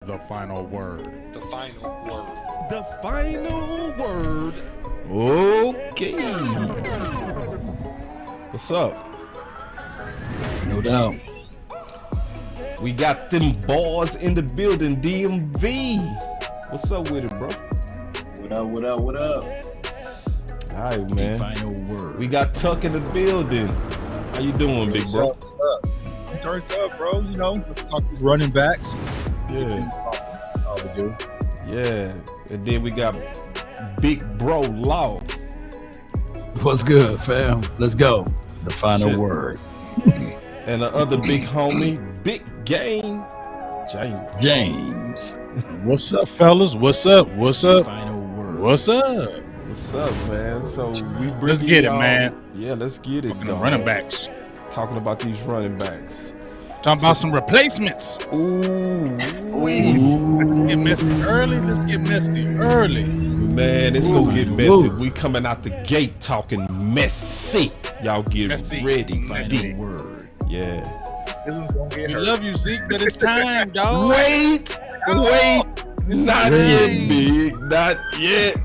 The final word. The final word. The final word. Okay. What's up? No doubt. We got them boys in the building, DMV. What's up with it, bro? What up, what up, what up? All right, man. The final word. We got Tuck in the building. How you doing, big bro? What's up? I'm turned up, bro. You know, let's talk these running backs. Yeah. All we do. Yeah. And then we got Big Bro Law. What's good, fam? Let's go. The final Shit. word. And the other big homie, Big Game, James. James. What's up, fellas? What's up? What's The up? final word. What's up? What's up, man? So we bring Let's get it, man. Yeah, let's get it. Talking the dog. running backs. Talking about these running backs. Talking about some replacements. Ooh. Let's get messy early. Let's get messy early. Man, it's gonna get messy. Ooh. We coming out the gate talking messy. Y'all get Messy. ready. Messy. Word. Yeah. We love you, Zeke, but it's time, dog. Wait. Not yet, big. Not yet.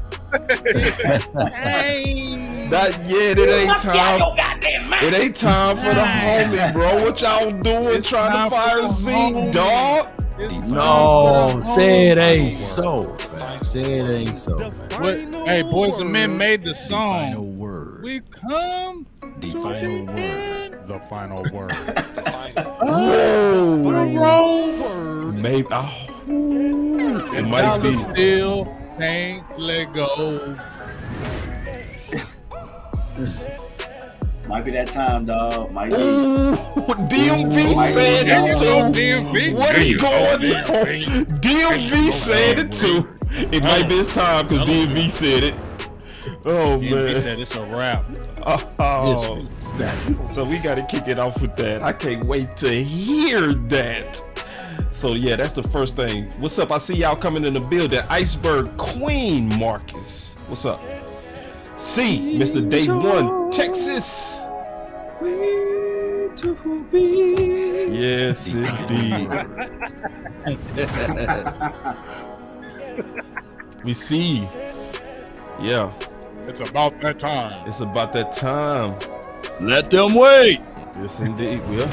Not yet. It ain't time. It ain't time for the homie, bro. What y'all doing? It's Trying time to fire for the Zeke, homie. dog? No, say it ain't so, fam. Say it ain't so. What? Hey, Boys and Men made the The final song. word. We come The to final the word. end. The final word. The final. Whoa. Word. Maybe. Oh. It And might dollar be. still can't let go. Might be that time, dog. Might be. Ooh, DMV said There you it go, too. DMV. What There is you go, going on? DMV. DMV said it too. It might be his time because DMV said it. Oh DMV man. said it's a wrap. Oh. So we got to kick it off with that. I can't wait to hear that. So yeah, that's the first thing. What's up? I see y'all coming in the building. Iceberg Queen Marcus. What's up? C, Mr. Day One, Texas. Yes, indeed. We see. Yeah, It's about that time. it's about that time. Let them wait. Yes, indeed. Well,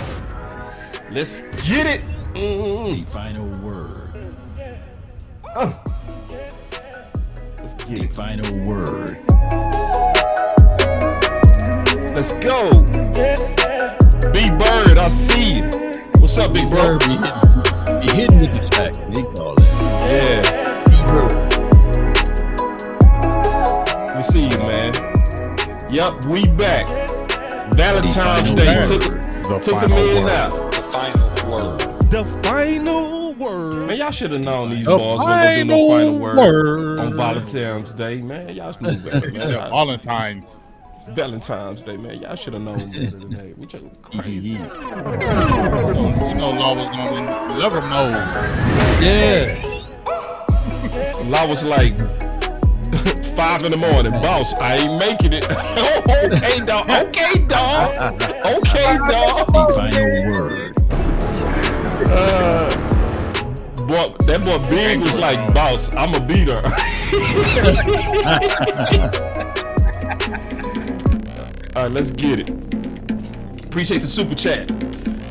let's get it. The final word. Let's get The it. final word. Let's go. Big Bird, I see you. What's up, Big Bro? Bird be hitting with the fact. They call it. Yeah, Bird. we see you, man. Yup, we back. Valentine's final Day word. took The the final men word. out. The final word. The final word. Man, y'all should have known these The boys gonna do no final word word. on Valentine's Day, man. Y'all knew better, He said man. Valentine's. Valentine's Day, man. Y'all should have known better than that. We just crazy. Yeah. You know Law was going in lover mode. Yeah. Law was like 5 in the morning. Boss, I ain't making it. Okay, dog. Okay, dog. Okay, dog. The final word. Boy, that boy Big was like, boss, I'm a beater. All right, let's get it. Appreciate the super chat.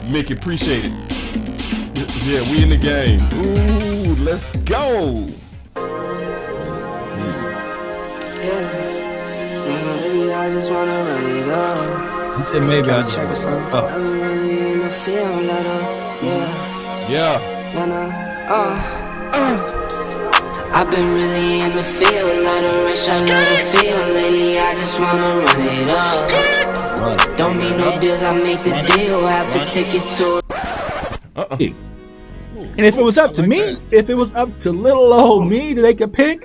Mickey, appreciate it. Yeah, we in the game. Ooh, let's go. I just wanna run it up. He said maybe I Check us out. Oh. I've been really in the field, let up. Yeah, Yeah. when I've been really in the field, let her rush, I let her feel. Lately, I just wanna run it up. Don't need no deals, I make the deal. Have to take it to And if it was up to me, if it was up to little old me to make a pick,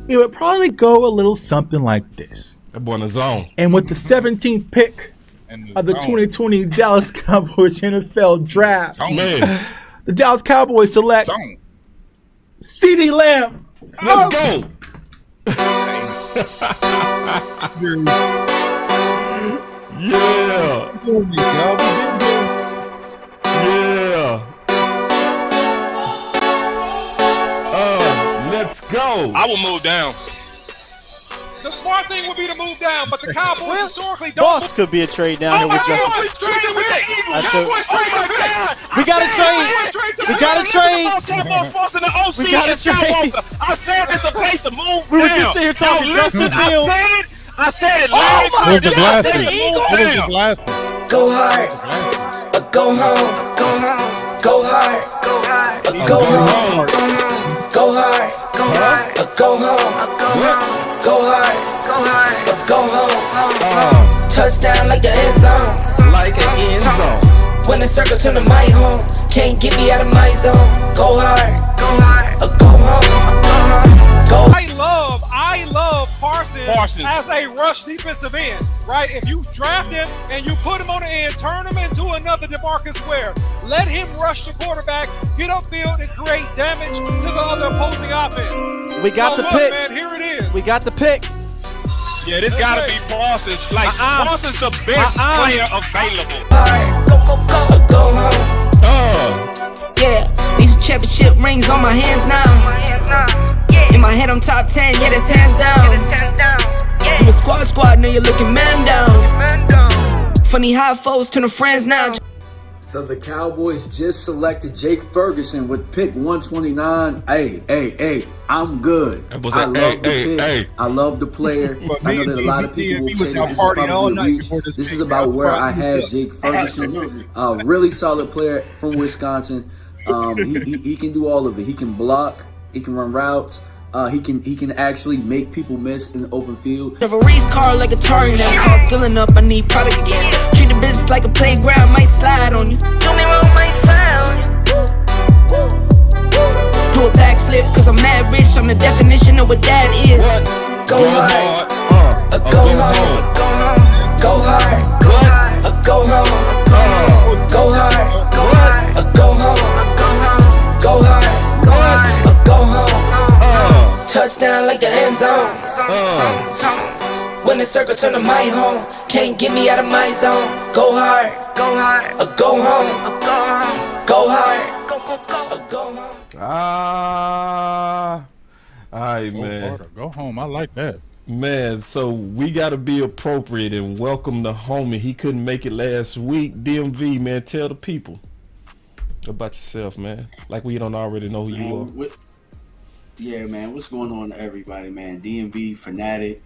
it would probably go a little something like this. That boy in the zone. And with the 17th pick And of the 2020 Dallas Cowboys NFL Draft, Man, the Dallas Cowboys select Song. CeeDee Lamb. let's go. Yeah. Yeah. Let's go. I will move down. The smart thing would be to move down, but the Cowboys historically don't. Boss could be a trade down here with Justin. We got to trade. We got to trade. We got to trade. I said this the place to move. We were just sitting here talking Justin Fields. I said it. Oh my Where's the God! glasses? What is the glasses? Go hard, go home, go hard, go home, go hard, go home, go hard, go home. Touchdown like the end zone, Like an end zone. when the circle turn to my home, can't get me out of my zone. Go hard, go home, go. I love Parsons as a rush defensive end, right? If you draft him and you put him on the end, turn him into another DeMarcus Ware. Let him rush the quarterback, get upfield, and create damage to the other opposing offense. We got the pick. Man, here it is. We got the pick. Yeah, this gotta be Parsons. Like, Parsons the best player available. Go home. Yeah, these championship rings on my hands now. In my head, I'm top 10, yeah, that's hands down. You a squad, now you're looking man down. Funny how foes turn to friends now. So the Cowboys just selected Jake Ferguson with pick 129. Hey, I'm good. I love the pick. I love the player. I know that a lot of people will say that this is probably a reach. This is about where I had Jake Ferguson. Really solid player from Wisconsin. He can do all of it. He can block. He can run routes. He can actually make people miss in the open field. Have a race car like a Atari now. Call filling up, I need product again. Treat the business like a playground, might slide on you. Do me wrong, might fly on you. Do a backflip, cause I'm mad rich. I'm the definition of what that is. Go hard, go home, go hard, go hard, go home, go hard, go home, go hard, go home. Touchdown like the end zone. When the circle turn to my home, can't get me out of my zone. Go hard, go home, go hard, go home. All right, man. Go home. I like that. Man, so we got to be appropriate and welcome the homie. He couldn't make it last week. DMV, man, tell the people about yourself, man. Like we don't already know who you are. Yeah, man, what's going on to everybody, man? DMV fanatic.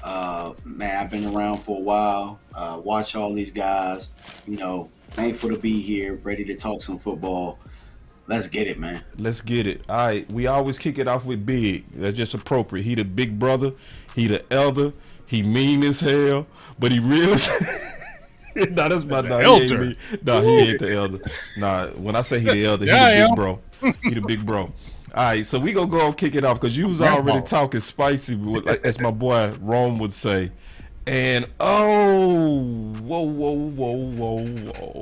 Man, I've been around for a while. Watch all these guys. You know, thankful to be here, ready to talk some football. Let's get it, man. Let's get it. All right, we always kick it off with Big. That's just appropriate. He the big brother. He the elder. He mean as hell, but he really. Nah, that's my dog. Elder. He ain't the elder. Nah, when I say he the elder, he the big bro. He the big bro. All right, so we gonna go and kick it off because you was already talking spicy, as my boy Rome would say. And whoa.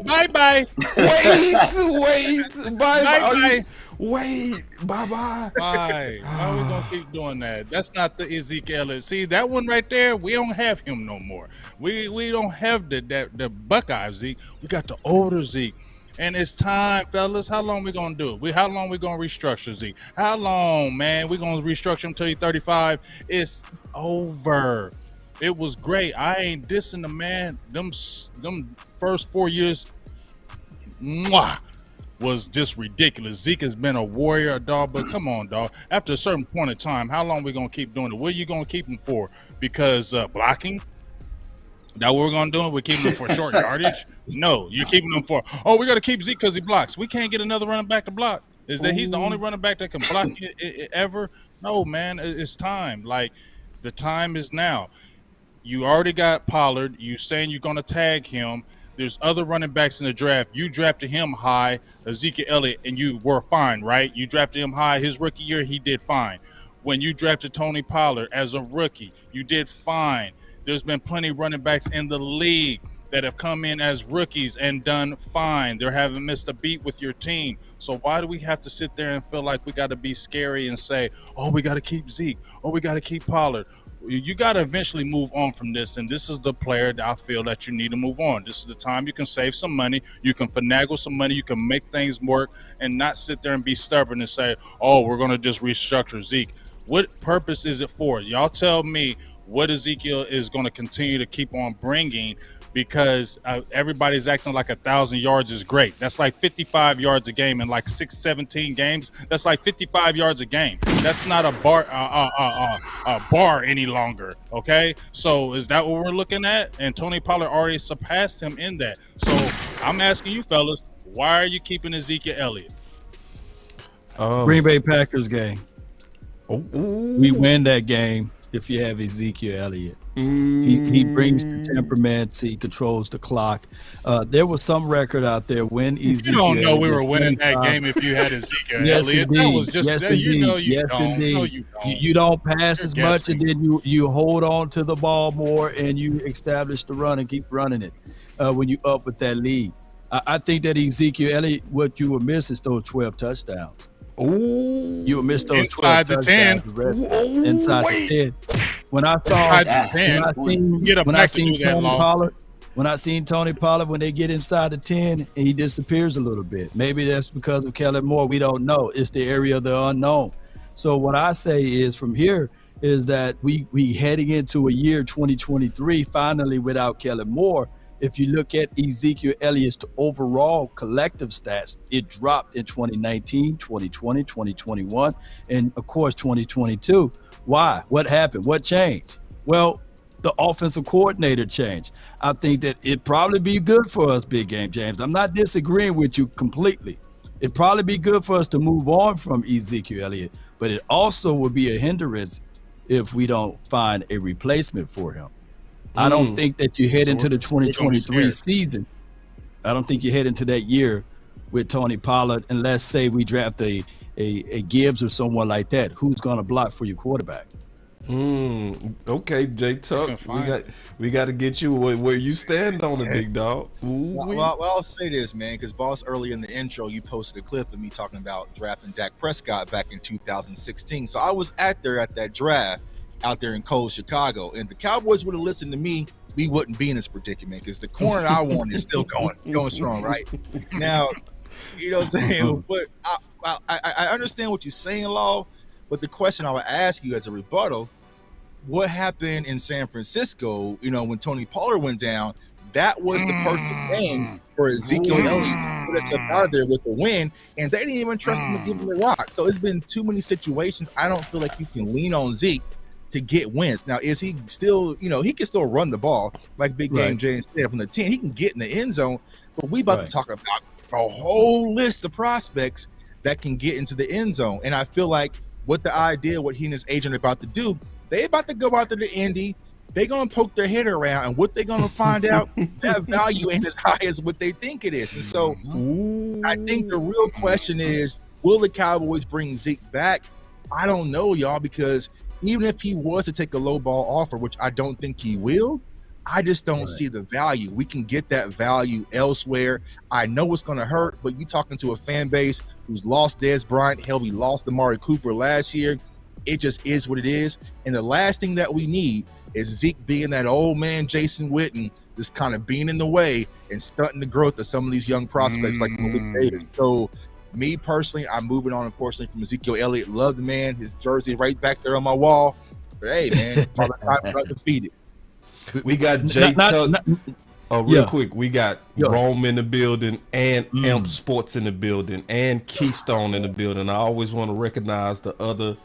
Bye. Wait, bye. Wait, bye. Why are we gonna keep doing that? That's not the Ezekiel Elliott. See, that one right there, we don't have him no more. We don't have the Buckeye Zeke. We got the older Zeke. And it's time, fellas. How long we gonna do it? How long we gonna restructure Zeke? How long, man? We gonna restructure him until he's 35? It's over. It was great. I ain't dissing the man. Them first 4 years, was just ridiculous. Zeke has been a warrior, dog. But come on, dog. After a certain point in time, how long we gonna keep doing it? What are you gonna keep him for? Because blocking? That what we're gonna do? We're keeping him for short yardage? No, you're keeping him for. Oh, we got to keep Zeke because he blocks. We can't get another running back to block. Is that he's the only running back that can block it ever? No, man. It's time. Like the time is now. You already got Pollard. You saying you're gonna tag him. There's other running backs in the draft. You drafted him high, Ezekiel Elliott, and you were fine, right? You drafted him high. His rookie year, he did fine. When you drafted Tony Pollard as a rookie, you did fine. There's been plenty of running backs in the league that have come in as rookies and done fine. They haven't missed a beat with your team. So why do we have to sit there and feel like we got to be scary and say, oh, we got to keep Zeke. Oh, we got to keep Pollard. you got to eventually move on from this, and this is the player that I feel that you need to move on. This is the time you can save some money, you can finagle some money, you can make things work, and not sit there and be stubborn and say, oh, we're going to just restructure Zeke. What purpose is it for? Y'all tell me what Ezekiel is going to continue to keep on bringing, because everybody's acting like 1,000 yards is great. That's like 55 yards a game in like 17 games. That's like 55 yards a game. That's not a bar any longer. Okay, so is that what we're looking at? And Tony Pollard already surpassed him in that. So I'm asking you fellas, why are you keeping Ezekiel Elliott? Green Bay Packers game. We win that game if you have Ezekiel Elliott. He brings the temperaments. He controls the clock. There was some record out there when Ezekiel. You don't know Elliott we were winning that game if you had Ezekiel yes, Elliott. Indeed. That was just yes, that. Indeed. You know you yes, don't. Indeed. No, you don't. You don't pass You're as guessing. much, and then you hold on to the ball more, and you establish the run and keep running it when you up with that lead. I think that Ezekiel Elliott, what you would miss is those 12 touchdowns. You would miss those inside 12 the 10. touchdowns. Inside the 10. When I seen Tony Pollard, when they get inside the 10, and he disappears a little bit. Maybe that's because of Kellen Moore. We don't know. It's the area of the unknown. So what I say is from here is that we heading into a year 2023 finally without Kellen Moore. If you look at Ezekiel Elliott's overall collective stats, it dropped in 2019, 2020, 2021, and of course 2022. Why? What happened? What changed? Well, the offensive coordinator changed. I think that it'd probably be good for us, Big Game James. I'm not disagreeing with you completely. It'd probably be good for us to move on from Ezekiel Elliott, but it also would be a hindrance if we don't find a replacement for him. I don't think that you head into the 2023 season. I don't think you head into that year with Tony Pollard, unless say we draft a Gibbs or someone like that. Who's going to block for your quarterback? Okay, Jay Tuck, we got to get you where you stand on the big dog. Well, I'll say this, man, because Boss, earlier in the intro, you posted a clip of me talking about drafting Dak Prescott back in 2016. So I was at that draft out there in cold Chicago, and the Cowboys would have listened to me, we wouldn't be in this predicament, because the corner I want is still going strong right now. You know what I'm saying? But I understand what you're saying, Law. But the question I would ask you as a rebuttal, what happened in San Francisco, when Tony Pollard went down? That was the perfect game for Ezekiel Elliott to put us up out of there with the win, and they didn't even trust him to give him the rock. So it's been too many situations. I don't feel like you can lean on Zeke to get wins. Now, is he still, he can still run the ball, like Big Game James said, from the 10. He can get in the end zone, but we about to talk about a whole list of prospects that can get into the end zone. And I feel like what he and his agent are about to do, they about to go out to the Indy. They're going to poke their head around, and what they're going to find out, that value ain't as high as what they think it is. And so I think the real question is, will the Cowboys bring Zeke back? I don't know, y'all, because even if he was to take a low ball offer, which I don't think he will, I just don't see the value. We can get that value elsewhere. I know it's going to hurt, but you talking to a fan base who's lost Dez Bryant. Hell, we lost Amari Cooper last year. It just is what it is. And the last thing that we need is Zeke being that old man Jason Witten, just kind of being in the way and stunting the growth of some of these young prospects like Malik Davis. So me personally, I'm moving on, unfortunately, from Ezekiel Elliott. Love the man, his jersey right back there on my wall. But hey, man, I'm defeated. We got Jay Tuck. Real quick, we got Rome in the building, and Amp Sports in the building, and Keystone in the building. I always want to recognize the other,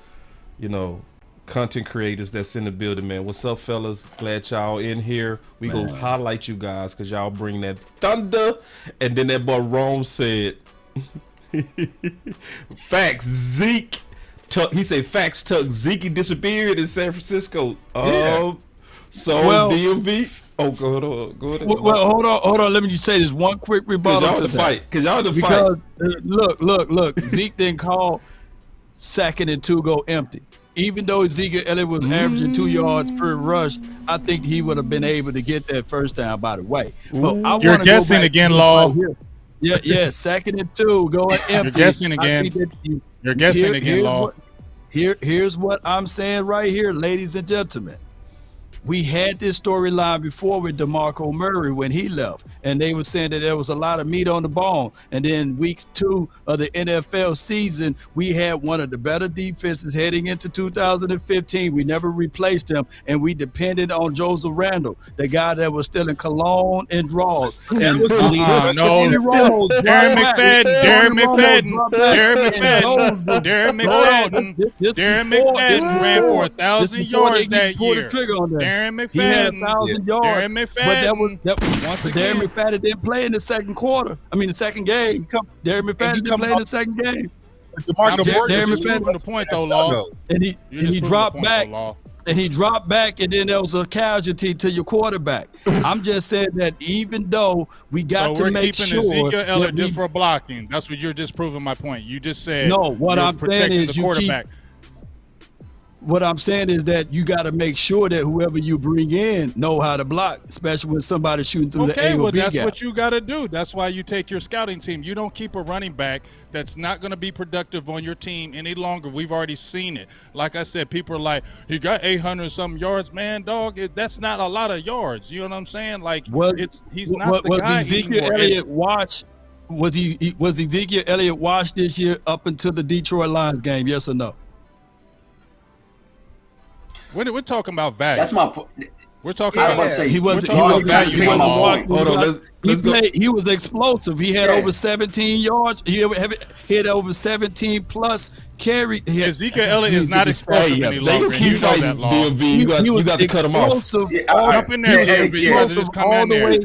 content creators that's in the building, man. What's up, fellas? Glad y'all in here. We go highlight you guys because y'all bring that thunder. And then that boy Rome said, facts, Zeke. He said, facts, Tuck. Zeke disappeared in San Francisco. DMV. Oh, go ahead. Well, hold on. Let me just say this one quick rebuttal to that. Because y'all the fight. Look. Zeke didn't call 2nd and 2 go empty. Even though Ezekiel Elliott was averaging 2 yards per rush, I think he would have been able to get that first down, by the way. But you're guessing again, Law. Yeah, 2nd and 2 going empty. You're guessing again. You're guessing again, Law. Here's what I'm saying right here, ladies and gentlemen. we had this storyline before with DeMarco Murray when he left, and they were saying that there was a lot of meat on the bone. And then week 2 of the NFL season, we had one of the better defenses heading into 2015. We never replaced him, and we depended on Joseph Randle, the guy that was still in cologne and draws. And Darren McFadden ran for 1,000 yards that year. Darren McFadden. He had 1,000 yards. Darren McFadden. But Darren McFadden didn't play in the second quarter. I mean, the second game. Darren McFadden didn't play in the second game. Darren McFadden the point though, Law. And he dropped back. And he dropped back, and then there was a casualty to your quarterback. I'm just saying that even though we got to make sure Ezekiel Elliott just for blocking. That's what you're just proving my point. You just said no. What I'm saying is the quarterback. What I'm saying is that you got to make sure that whoever you bring in know how to block, especially when somebody's shooting through the A or B that's gap. what you got to do. That's why you take your scouting team. You don't keep a running back that's not going to be productive on your team any longer. We've already seen it. Like I said, people are like, he got 800-something yards. Man, dog, that's not a lot of yards. You know what I'm saying? Like, he's not the guy Ezekiel anymore. Elliott watch? Was Ezekiel Elliott watched this year up until the Detroit Lions game? Yes or no? We're talking about value. That's my point. We're talking about he was explosive. He had over 17 yards. He had over 17 plus carry. Ezekiel Elliott is not explosive any longer. You know that, Law. DMV. You got to cut him off. Up in there, DMV. You got to just come in there. He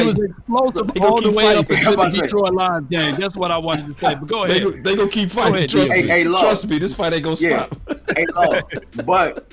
was explosive all the way up into the Detroit Lions game. That's what I wanted to say. But go ahead. They gonna keep fighting. Trust me, this fight ain't gonna stop. Hey, Law, but.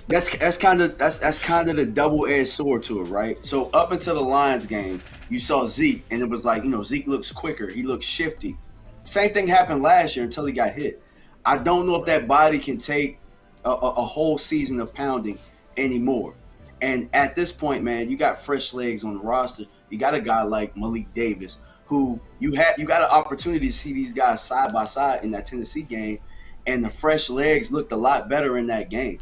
That's kind of the double-edged sword to it, right? So up until the Lions game, you saw Zeke, and it was like, Zeke looks quicker, he looks shifty. Same thing happened last year until he got hit. I don't know if that body can take a whole season of pounding anymore. And at this point, man, you got fresh legs on the roster. You got a guy like Malik Davis, who you got an opportunity to see these guys side by side in that Tennessee game, and the fresh legs looked a lot better in that game.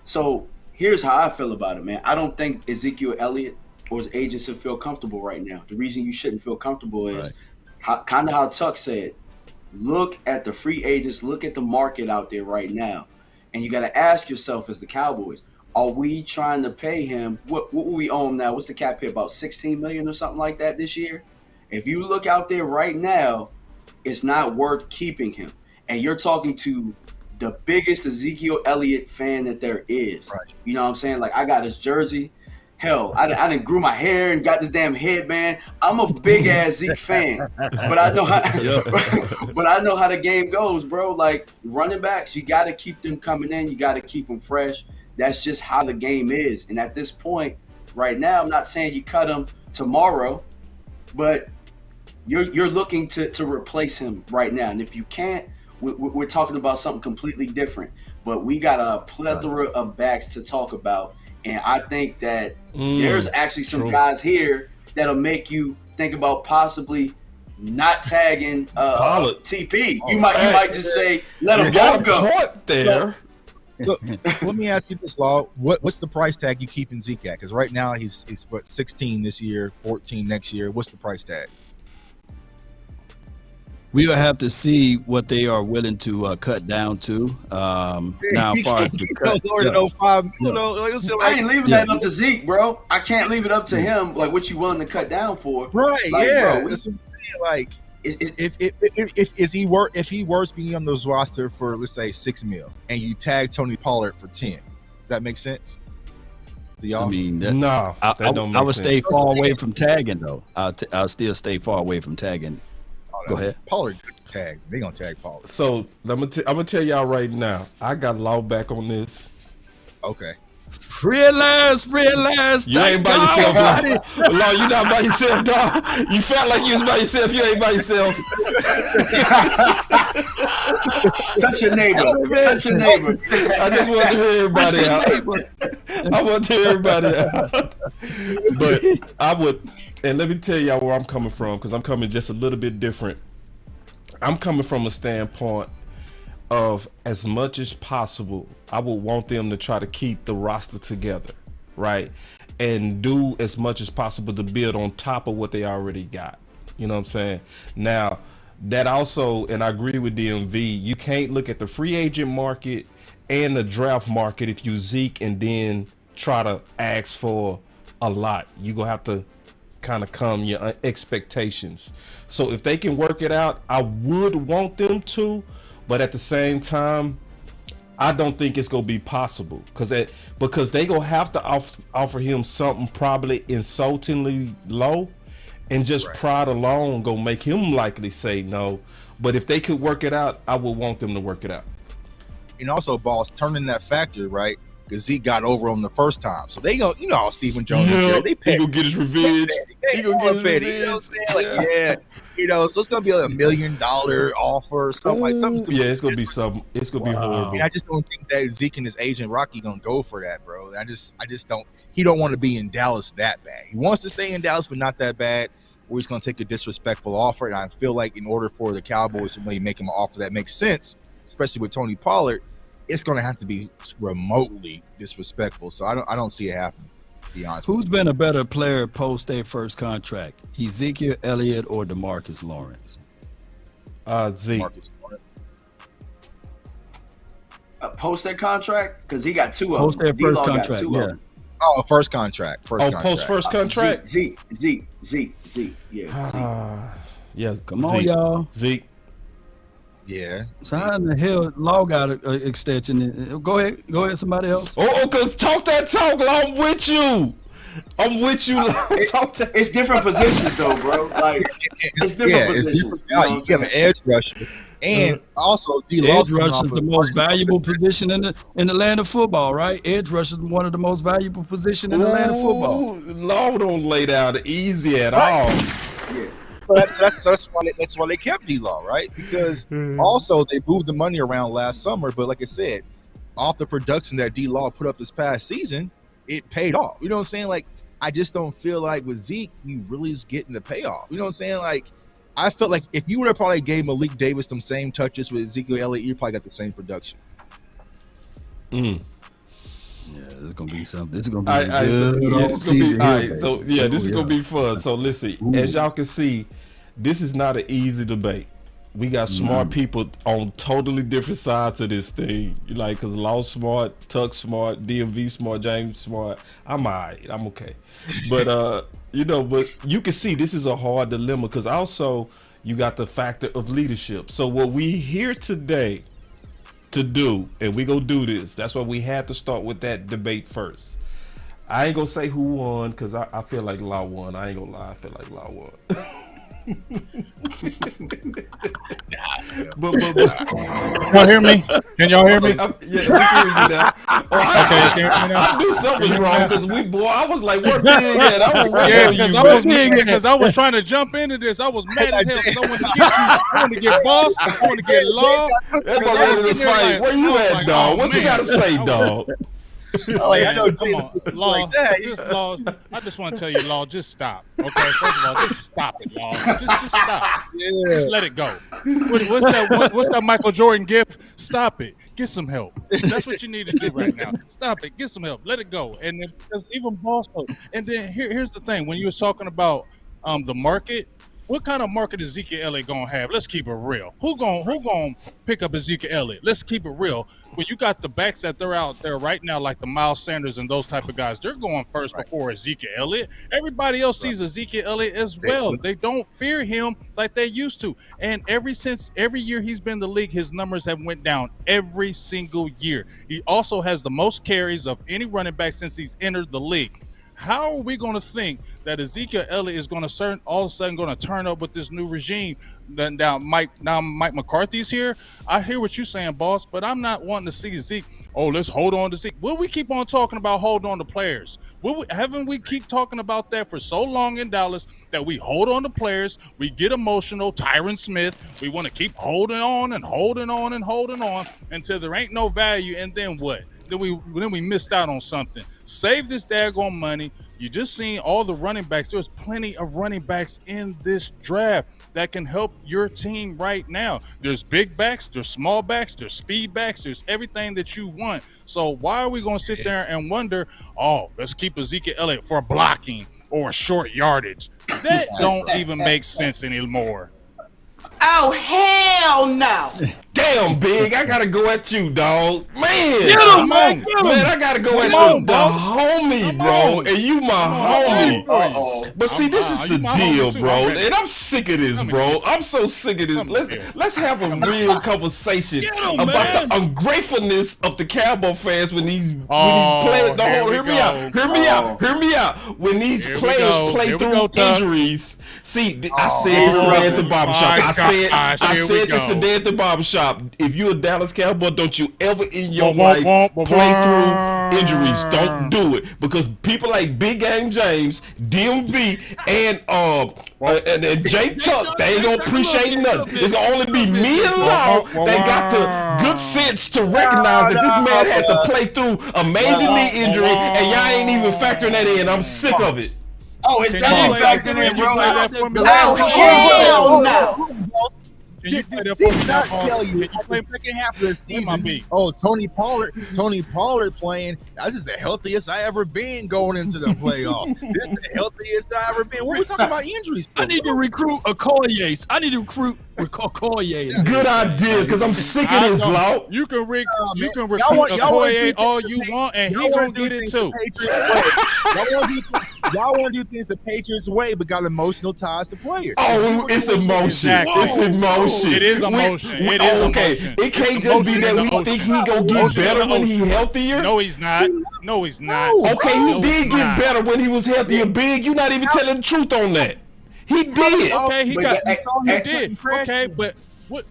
So here's how I feel about it, man. I don't think Ezekiel Elliott or his agents should feel comfortable right now. The reason you shouldn't feel comfortable is how Tuck said, look at the free agents, look at the market out there right now. And you got to ask yourself as the Cowboys, are we trying to pay him? What will we owe him now? What's the cap hit? About $16 million or something like that this year? If you look out there right now, it's not worth keeping him. And you're talking to the biggest Ezekiel Elliott fan that there is. Right. You know what I'm saying? Like, I got his jersey. Hell, I done grew my hair and got this damn headband. I'm a big ass Zeke fan, but I know how the game goes, bro. Like, running backs, you got to keep them coming in. You got to keep them fresh. That's just how the game is. And at this point, right now, I'm not saying you cut him tomorrow, but you're looking to replace him right now. And if you can't, we're talking about something completely different, but we got a plethora of backs to talk about. And I think that there's actually some guys here that'll make you think about possibly not tagging TP. You might just say, let him go. There. So, let me ask you this, Law. What's the price tag you keeping Zeke at? Because right now he's 16 this year, 14 next year. What's the price tag? We will have to see what they are willing to cut down to. Now, as far as the cut, I ain't leaving that up to Zeke, bro. I can't leave it up to him. Like, what you willing to cut down for? Right? Like, yeah. Bro, if he works being on those roster for, let's say, $6 million, and you tag Tony Pollard for 10, does that make sense to y'all? I mean, no, I would stay far away from tagging though. I'll still stay far away from tagging. Go ahead. Pollard tag. They gonna tag Pollard. So I'm gonna tell y'all right now. I got Law back on this. Okay. Realize. You ain't by yourself, Law. You not by yourself, dog. You felt like you was by yourself. You ain't by yourself. Touch your neighbor. Touch your neighbor. I just want to hear everybody out. I want to hear everybody out. But I would, and let me tell y'all where I'm coming from, because I'm coming just a little bit different. I'm coming from a standpoint of as much as possible, I would want them to try to keep the roster together, right? And do as much as possible to build on top of what they already got. You know what I'm saying? Now, that also, and I agree with DMV, you can't look at the free agent market and the draft market if you Zeke and then try to ask for a lot. You're going to have to kind of come your expectations. So if they can work it out, I would want them to, but at the same time, I don't think it's going to be possible because they going to have to offer him something probably insultingly low, and just pride alone going to make him likely say no. But if they could work it out, I would want them to work it out. And also, boss, turning that factor, right? Because Zeke got over on the first time. So they go, you know how Stephen Jones is. They pay. He gonna get his revenge. He gonna get his revenge. You know what I'm saying? Like, yeah. You know, so it's gonna be like $1 million offer or something like something. Yeah, it's gonna be something. It's gonna be horrible. And I just don't think that Zeke and his agent Rocky gonna go for that, bro. I just don't. He don't want to be in Dallas that bad. He wants to stay in Dallas, but not that bad. Or he's gonna take a disrespectful offer. And I feel like in order for the Cowboys to really make him an offer that makes sense, especially with Tony Pollard, it's going to have to be remotely disrespectful. So I don't see it happening, to be honest. Who's been a better player post their first contract, Ezekiel Elliott or DeMarcus Lawrence? Zeke. Post their contract? Because he got two of post them. Post their first contract, yeah. Oh, first contract. Post first contract? Zeke. Yeah. Yeah. Come on, y'all. Zeke. Yeah. So how in the hell Law got an extension? Go ahead, somebody else. Okay, talk that talk, Law. I'm with you. It's different positions though, bro. Like it's different positions. You have an edge rusher, and also edge rusher is the most valuable position in the land of football, right? Edge rusher is one of the most valuable positions in the land of football. Law don't lay down easy at all. Yeah. That's why they kept D-Law, right? Because also they moved the money around last summer, but like I said, off the production that D-Law put up this past season, it paid off. You know what I'm saying? Like, I just don't feel like with Zeke, you really is getting the payoff. You know what I'm saying? Like, I felt like if you would have probably gave Malik Davis some same touches with Ezekiel Elliott, you probably got the same production. Yeah, it's gonna be something. This is gonna be good. This is gonna be fun. So listen, as y'all can see, this is not an easy debate. We got smart people on totally different sides of this thing. Like, cause Law smart, Tuck smart, DMV smart, James smart. I'm alright. I'm okay. But but you can see this is a hard dilemma because also you got the factor of leadership. So what we here today to do, and we gonna do this. That's why we had to start with that debate first. I ain't gonna say who won because I feel like Law won. I ain't gonna lie. I feel like Law won. but y'all hear me? Can y'all hear me? Yeah, we can hear you now. I knew something was wrong because I was like, what big at? I was trying to jump into this. I was mad as hell because I wanted to get you. I wanted to get Boss. I wanted to get Law. Where you at, dog? What you gotta say, dog? I know, come on, Law. Like that. Law. I just want to tell you, Law, just stop. Okay, first of all, just stop it, Law. Just stop. Yeah. Just let it go. What's that Michael Jordan gift? Stop it. Get some help. That's what you need to do right now. Stop it. Get some help. Let it go. And then, because even Boss. And then here's the thing: when you was talking about the market. What kind of market is Ezekiel Elliott gonna have? Let's keep it real. Who gonna pick up Ezekiel Elliott? Let's keep it real. When you got the backs that they're out there right now, like the Miles Sanders and those type of guys, they're going first before Ezekiel Elliott. Everybody else sees Ezekiel Elliott as well. They don't fear him like they used to. And every year he's been in the league, his numbers have went down every single year. He also has the most carries of any running back since he's entered the league. How are we going to think that Ezekiel Elliott is going to all of a sudden going to turn up with this new regime? Now Mike McCarthy's here. I hear what you're saying, Boss, but I'm not wanting to see Zeke. Oh, let's hold on to Zeke. Will we keep on talking about hold on to players? Haven't we keep talking about that for so long in Dallas that we hold on to players? We get emotional. Tyron Smith. We want to keep holding on and holding on and holding on until there ain't no value. And then what? Then we missed out on something. Save this daggone money. You just seen all the running backs. There's plenty of running backs in this draft. that can help your team right now. There's big backs, there's small backs, there's speed backs, there's everything that you want. So why are we going to sit there and wonder, oh, let's keep Ezekiel Elliott for blocking or short yardage? That don't even make sense anymore. Oh, hell no. Damn, Big, I gotta go at you, dog. Man, Get him, man. Get him. Man, I gotta go at the homie, bro. And you my homie. But see, this is the deal, bro. And I'm sick of this, bro. I'm so sick of this. Let's have a real conversation about the ungratefulness of the Cowboy fans when these players. No, hear me out. When these players play through injuries. See, I said this today at the barbershop. I said this today at the barbershop. If you're a Dallas Cowboy, don't you ever in your life play through injuries. Don't do it. Because people like Big Game James, DMV, and Jay Tuck, they ain't gonna appreciate nothing. It's gonna only be me and Law that got the good sense to recognize that this man had to play through a major knee injury, and y'all ain't even factoring that in. I'm sick of it. Oh, it's definitely factored in, bro. Hell no. Can you play that Did for me not now, tell you Can at the second half of the season. Tony Pollard playing. This is the healthiest I ever been going into the playoffs. This is the healthiest I ever been. What are we talking about injuries? I need to recruit Okoye. Good idea, because I'm sick of this, Law. You can recruit Okoye all you want, and he gonna get it too. Y'all want to do things the Patriots way, but got emotional ties to players. Oh, it's emotion. It's emotion. It is emotion. It is emotion. It can't just be that we think he gonna get better when he's healthier. No, he's not. Okay, he did get better when he was healthier. Big, you're not even telling the truth on that. He did. Okay, he did. Okay, but what?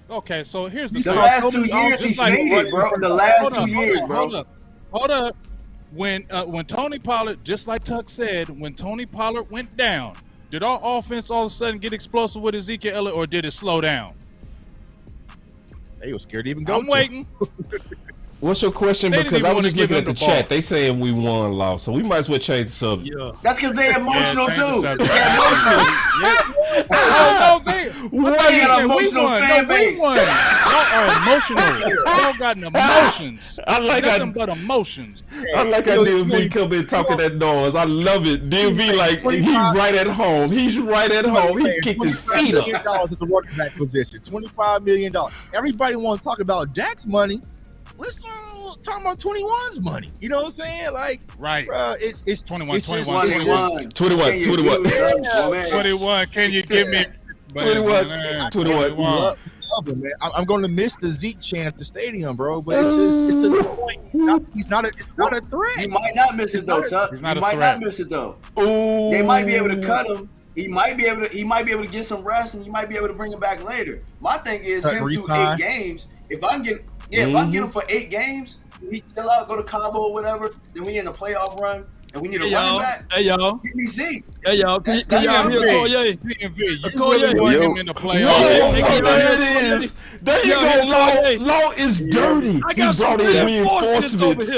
Okay, so here's the thing. The last 2 years he's hated, bro. The last 2 years, bro. Hold up. When Tony Pollard, just like Tuck said, when Tony Pollard went down, did our offense all of a sudden get explosive with Ezekiel Elliott, or did it slow down? They were scared to even go. I'm waiting. What's your question? Because I was just looking at the chat. They saying we won, lost, so we might as well change the subject. Yeah. That's because they're emotional too. They're We won. Y'all are emotional. Y'all got emotions. I like nothing but emotions. I like how DMV come in talking that noise. I love it. DMV like he's right at home. He's right at home. He kicked his feet up. $25 million at the running back position. $25 million. Everybody want to talk about Dak's money. Let's talk about 21's money. You know what I'm saying? Like, right. It's 21. 21. Can you give me 21? Love him, man. I'm going to miss the Zeke chant at the stadium, bro. But it's to the point. It's not a threat. He might not miss it though, Tuck. He might not miss it though. They might be able to cut him. He might be able to get some rest, and you might be able to bring him back later. My thing is him through 8 games. If I can get him for 8 games, he chill out, go to combo or whatever, then we in the playoff run, and we need a running back. Hey, y'all. Give me Zeke. Hey, y'all. Can y'all hear Okoye? You really want him in the playoffs. There it is. There you go, Law is dirty. He brought in reinforcements.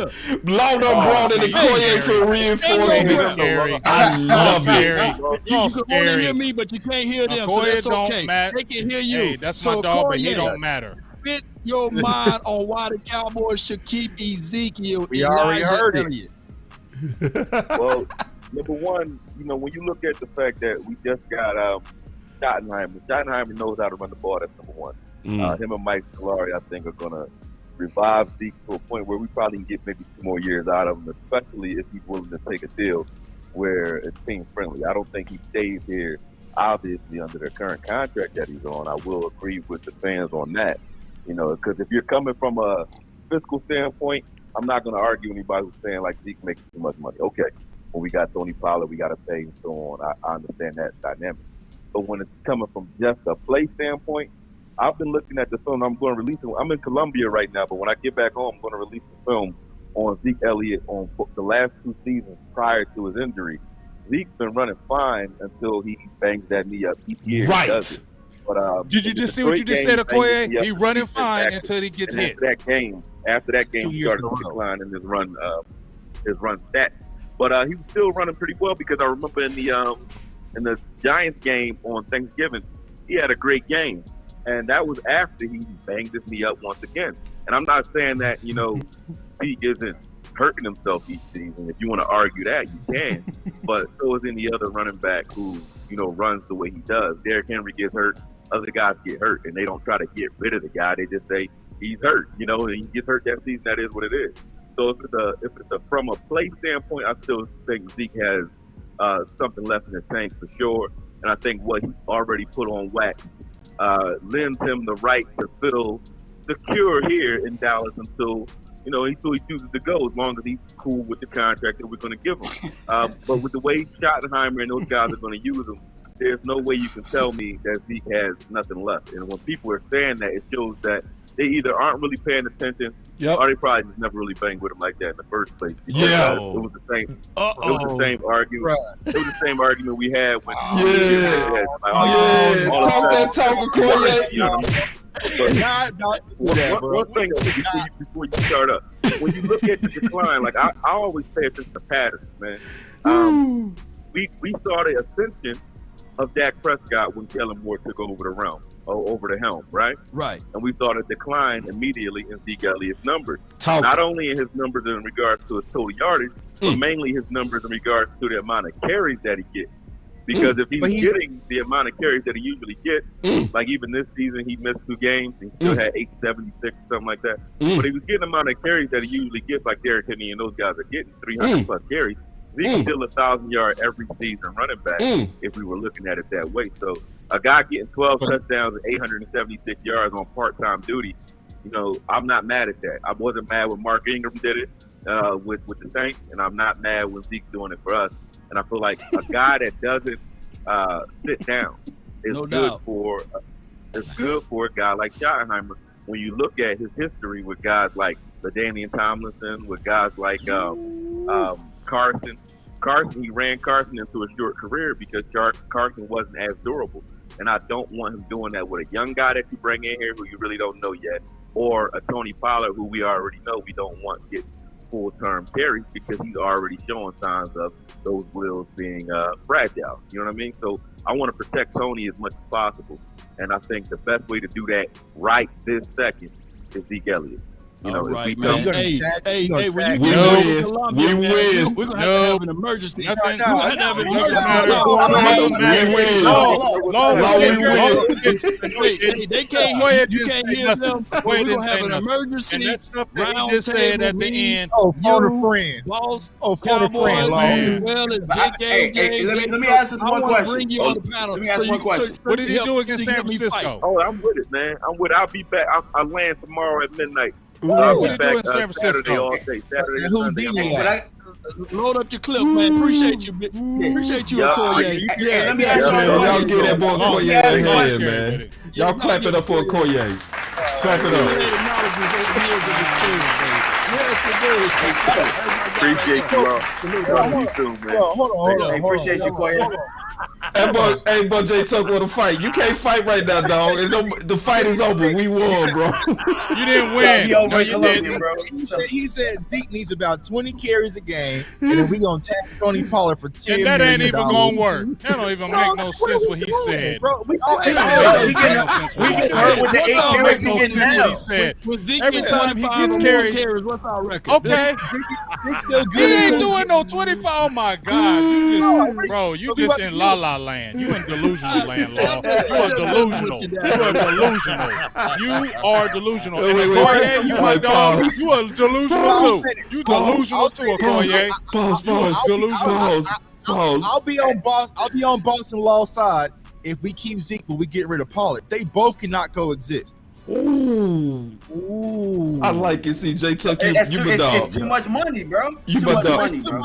Law done brought in Okoye for reinforcements. I love it. You can only hear me, but you can't hear them, so that's okay. They can hear you. Hey, that's my dog, but he don't matter. Fit your mind on why the Cowboys should keep Ezekiel. We already heard it. Well, number one, when you look at the fact that we just got Schottenheimer knows how to run the ball. That's number one. Him and Mike Solari, I think, are going to revive Zeke to a point where we probably can get maybe 2 more years out of him, especially if he's willing to take a deal where it's team friendly. I don't think he stays here, obviously, under the current contract that he's on. I will agree with the fans on that. Because if you're coming from a fiscal standpoint, I'm not going to argue anybody who's saying like Zeke makes too much money. Okay, when we got Tony Pollard, we got to pay and so on. I understand that dynamic. But when it's coming from just a play standpoint, I've been looking at the film. I'm going to release it. I'm in Colombia right now, but when I get back home, I'm going to release the film on Zeke Elliott on the last 2 seasons prior to his injury. Zeke's been running fine until he bangs that knee up. He does it. But, did you just see what you just said, Okoye? He running fine until he gets hit. After that game, he started to decline in his run stats. But he was still running pretty well because I remember in the Giants game on Thanksgiving, he had a great game. And that was after he banged his knee up once again. And I'm not saying that, Zeke isn't hurting himself each season. If you want to argue that, you can. But so is any other running back who, runs the way he does. Derrick Henry gets hurt, other guys get hurt, and they don't try to get rid of the guy. They just say he's hurt, and he gets hurt that season. That is what it is. So if it's from a play standpoint, I still think Zeke has something left in the tank for sure. And I think what he's already put on wax lends him the right to feel secure here in Dallas until he chooses to go, as long as he's cool with the contract that we're going to give him. But with the way Schottenheimer and those guys are going to use him, there's no way you can tell me that Zeke has nothing left. And when people are saying that, it shows that they either aren't really paying attention, or they probably just never really banged with him like that in the first place. Because, it was the same. It was the same argument. Right. It was the same argument we had when. Talk that talk, Corey. One thing before you start up, when you look at the decline, like I always pay attention to patterns, man. We saw the ascension of Dak Prescott when Kellen Moore took over the helm, right? Right. And we saw the decline immediately in Zeke Elliott's numbers. Not only in his numbers in regards to his total yardage, but mainly his numbers in regards to the amount of carries that he gets. Because if he's getting the amount of carries that he usually gets, like even this season, he missed 2 games. He still had 876 or something like that. But he was getting the amount of carries that he usually gets, like Derrick Henry and those guys are getting 300-plus carries. He's still 1,000-yard every season running back if we were looking at it that way. So a guy getting 12 touchdowns and 876 yards on part-time duty, I'm not mad at that. I wasn't mad when Mark Ingram did it with the Saints, and I'm not mad when Zeke's doing it for us. And I feel like a guy that doesn't sit down is good for a guy like Schottenheimer. When you look at his history with guys like LaDainian Tomlinson, with guys like Carson, he ran Carson into a short career because Carson wasn't as durable. And I don't want him doing that with a young guy that you bring in here who you really don't know yet, or a Tony Pollard who we already know we don't want to get full-term carries because he's already showing signs of those wheels being fragile. You know what I mean? So I want to protect Tony as much as possible. And I think the best way to do that right this second is Zeke Elliott. Hey, when you get we win. We're going to have an emergency. They can't you can't hear them. We're going to have an emergency. And that stuff that he just said at the end. Phone a friend. Boss Cowboy, as well as let me ask this one question. Bring you on the panel. Let me ask one question. What did he do against San Francisco? Oh, I'm with it, man. I'm with it. I'll be back. I land tomorrow at midnight. What did he do in San Francisco? Load up your clip, man. Appreciate you, Appreciate you, Okoye. Let me ask you. Y'all get that boy Okoye in here, man. Y'all clap it up for Okoye. Clap it up. Appreciate you all. You too, man. Hold on. Appreciate you, Okoye. Hey, but J Tuck want to fight. You can't fight right now, dog. The fight is over. We won, bro. You didn't win. No, you didn't, bro. He said Zeke needs about 20 carries a game, and then we gonna tap Tony Pollard for 10 and that ain't even million. gonna work. That don't even make no sense what he said. Bro, we get hurt with the 8 carries he getting now. Every time he gets carries, what's our record? Okay. Zeke's still good. He ain't doing no 25. Oh my God, you just in La La Land. You in delusional land, Law. You are delusional. You are delusional. You are delusional. And Okoye, you my dog. You are delusional too. You delusional too, Okoye. I'll be on Boss and Law's side if we keep Zeke, but we get rid of Pollard. They both cannot coexist. Ooh. I like it. See, J Tuck, you a dog. It's too much money, bro. You too much dog. money, bro.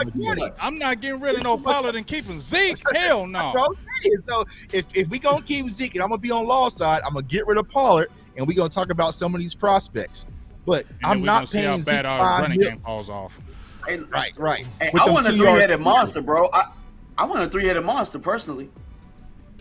I'm not getting rid of no Pollard and keeping Zeke. Hell no. That's what I'm saying. So if we gonna keep Zeke, and I'm gonna be on Law's side, I'm gonna get rid of Pollard, and we're gonna talk about some of these prospects. But I'm not paying Zeke see how bad our running game falls off. Hey, right. Hey, I want a 3-headed monster, bro. I want a 3-headed monster personally.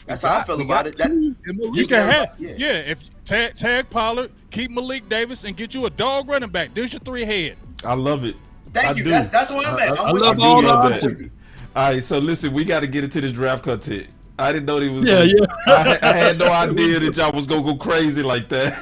That's how I feel about it. You can have, if tag Pollard, keep Malik Davis, and get you a dog running back. There's your 3-head. I love it. Thank you. That's what I'm at. I love all of it. All right, so listen, we got to get into this draft content. I didn't know he was. Yeah, yeah. I had no idea that y'all was gonna go crazy like that.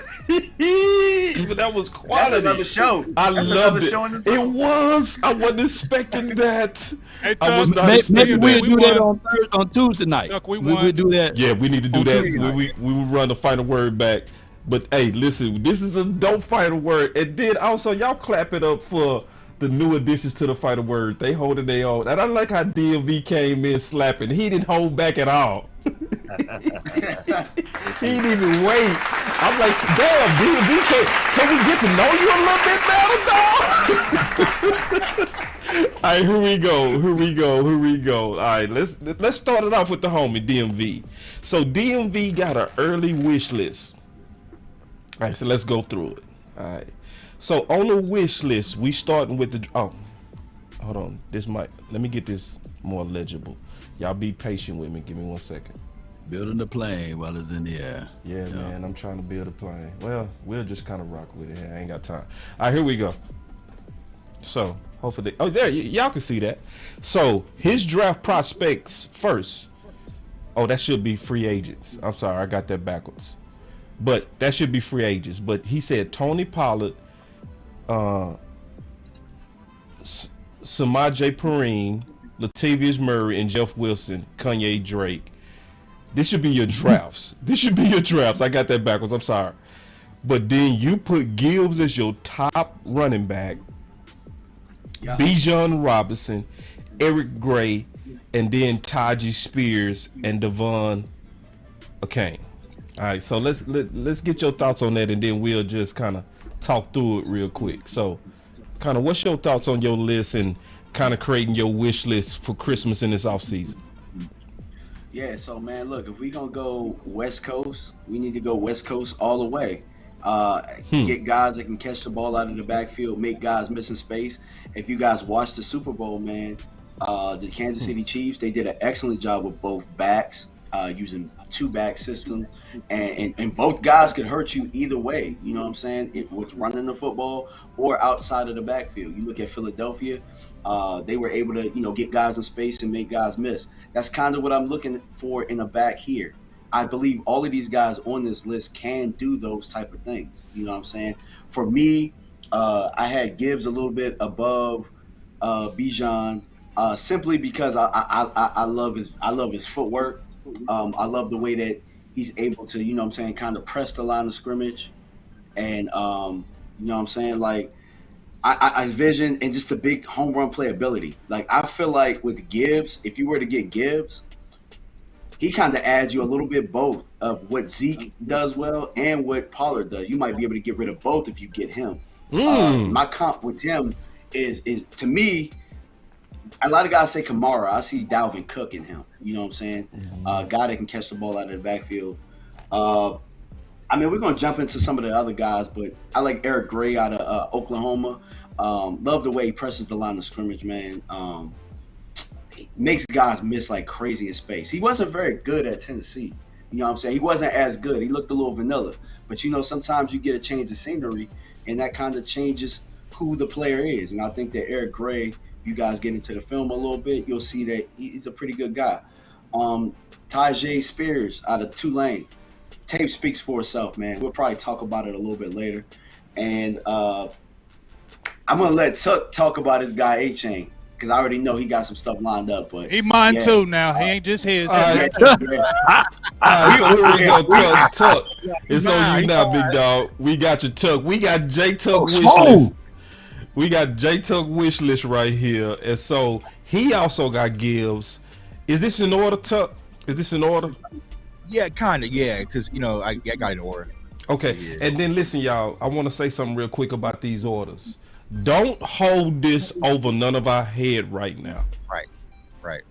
But that was quality. That's another show. That's loved it. Show in the It was. I wasn't expecting that. Hey, I was not Maybe expecting we'll that. do that on Tuesday night. Look, we will do that. Yeah, we need to do on that. Tuesday night. We will run the final word back. But hey, listen, this is a dope final word. And then also y'all clap it up for the new additions to the final word. They holding their own. And I like how DMV came in slapping. He didn't hold back at all. He didn't even wait. I'm like, damn, DMV, can we get to know you a little bit better, dog? All right, here we go. All right, let's start it off with the homie DMV. So DMV got an early wish list. All right, so let's go through it. All right. So on the wish list, we starting with the hold on. Let me get this more legible. Y'all be patient with me. Give me 1 second. Building the plane while it's in the air. Yeah, man, I'm trying to build a plane. Well, we'll just kind of rock with it here. I ain't got time. All right, here we go. So hopefully, there, y'all can see that. So his draft prospects first. Oh, that should be free agents. I'm sorry, I got that backwards. But that should be free agents. But he said Tony Pollard, Samaje Perine, Latavius Murray, and Jeff Wilson, Kanye Drake. This should be your drafts. I got that backwards. I'm sorry. But then you put Gibbs as your top running back, Bijan Robinson, Eric Gray, and then Taji Spears and Devon Achane. All right, so let's get your thoughts on that, and then we'll just kind of talk through it real quick. So, kind of, what's your thoughts on your list and kind of creating your wish list for Christmas in this offseason? Yeah, so man, look, if we gonna go West Coast, we need to go West Coast all the way. Get guys that can catch the ball out of the backfield, make guys miss in space. If you guys watched the Super Bowl, man, the Kansas City Chiefs, they did an excellent job with both backs, using two-back system, and both guys could hurt you either way. You know what I'm saying? It was running the football or outside of the backfield. You look at Philadelphia, they were able to, get guys in space and make guys miss. That's kind of what I'm looking for in a back here. I believe all of these guys on this list can do those type of things. You know what I'm saying? For me, I had Gibbs a little bit above Bijan, simply because I love his footwork. I love the way that he's able to, kind of press the line of scrimmage, and like I vision and just the big home run playability. Like I feel like with Gibbs, if you were to get Gibbs, he kind of adds you a little bit both of what Zeke does well and what Pollard does. You might be able to get rid of both if you get him. My comp with him is to me, a lot of guys say Kamara. I see Dalvin Cook in him. You know what I'm saying? A guy that can catch the ball out of the backfield. We're going to jump into some of the other guys, but I like Eric Gray out of Oklahoma. Love the way he presses the line of scrimmage, man. He makes guys miss like crazy in space. He wasn't very good at Tennessee. You know what I'm saying? He wasn't as good. He looked a little vanilla. But, sometimes you get a change of scenery, and that kind of changes who the player is. And I think that Eric Gray, if you guys get into the film a little bit, you'll see that he's a pretty good guy. Tajay Spears out of Tulane. Tape speaks for itself, man. We'll probably talk about it a little bit later. And I'm going to let Tuck talk about his guy A-Chain, because I already know he got some stuff lined up. But he mine too now. He ain't just his. Tuck. It's on you now, big dog. We got your Tuck. We got J Tuck wish list. We got J Tuck wish list right here. And so he also got Gibbs. Is this in order, Tuck? Is this in order? Yeah, kind of, yeah, because, I got an order. Okay, so, yeah. And then listen, y'all, I want to say something real quick about these orders. Don't hold this over none of our head right now. Right.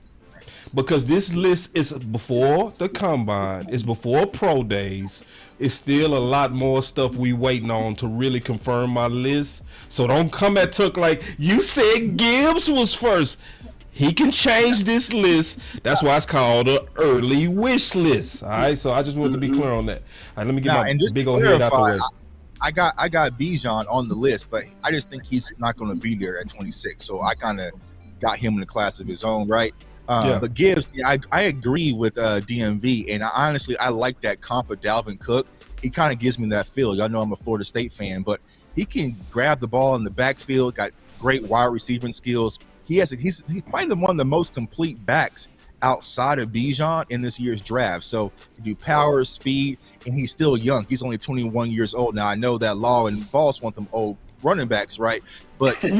Because this list is before the combine, it's before pro days. It's still a lot more stuff we waiting on to really confirm my list. So don't come at Tuck like, you said Gibbs was first. He can change this list. That's why it's called an early wish list. All right, so I just wanted to be clear on that. All right, let me get my big old head out the way. I got Bijan on the list, but I just think he's not going to be there at 26. So I kind of got him in a class of his own, right? But Gibbs, I agree with DMV, and honestly, I like that comp of Dalvin Cook. He kind of gives me that feel. Y'all know I'm a Florida State fan, but he can grab the ball in the backfield, got great wide receiving skills. He's probably one of the most complete backs outside of Bijan in this year's draft. So he do power, speed, and he's still young. He's only 21 years old. Now, I know that Law and Boss want them old running backs, right? But That's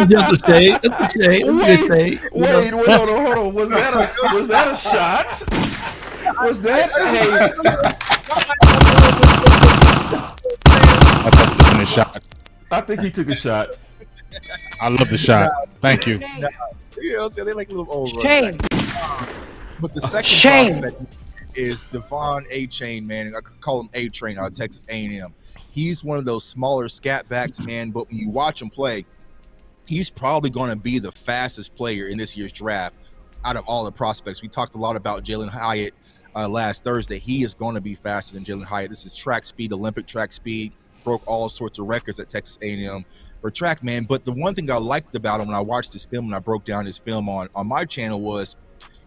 just a shade. That's a shade. That's a good shade. Wait, hold on. Was that a shot? Was that a shot? I think he took a shot. I love the shot. Thank you. Yeah, they like a little old. Shame. But the second prospect is Devon A-Chain, man. I could call him A-Train out of Texas A&M. He's one of those smaller scat backs, man. But when you watch him play, he's probably going to be the fastest player in this year's draft out of all the prospects. We talked a lot about Jalen Hyatt last Thursday. He is going to be faster than Jalen Hyatt. This is track speed, Olympic track speed. Broke all sorts of records at Texas A&M for track, man. But the one thing I liked about him when I watched this film and I broke down his film on my channel was,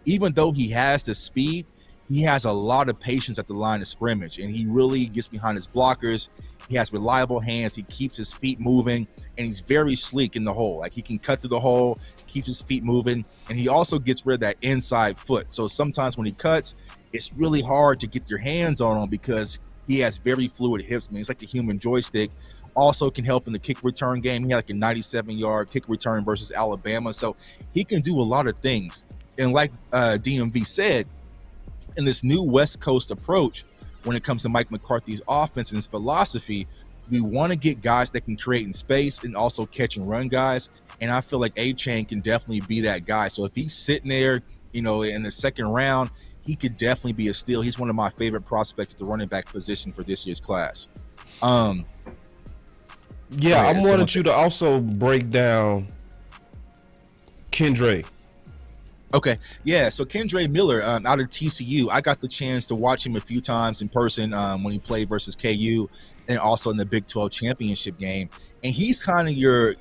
even though he has the speed, he has a lot of patience at the line of scrimmage, and he really gets behind his blockers. He has reliable hands. He keeps his feet moving, and he's very sleek in the hole. Like, he can cut through the hole, keeps his feet moving, and he also gets rid of that inside foot. So sometimes when he cuts, it's really hard to get your hands on him because he has very fluid hips, man. It's like a human joystick. Also can help in the kick return game. He had like a 97-yard kick return versus Alabama. So he can do a lot of things. And like DMV said, in this new West Coast approach, when it comes to Mike McCarthy's offense and his philosophy, we want to get guys that can create in space and also catch and run guys. And I feel like A-Chain can definitely be that guy. So if he's sitting there, in the second round, he could definitely be a steal. He's one of my favorite prospects at the running back position for this year's class. I wanted you to also break down Kendre. Okay, yeah. So Kendre Miller out of TCU, I got the chance to watch him a few times in person when he played versus KU, and also in the Big 12 championship game. And he's kind of your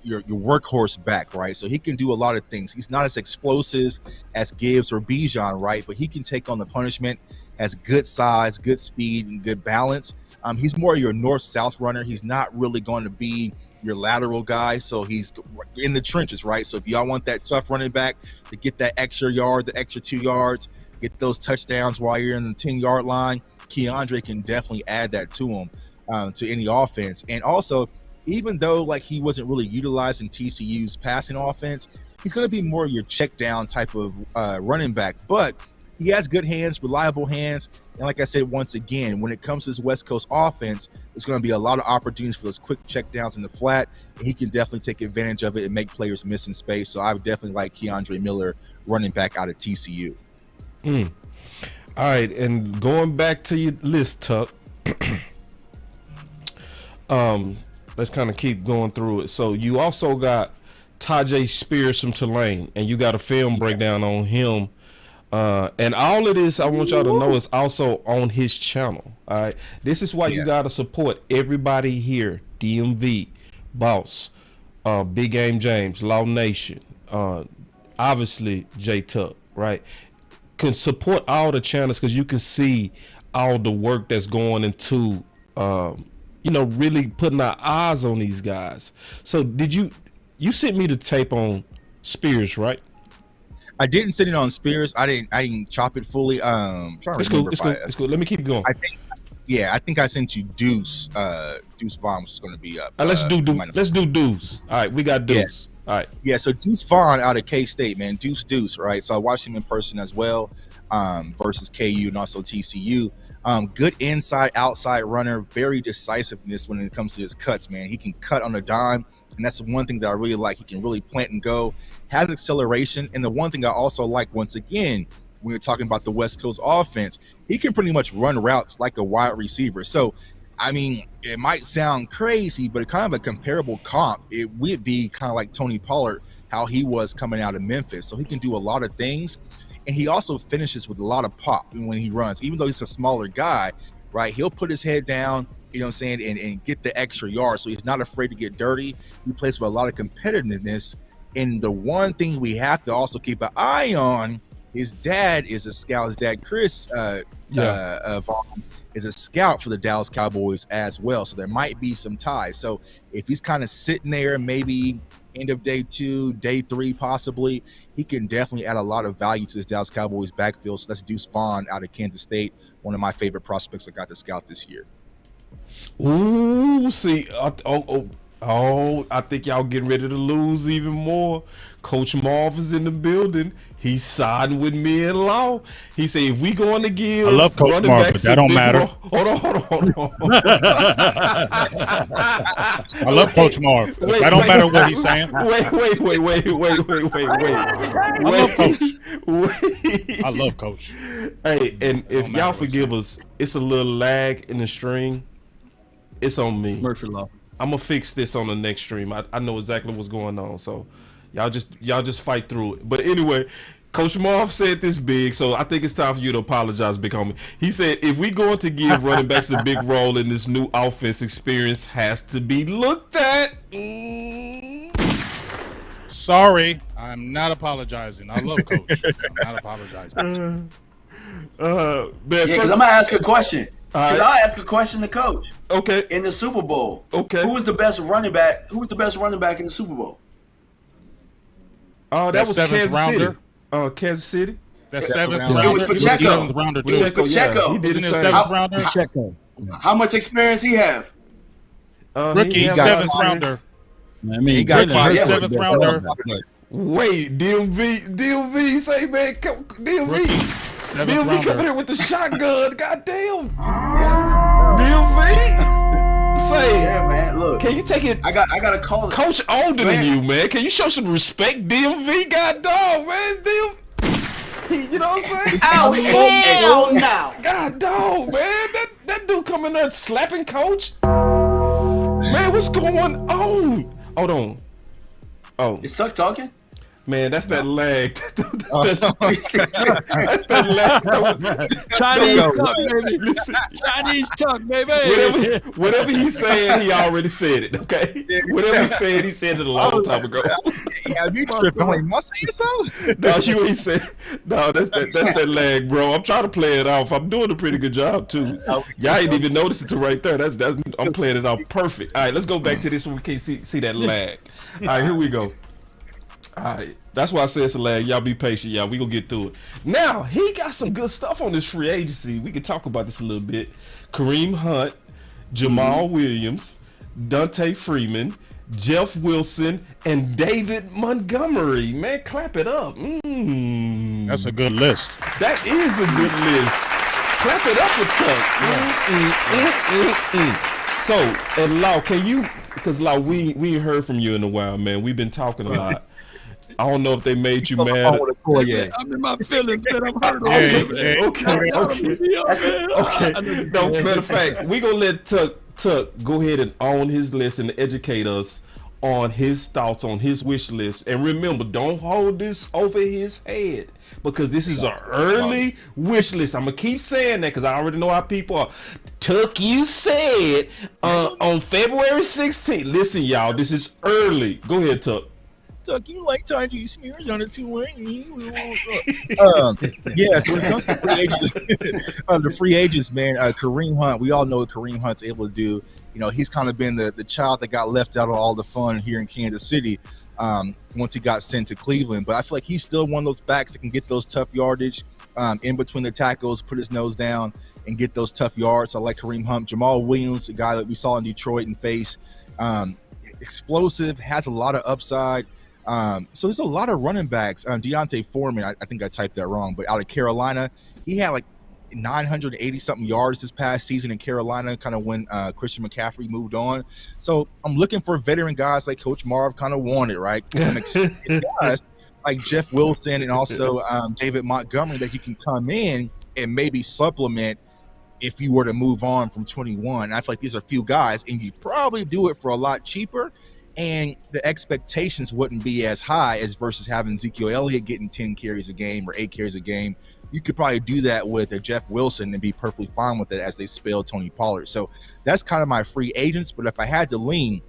workhorse back, right? So he can do a lot of things. He's not as explosive as Gibbs or Bijan, right? But he can take on the punishment, has good size, good speed, and good balance. He's more your north-south runner. He's not really going to be your lateral guy, so he's in the trenches, right? So if y'all want that tough running back to get that extra yard, the extra 2 yards, get those touchdowns while you're in the 10-yard line, Keandre can definitely add that to him, to any offense. And also, even though like he wasn't really utilized in TCU's passing offense, he's going to be more your check down type of running back, but he has good hands, reliable hands. And like I said, once again, when it comes to this West Coast offense, there's going to be a lot of opportunities for those quick check downs in the flat, and he can definitely take advantage of it and make players miss in space. So I would definitely like Kendre Miller, running back out of TCU. All right, and going back to your list, Tuck, let's kind of keep going through it. So you also got Tajay Spears from Tulane, and you got a film breakdown on him. And all of this, I want y'all to know, is also on his channel. All right, this is why you got to support everybody here: DMV, Boss, Big Game James, Law Nation, obviously J Tuck, right? Can support all the channels because you can see all the work that's going into, really putting our eyes on these guys. So did you sent me the tape on Spears, right? I didn't send it on Spears. I didn't chop it fully. It's cool. Let me keep going. I think I sent you Deuce. Deuce Vaughn was going to be up. Let's do Deuce. All right, we got Deuce. All right. Yeah, so Deuce Vaughn out of K-State, man. Deuce, right? So I watched him in person as well, versus KU and also TCU. Good inside, outside runner, very decisiveness when it comes to his cuts, man. He can cut on a dime, and that's the one thing that I really like. He can really plant and go, has acceleration, and the one thing I also like, once again, when you're talking about the West Coast offense, he can pretty much run routes like a wide receiver. So, I mean, it might sound crazy, but kind of a comparable comp, it would be kind of like Tony Pollard, how he was coming out of Memphis. So he can do a lot of things, and he also finishes with a lot of pop when he runs. Even though he's a smaller guy, right, he'll put his head down, you know what I'm saying, and get the extra yards. So he's not afraid to get dirty. He plays with a lot of competitiveness. And the one thing we have to also keep an eye on, his dad is a scout. His dad, Chris Vaughn, is a scout for the Dallas Cowboys as well. So there might be some ties. So if he's kind of sitting there, maybe end of day 2, day 3, possibly, he can definitely add a lot of value to this Dallas Cowboys backfield. So that's Deuce Vaughn out of Kansas State, one of my favorite prospects I got to scout this year. Ooh, see, I think y'all getting ready to lose even more. Coach Marv is in the building. He's siding with me in law. He said, if we going to give, I love Coach Marv, but that don't matter. Hold on. I love Coach Marv. That don't matter what he's saying. Wait. I love Coach. I love Coach. Hey, and if y'all forgive us, it's a little lag in the stream. It's on me. Murphy Law. I'm gonna fix this on the next stream. I know exactly what's going on, so y'all just fight through it. But anyway, Coach Marv said this big, so I think it's time for you to apologize, big homie. He said, if we going to give running backs a big role in this new offense, experience has to be looked at. Sorry, I'm not apologizing. I love Coach. I'm not apologizing. Because I'm gonna ask a question. Because I'll ask a question to Coach. Okay. In the Super Bowl. Okay. Who was the best running back? Who was the best running back in the Super Bowl? That was seventh Kansas rounder. City. Kansas City. That seventh It rounder. was Pacheco. Seventh rounder too. It was Pacheco. He did Wasn't his it thing. seventh rounder? Pacheco. How much experience he have? Rookie, seventh rounder. I mean, he got seventh rounder. Wait, DMV, say man, DMV. Rookie, seventh DMV rounder. coming here with the shotgun. Goddamn. DMV. Say, Yeah, man. Look, can you take it? I got to call it. Coach older than you, man. Can you show some respect, DMV? God dog, man. You know what I'm saying? Oh, hell no. God dog, man. That dude coming there slapping Coach. Man, what's going on? Hold on. Oh, Is Tuck talking? man, that's that lag. That's that lag. Chinese talk, baby. Chinese talk, baby. Whatever he's saying, he already said it. Okay. Whatever he said it a long time ago. Yeah, you tripping? Like, must say something? No, you ain't said. No, that's that lag, bro. I'm trying to play it off. I'm doing a pretty good job too. Y'all ain't even noticed it till right there. That's I'm playing it off perfect. All right, let's go back to this so we can't see that lag. All right, here we go. All right, that's why I say it's a lag. Y'all be patient, y'all. We gonna get through it. Now he got some good stuff on this free agency. We can talk about this a little bit. Kareem Hunt, Jamal Williams, Dante Freeman, Jeff Wilson, and David Montgomery. Man, clap it up. That's a good list. That is a good list. Clap it up for Tuck. So, and Lau, can you? Because Lau, we ain't heard from you in a while, man. We've been talking a lot. I don't know if they made you mad. I'm in my feelings, man. I'm hurt. Okay. No, matter of fact, we gonna let Tuck go ahead and own his list and educate us on his thoughts on his wish list. And remember, don't hold this over his head because this is an early wish list. I'm gonna keep saying that because I already know how people are. Tuck, you said on February 16th. Listen, y'all, this is early. Go ahead, Tuck. Tuck, you like trying to use smears on it too late. Yeah, so when it comes to free agents, the free agents, man, Kareem Hunt, we all know what Kareem Hunt's able to do. You know, he's kind of been the child that got left out of all the fun here in Kansas City once he got sent to Cleveland. But I feel like he's still one of those backs that can get those tough yardage in between the tackles, put his nose down, and get those tough yards. I like Kareem Hunt. Jamal Williams, a guy that we saw in Detroit and face, explosive, has a lot of upside. So there's a lot of running backs. Deontay Foreman, I think I typed that wrong, but out of Carolina, he had like 980 something yards this past season in Carolina, kind of when Christian McCaffrey moved on. So I'm looking for veteran guys like Coach Marv kind of wanted, right? Guys like Jeff Wilson and also David Montgomery that you can come in and maybe supplement if you were to move on from 21. I feel like these are a few guys, and you probably do it for a lot cheaper. And the expectations wouldn't be as high as versus having Ezekiel Elliott getting 10 carries a game or 8 carries a game you could probably do that with a Jeff Wilson and be perfectly fine with it as they spell Tony Pollard. So that's kind of my free agents. But if I had to lean,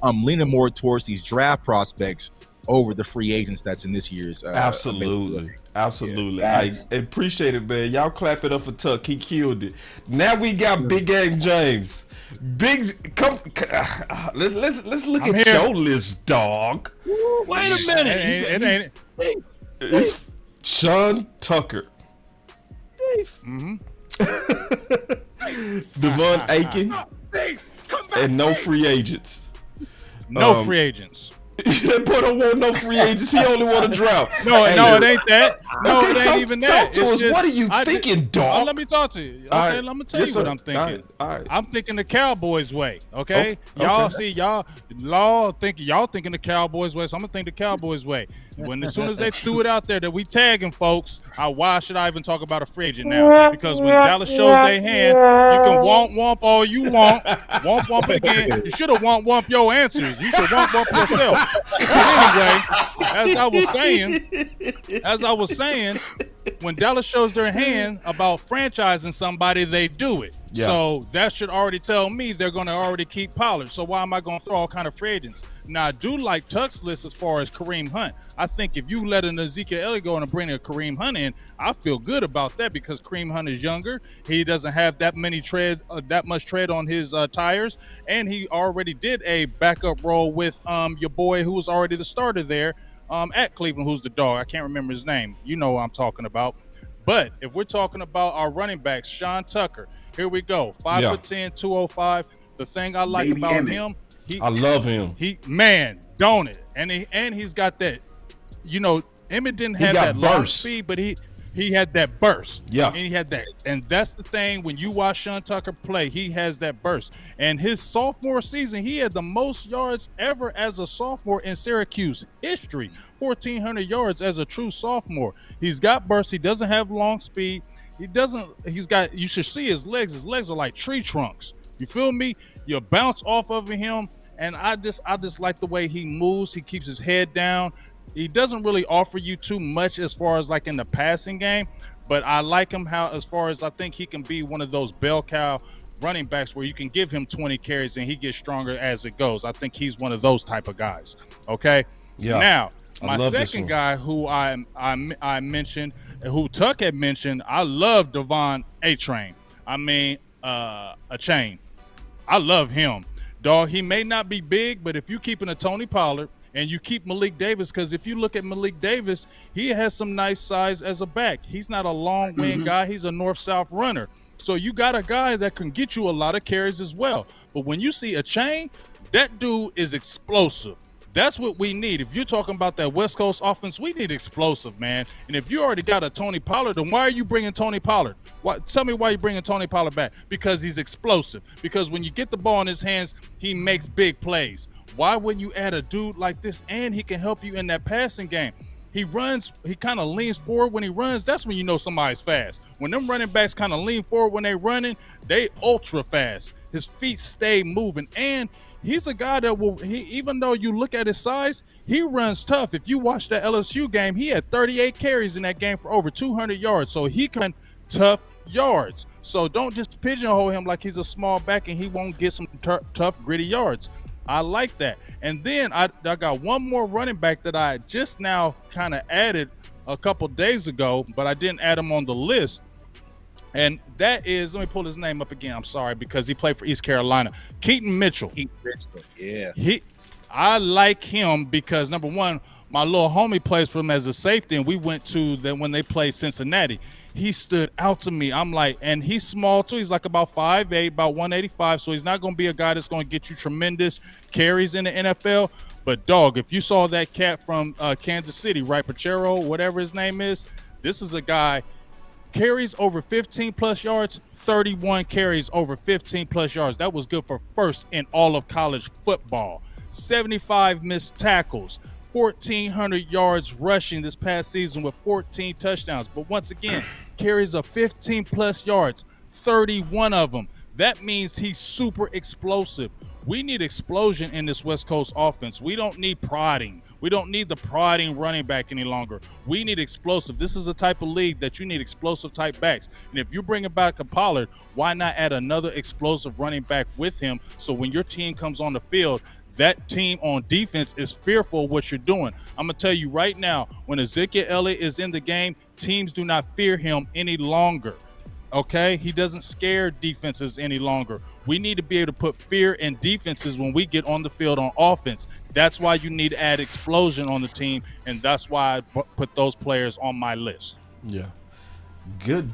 I'm leaning more towards these draft prospects over the free agents that's in this year's. Absolutely. I appreciate it, man. Y'all clap it up for Tuck. He killed it. Now we got Big Game James. Let's look at your list, dog. Ooh, wait a minute. It's Sean Tucker. Devon Aiken. And no free agents. No free agents. That boy don't want no free agents. He only want a drought. No, it ain't that. No, it ain't even that. It's just, what are you thinking, dog? Let me talk to you. Okay, let me tell you what I'm thinking. All right. I'm thinking the Cowboys way. Okay, y'all thinking the Cowboys way, so I'm gonna think the Cowboys way. As soon as they threw it out there that we tagging folks, why should I even talk about a free agent now? Because when Dallas shows their hand, you can womp all you want, womp it again. You should have womp your answers. You should womp yourself. But anyway, as I was saying, when Dallas shows their hand about franchising somebody, they do it. Yeah. So that should already tell me they're going to already keep Pollard. So why am I going to throw all kind of free agents? Now, I do like Tuck's list as far as Kareem Hunt. I think if you let an Ezekiel Elliott go and bring a Kareem Hunt in, I feel good about that because Kareem Hunt is younger. He doesn't have that much tread on his tires, and he already did a backup role with your boy who was already the starter there at Cleveland, who's the dog. I can't remember his name. You know what I'm talking about. But if we're talking about our running backs, Sean Tucker, here we go. 5'10", 205. The thing I like Baby about Emmett. him, I love him. Don't it? And he's got that. Emmett didn't have that long speed, but he had that burst. Yeah. And he had that. And that's the thing, when you watch Sean Tucker play, he has that burst. And his sophomore season, he had the most yards ever as a sophomore in Syracuse history. 1,400 yards as a true sophomore. He's got burst. He doesn't have long speed. You should see his legs. His legs are like tree trunks. You feel me? You bounce off of him. And I just like the way he moves. He keeps his head down. He doesn't really offer you too much as far as like in the passing game, but I like him as far as I think he can be one of those bell cow running backs where you can give him 20 carries and he gets stronger as it goes. I think he's one of those type of guys. Okay. Yeah. Now, my second guy who I mentioned, who Tuck had mentioned, I love Devon A-Chain. A chain. I love him. Dog, he may not be big, but if you're keeping a Tony Pollard and you keep Malik Davis, because if you look at Malik Davis, he has some nice size as a back. He's not a long wing guy. He's a north-south runner. So you got a guy that can get you a lot of carries as well. But when you see a chain, that dude is explosive. That's what we need. If you're talking about that West Coast offense, we need explosive, man. And if you already got a Tony Pollard, then why are you bringing Tony Pollard? Tell me why you're bringing Tony Pollard back. Because he's explosive. Because when you get the ball in his hands, he makes big plays. Why wouldn't you add a dude like this and he can help you in that passing game? He runs, he kind of leans forward when he runs. That's when you know somebody's fast. When them running backs kind of lean forward when they running, they ultra fast. His feet stay moving. And he's a guy that even though you look at his size, he runs tough. If you watch that LSU game, he had 38 carries in that game for over 200 yards. So he can tough yards. So don't just pigeonhole him like he's a small back and he won't get some tough, gritty yards. I like that. And then I got one more running back that I just now kind of added a couple days ago, but I didn't add him on the list. And that is, let me pull his name up again. I'm sorry, because he played for East Carolina. Keaton Mitchell. Yeah. I like him because, number one, my little homie plays for him as a safety, and we went to them when they played Cincinnati. He stood out to me. I'm like, and he's small too. He's like about 5'8", about 185. So he's not going to be a guy that's going to get you tremendous carries in the NFL. But, dog, if you saw that cat from Kansas City, right, Pachero, whatever his name is, this is a guy, carries over 15-plus yards, 31 carries over 15-plus yards. That was good for first in all of college football. 75 missed tackles. 1,400 yards rushing this past season with 14 touchdowns. But once again, carries of 15-plus yards, 31 of them. That means he's super explosive. We need explosion in this West Coast offense. We don't need prodding. We don't need the prodding running back any longer. We need explosive. This is a type of league that you need explosive type backs. And if you bring back a Pollard, why not add another explosive running back with him? So when your team comes on the field, that team on defense is fearful of what you're doing. I'm going to tell you right now, when Ezekiel Elliott is in the game, teams do not fear him any longer. Okay, he doesn't scare defenses any longer. We need to be able to put fear in defenses when we get on the field on offense. That's why you need to add explosion on the team, and that's why I put those players on my list. Yeah, good,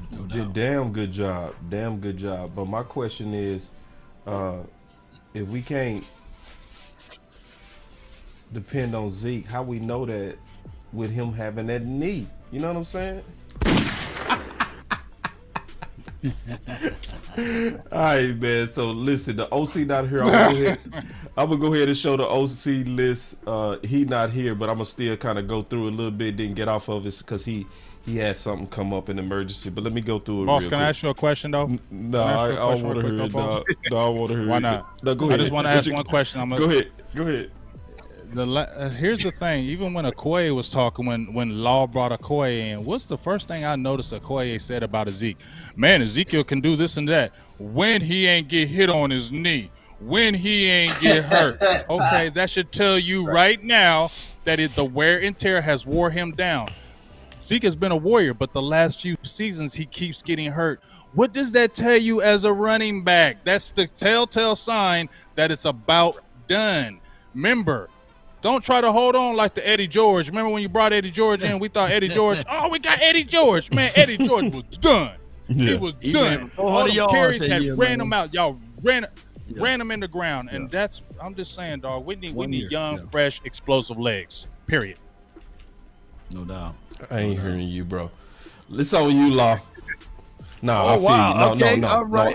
damn good job, But my question is, if we can't depend on Zeke, how we know that with him having that knee? You know what I'm saying? All right, man. So listen, the OC not here. I'm gonna go ahead and show the OC list. He not here, but I'm gonna still kind of go through a little bit, then get off of it because he had something come up in emergency. But let me go through it. Boss, real can quick. I ask you a question though? No, I don't want to hear it. No, I want to hear it. Why not? No, go ahead. I just want to ask one question. Go ahead. Go ahead. Here's the thing. Even when Okoye was talking, when Law brought Okoye in, what's the first thing I noticed Okoye said about Ezekiel? Man, Ezekiel can do this and that when he ain't get hit on his knee, when he ain't get hurt. Okay, that should tell you right now that the wear and tear has wore him down. Zeke has been a warrior, but the last few seasons he keeps getting hurt. What does that tell you as a running back? That's the telltale sign that it's about done. Remember, don't try to hold on like the Eddie George. Remember when you brought Eddie George in? We thought Eddie George, oh, we got Eddie George. Man, Eddie George was done. Yeah. He was done. All the carries had ran him out. Y'all ran him in the ground. And that's, I'm just saying, dog, we need young, fresh, explosive legs, period. No doubt. I ain't hearing you, bro. Listen on you, Law. No, I feel you. No. All right.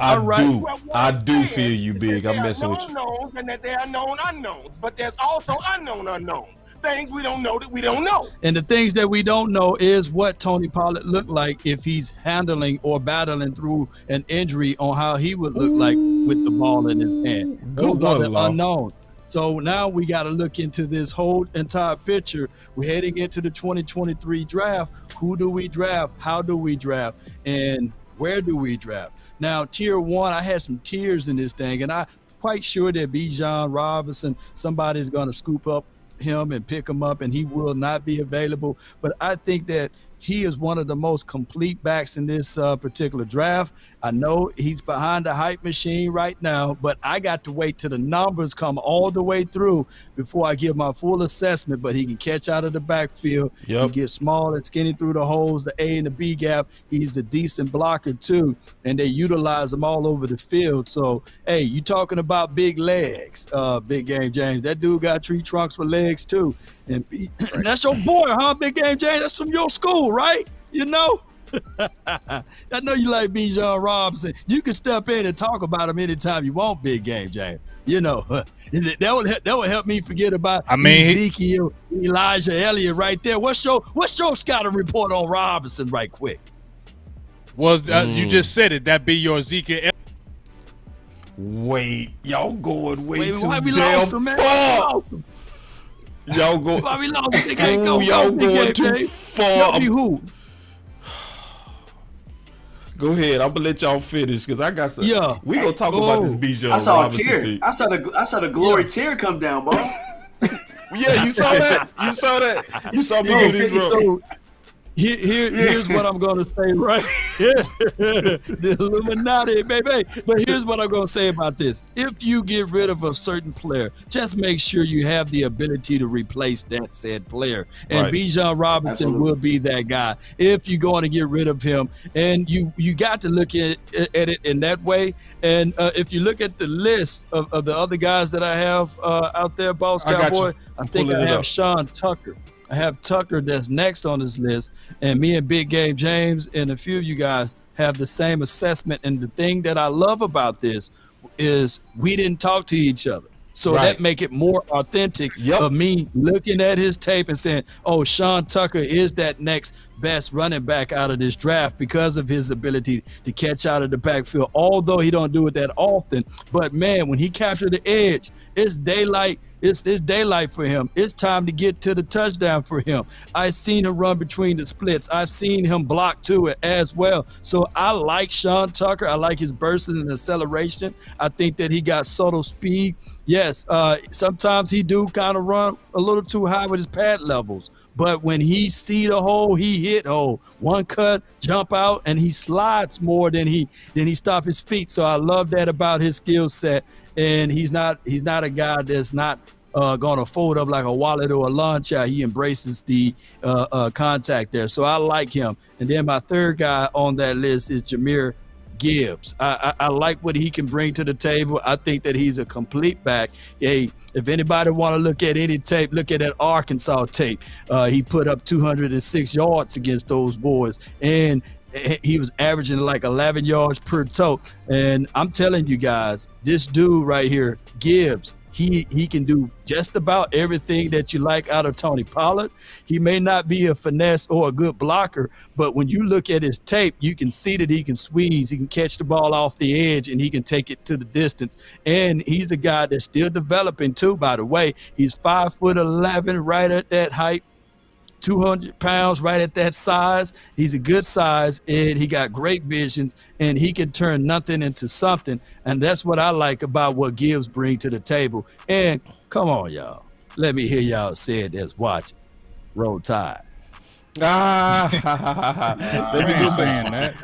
I do feel you, Big. I'm messing with you. Unknowns, and that there are known unknowns, but there's also unknown unknowns. Things we don't know that we don't know. And the things that we don't know is what Tony Pollard looked like if he's handling or battling through an injury, on how he would look like with the ball in his hand. Those are the unknown. So now we got to look into this whole entire picture. We're heading into the 2023 draft. Who do we draft? How do we draft? And where do we draft? Now, tier one, I had some tiers in this thing, and I'm quite sure that Bijan Robinson, somebody's going to scoop up him and pick him up, and he will not be available. But I think that he is one of the most complete backs in this particular draft. I know he's behind the hype machine right now, but I got to wait till the numbers come all the way through before I give my full assessment. But he can catch out of the backfield. He gets small and skinny through the holes, the A and the B gap. He's a decent blocker too, and they utilize him all over the field. So, hey, you talking about big legs, Big Game James. That dude got tree trunks for legs too. And that's your boy, huh, Big Game James? That's from your school, right? You know? I know you like Bijan Robinson. You can step in and talk about him anytime you want, Big Game James. You know, that would help me forget about Ezekiel, Elijah Elliott right there. What's your scouting report on Robinson right quick? Well, you just said it. That be your Ezekiel Elliott. Wait, y'all going way too why we damn lost him, man? far. Y'all go. Why we lost him? Y'all going too far. Who? Go ahead. I'm gonna let y'all finish because I got some. Yeah, we gonna talk about this Bijan. I saw Robinson a tear. thing. I saw the glory tear come down, bro. Yeah, you saw that. You saw that. You saw me do this, bro. Here's what I'm going to say right here. The Illuminati, baby. But here's what I'm going to say about this. If you get rid of a certain player, just make sure you have the ability to replace that said player. And Bijan Robinson will be that guy if you're going to get rid of him. And you got to look at it in that way. And if you look at the list of the other guys that I have out there, Boss Cowboy, I think I have Sean Tucker. I have Tucker that's next on this list, and me and Big Game James and a few of you guys have the same assessment. And the thing that I love about this is we didn't talk to each other. So that make it more authentic of me looking at his tape and saying, oh, Sean Tucker is that next best running back out of this draft because of his ability to catch out of the backfield, although he don't do it that often. But, man, when he captured the edge, it's daylight. It's daylight for him. It's time to get to the touchdown for him. I've seen him run between the splits. I've seen him block to it as well. So I like Sean Tucker. I like his burst and acceleration. I think that he got subtle speed. Yes, sometimes he do kind of run a little too high with his pad levels. But when he see the hole, he hit hole. One cut, jump out, and he slides more than he stop his feet. So I love that about his skill set. And he's not a guy that's not gonna fold up like a wallet or a lunch out. He embraces the contact there. So I like him. And then my third guy on that list is Jahmyr Gibbs. I like what he can bring to the table. I think that he's a complete back. Hey, if anybody want to look at any tape, look at that Arkansas tape. He put up 206 yards against those boys, and he was averaging like 11 yards per toe. And I'm telling you guys, this dude right here, Gibbs, he can do just about everything that you like out of Tony Pollard. He may not be a finesse or a good blocker, but when you look at his tape, you can see that he can squeeze, he can catch the ball off the edge, and he can take it to the distance. And he's a guy that's still developing too, by the way. He's 5'11", right at that height. 200 pounds, right at that size. He's a good size, and he got great vision, and he can turn nothing into something. And that's what I like about what Gibbs bring to the table. And come on, y'all. Let me hear y'all say it as watch. Roll Tide. Let me ain't saying that.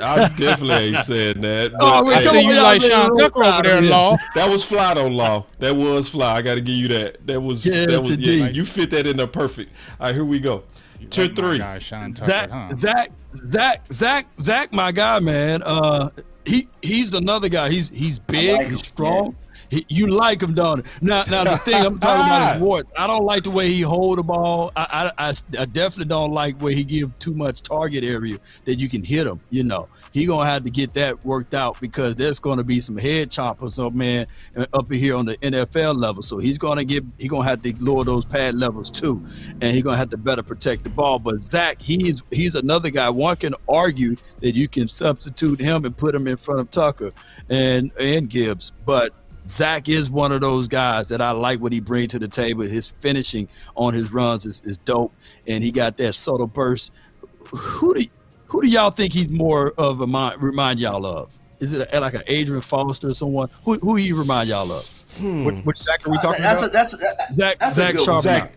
I definitely ain't saying that. I see you like Sean Tucker over there, Law. That was fly though, Law. That was fly. I got to give you that. That was you fit that in there perfect. All right, here we go. Tier 3. Guy, Sean Tucker, Zach, my guy, man. He's another guy. He's big. He's strong. Yeah. You like him, don't you? Now the thing I'm talking about is Ward. I don't like the way he hold the ball. I definitely don't like where he give too much target area that you can hit him. You know, he gonna have to get that worked out because there's gonna be some head choppers up, man, up here on the NFL level. So he's gonna have to lower those pad levels too, and he's gonna have to better protect the ball. But Zach, he's another guy. One can argue that you can substitute him and put him in front of Tucker and Gibbs, but Zach is one of those guys that I like what he brings to the table. His finishing on his runs is dope, and he got that subtle burst. Who do y'all think he's more of remind y'all of? Is it like an Adrian Foster or someone? Who he remind y'all of? Which Zach are we talking about? Zach Charbonnet.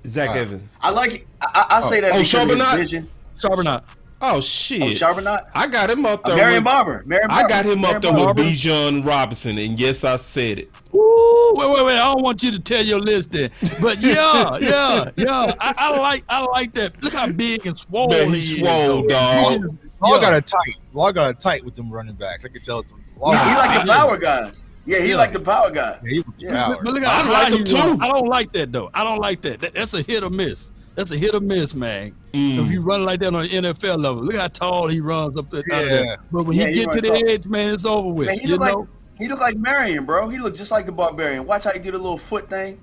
Zach Evans. I like it. I say that because of his vision. Charbonnet. Oh shit! Charbonnet. I got him up there. Marion Barber. I got him up there with Bijan Robinson, and yes, I said it. Ooh, wait! I don't want you to tell your list then, but yeah. I like that. Look how big and swole Man, he swole, dog. Law got a tight with them running backs. I can tell. He like the power guys. Yeah, he like the power guys. But look how high he too. I don't like that though. I don't like that. That's a hit or miss. That's a hit or miss, man. If you run like that on the NFL level, look how tall he runs up there. Yeah. But when he get to the edge, man, it's over with. Man, he look like Marion, bro. He look just like the Barbarian. Watch how he do the little foot thing.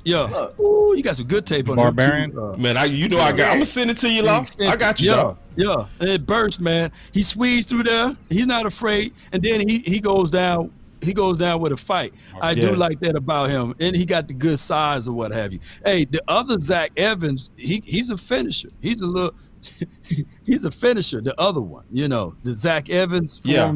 Yeah. Look. Ooh, you got some good tape on Barbarian. Man, I'm gonna send it to you, Law. I got you. Yeah. And it bursts, man. He squeezed through there. He's not afraid, and then he goes down. He goes down with a fight. I do like that about him, and he got the good size or what have you. Hey, the other Zach Evans, he's a finisher. He's a finisher. The other one, the Zach Evans. Yeah.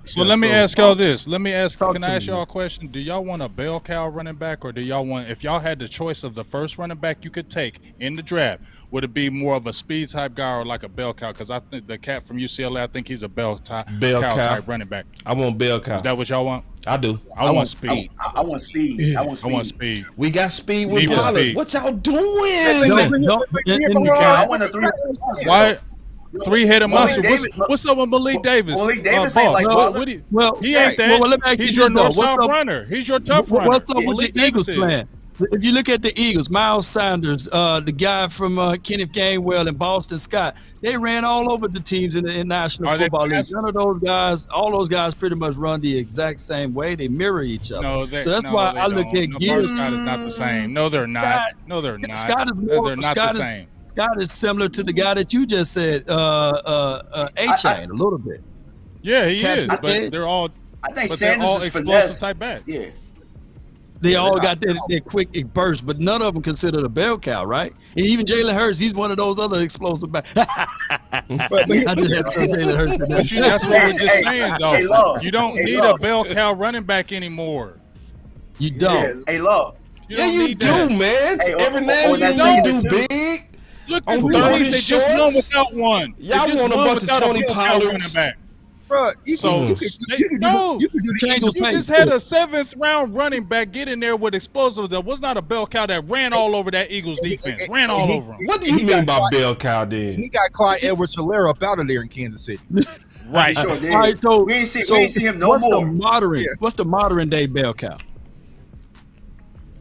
So let me ask y'all this. Can I ask y'all a question? Do y'all want a bell cow running back, or do y'all want, if y'all had the choice of the first running back you could take in the draft, would it be more of a speed type guy or like a bell cow? Because I think the cat from UCLA, I think he's a bell cow type running back. I want bell cow. Is that what y'all want? I do. I want speed. I want speed. I want speed. We got speed with Pollard. What y'all doing? I want a 3. Why? 3-headed muscle. What's up with Malik Davis? Malik Davis ain't like Pollard. He ain't that. He's your north-south runner. He's your tough runner. What's up with the Eagles plan? If you look at the Eagles, Miles Sanders, the guy from Kenneth Gainwell and Boston Scott, they ran all over the teams in the National Football League. None of those guys, all those guys pretty much run the exact same way. They mirror each other. So that's why I look at Gibbs. Scott is not the same. No, they're not. No, they're not. Scott is more, they're not the same. Scott is similar to the guy that you just said, A-Chain, a little bit. Yeah, he is, but they're all. I think Sanders is explosive type back. Yeah. They all got their quick burst, but none of them considered a bell cow, right? And even Jalen Hurts, he's one of those other explosive backs. But that's what we're just saying, though. You don't need a bell cow running back anymore. You don't. Hey, Love. You do, man. Hey, every now and then you do big. Look at the Tony's. They just won without one. Y'all want a bunch of Tony Pollards. Bro, you just had a 7th round running back get in there with explosive. That was not a bell cow that ran all over that Eagles defense. Ran all over them. What do you mean by bell cow then? He got Clyde Edwards-Helaire up out of there in Kansas City. Right. All right, so we ain't see him no more. What's the modern day bell cow?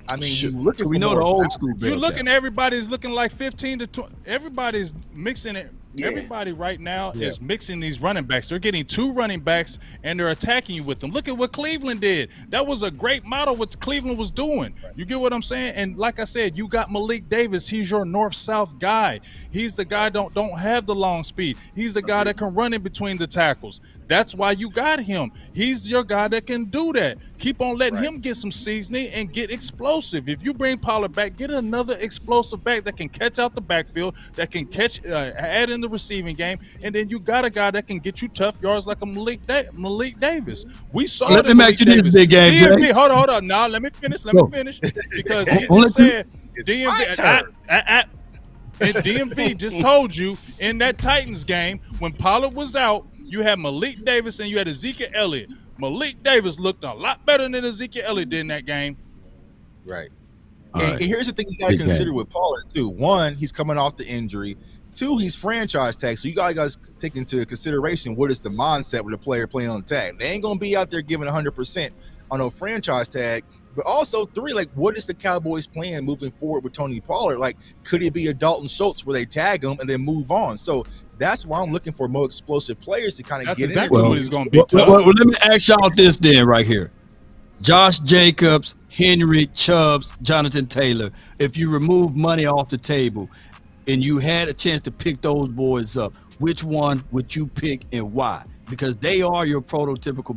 I mean, we know the old school bell You're looking, cow. everybody's looking like 15 to 20. Everybody's mixing it. Yeah. Everybody right now is mixing these running backs. They're getting 2 running backs and they're attacking you with them. Look at what Cleveland did. That was a great model what Cleveland was doing. You get what I'm saying? And like I said, you got Malik Davis. He's your north-south guy. He's the guy don't have the long speed. He's the guy that can run in between the tackles. That's why you got him. He's your guy that can do that. Keep on letting him get some seasoning and get explosive. If you bring Pollard back, get another explosive back that can catch out the backfield, that can catch, add in the receiving game, and then you got a guy that can get you tough yards like a Malik Davis. We saw Let me make you this big game, DMV, hold on. Now let me finish. Because he just said DMV. And DMV just told you in that Titans game when Pollard was out, you had Malik Davis and you had Ezekiel Elliott. Malik Davis looked a lot better than Ezekiel Elliott did in that game. Right. And here's the thing you got to consider with Pollard, too. 1, he's coming off the injury. 2, he's franchise tag. So you guys take into consideration what is the mindset with a player playing on the tag. They ain't going to be out there giving 100% on a franchise tag. But also, 3, like, what is the Cowboys' plan moving forward with Tony Pollard? Like, could it be a Dalton Schultz where they tag him and then move on? So that's why I'm looking for more explosive players to kind of get exactly in. What he's going to be. Well, let me ask y'all this then right here. Josh Jacobs, Henry, Chubbs, Jonathan Taylor. If you remove money off the table and you had a chance to pick those boys up, which one would you pick and why? Because they are your prototypical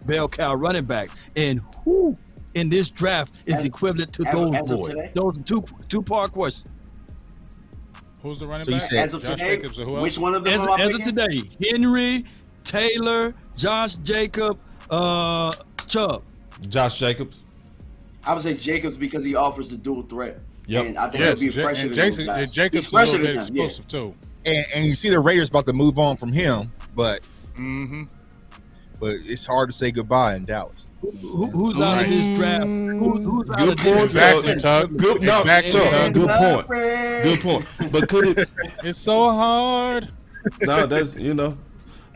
bell cow running backs. And who in this draft is equivalent to those boys? Those are two-part questions. Who's the running back? As of Josh today, Jacobs or who else? which one of them As of today, Henry, Taylor, Josh Jacobs, Chubb. Josh Jacobs. I would say Jacobs because he offers the dual threat. Yep. And I think he'll be fresher than those guys. Jacobs He's is a little fresher bit than them, explosive too. And you see the Raiders about to move on from him, but it's hard to say goodbye in Dallas. Who's out of this draft? Who's out of point. this draft? Exactly, Tuck. Good point. But could it? It's so hard. No, that's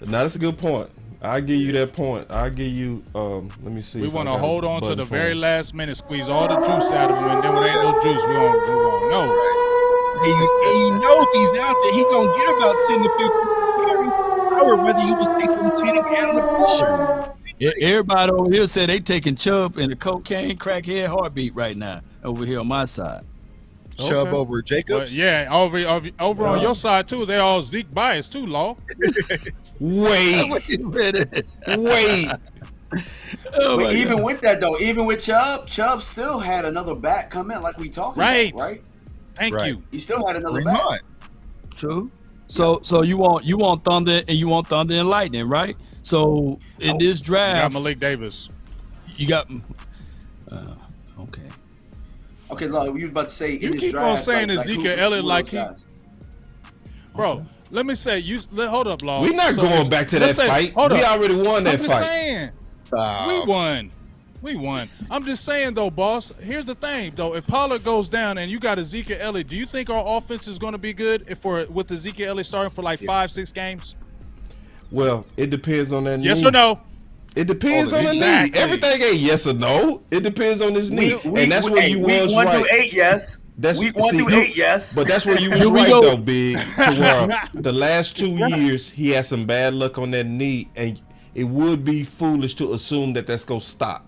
that's a good point. I'll give you that point. I'll give you. Let me see. We want to hold on to the very last minute, squeeze all the juice out of him, and then when there ain't no juice, we won't know. And you know if he's out there, he gonna get about 10 to 15 carries, or whether you just take them 10 and add on the pressure. Everybody over here said they taking Chubb and the cocaine crackhead heartbeat right now over here on my side. Chubb over Jacobs? Over on your side too. They all Zeke biased too, Law. Wait. But even with that though, even with Chubb still had another back come in like we talking about, right? Thank you. He still had another back. True. So you want Thunder and you want Thunder and Lightning, right? So in this draft, you got Malik Davis. You got okay. Okay, Lord, you was about to say you keep on saying Ezekiel Elliott like he. Bro, let me say hold up, Law. We're not going back to that fight. We already won that fight. I'm just saying. We won. I'm just saying though, boss. Here's the thing though. If Pollard goes down and you got Ezekiel Elliott, do you think our offense is going to be good with Ezekiel Elliott starting for like 5-6 games? Well, it depends on that. Yes or no? It depends on the knee. Everything ain't yes or no. It depends on his knee, and that's where you was week 1 right. through 8, yes. Week 1 through 8, yes. But that's where you was right though, Big. To where the last 2 years he had some bad luck on that knee, and it would be foolish to assume that that's gonna stop.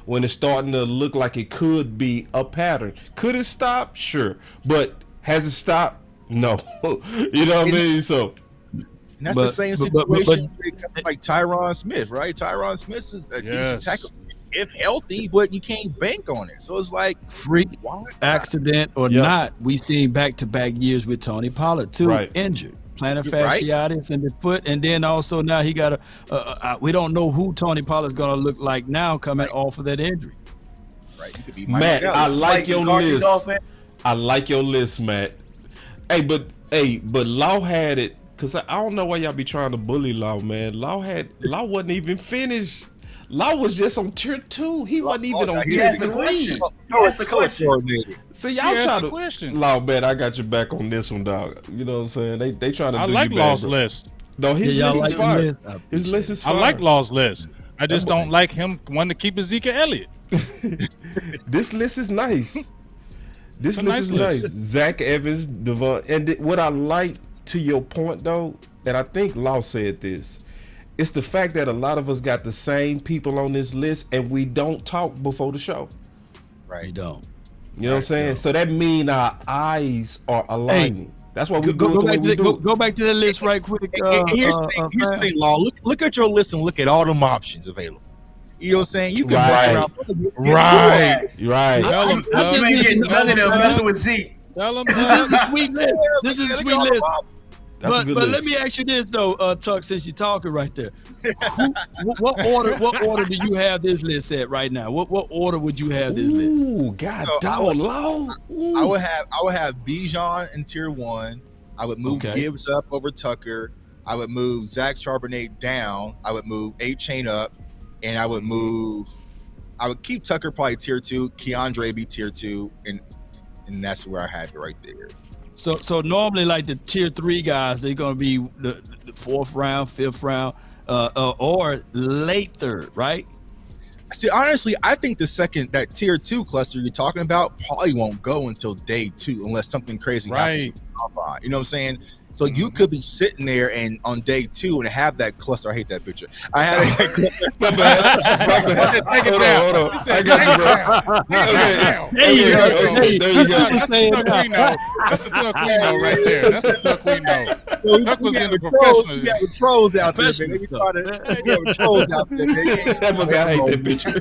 When it's starting to look like it could be a pattern. Could it stop? Sure. But has it stopped? No. You know what I mean? So and that's the same situation like Tyron Smith, right? Tyron Smith is a decent tackle if healthy, but you can't bank on it. So it's like freak accident or not, we seen back-to-back years with Tony Pollard too, injured. Plantar fasciitis in the foot, and then also now he got we don't know who Tony Pollard's gonna look like now coming off of that injury. Right, you could be Matt. I like your list. I like your list, Matt. Hey, but Law had it because I don't know why y'all be trying to bully Law, man. Law wasn't even finished. Law was just on tier 2. He wasn't even on tier 3. No, it's the question. See, y'all try to question. Law, man, I got your back on this one, dog. You know what I'm saying? They trying to. I like Law's list. No, his list is fire. His list is fire. I like Law's list. I just don't like him wanting to keep Ezekiel Elliott. This list is nice. This list is nice. Zach Evans, Devon, and what I like to your point though, and I think Law said this. It's the fact that a lot of us got the same people on this list and we don't talk before the show. Right. We don't. You know what I'm saying? So that means our eyes are aligning. Hey, that's why we go back to the list right quick. Here's the thing, Law. Look at your list and look at all them options available. You know what I'm saying? You can mess around. Right. Tell him, you ain't getting none of them messing with Zeke. Tell him, this is a sweet list. This is a sweet list. But let me ask you this though, Tuck, since you're talking right there, what order do you have this list at right now? What order would you have this list? Ooh, God, I would have Bijan in tier 1. I would move Gibbs up over Tucker. I would move Zach Charbonnet down. I would move A-Chain up, and I would keep Tucker probably tier 2. Keandre be tier 2, and that's where I had it right there. So normally, like the tier 3 guys, they're gonna be the 4th round, 5th round, or late 3rd, right? See, honestly, I think that tier 2 cluster you're talking about probably won't go until day 2 unless something crazy happens. You know what I'm saying? So you could be sitting there and on day 2 and have that cluster. I hate that picture. I had my bad. Take it down. Hold on. I got you, bro. There you go. That's the Tuck we know right there. That's the Tuck we know. Tuck was in the professional. You got the trolls out there, man. They be trying to have trolls out there, man. That was I hate that picture.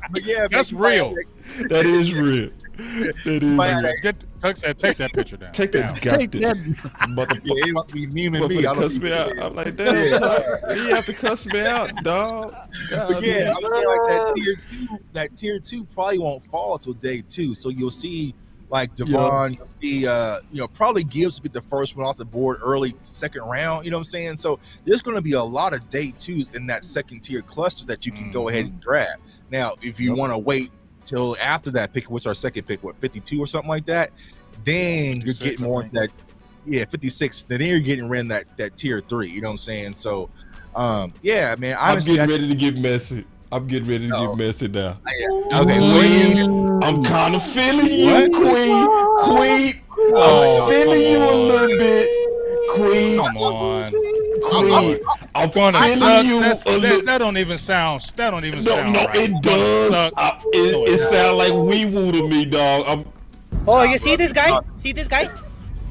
But yeah, that's real. That is real. Tuck said, "Take that picture down. Take that. Take that. Yeah, he about to be memeing me. I cuss me out. I'm like, damn. You have to cuss me out, dog. But yeah, I'm saying like that tier 2 probably won't fall until day 2. So you'll see like Devon, you'll see probably Gibbs will be the first one off the board early 2nd round. You know what I'm saying? So there's going to be a lot of day 2s in that 2nd tier cluster that you can go ahead and draft. Now, if you want to wait till after that pick, what's our 2nd pick? 52 or something like that? Then you're getting more into that. Yeah, 56. Then you're getting rid of that tier 3. You know what I'm saying? So, yeah, man. Honestly, I'm getting ready to get messy. I'm getting ready to get messy now. Okay, Queen, I'm kind of feeling you, Queen. I'm feeling you a little bit, Queen. Come on. Queen. I'm gonna feeling you that don't even sound. That don't even sound. No, right. it does. It sounds like wee woo to me, dog. Oh, you see this guy? See this guy?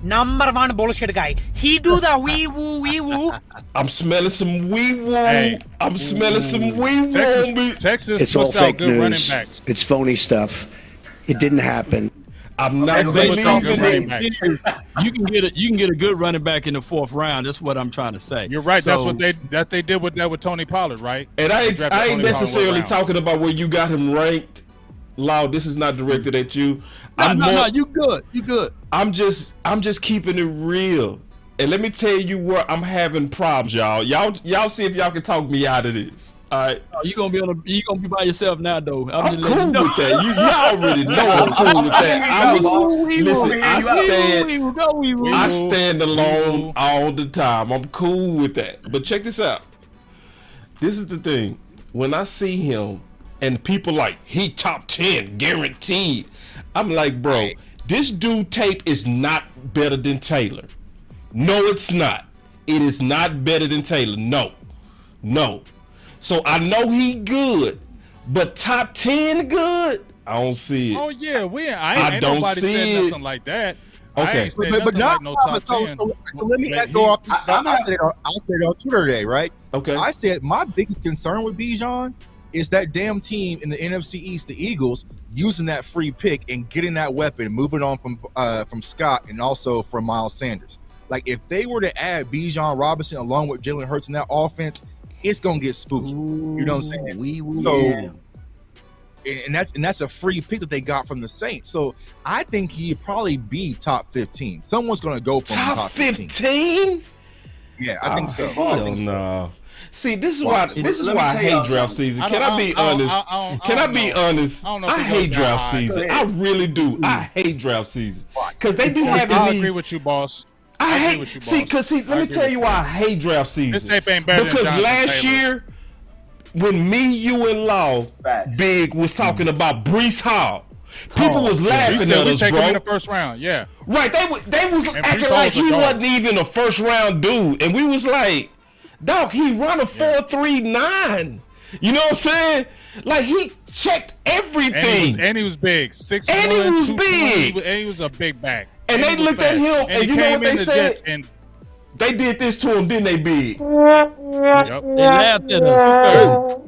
Number 1 bullshit guy. He do the wee woo. I'm smelling some wee woo. Hey. I'm smelling some wee woo. Texas it's all fake news. It's phony stuff. It didn't happen. I'm not believing it. You can get a good running back in the 4th round. That's what I'm trying to say. You're right. So, that's they did with Tony Pollard, right? And I ain't necessarily talking about where you got him ranked. Law, this is not directed at you. No, you good. You good. I'm just keeping it real. And let me tell you where I'm having problems, y'all. Y'all see if y'all can talk me out of this. All right. You gonna be by yourself now, though. I'm cool with that. You already know I'm cool with that. I stand alone all the time. I'm cool with that. But check this out. This is the thing. When I see him and people like, he top 10, guaranteed. I'm like, bro, this dude tape is not better than Taylor. No, it's not. It is not better than Taylor. No. So I know he good, but top 10 good? I don't see it. Oh yeah, I ain't nobody said nothing like that. Okay, but not like no top so 10. let me echo off this. I said it on Twitter today, right? Okay. I said my biggest concern with Bijan is that damn team in the NFC East, the Eagles, using that free pick and getting that weapon, moving on from Scott and also from Miles Sanders. Like if they were to add Bijan Robinson along with Jalen Hurts in that offense, it's gonna get spooky. You know what I'm saying? And that's a free pick that they got from the Saints. So I think he'd probably be top 15. Someone's gonna go from top 15. Yeah, I think so. I think so. See, this is why I hate draft season. Can I be honest? I hate draft season. I really do. I hate draft season because they be having. I agree with you, boss. I agree with you, boss. Let me tell you why I hate draft season. This tape ain't better because than last year, when me, you, and Law Big was talking about Breece Hall, people was laughing at us, take bro. him in the first round, yeah. Right, they was acting like he wasn't even a first round dude, and we was like, dog, he run a 4.39. You know what I'm saying? Like he checked everything, and he was big, 6'1", and he was big, and he was a big back. And they looked at him, and you know what they said? They did this to him, didn't they, Big? Yep. They laughed at us.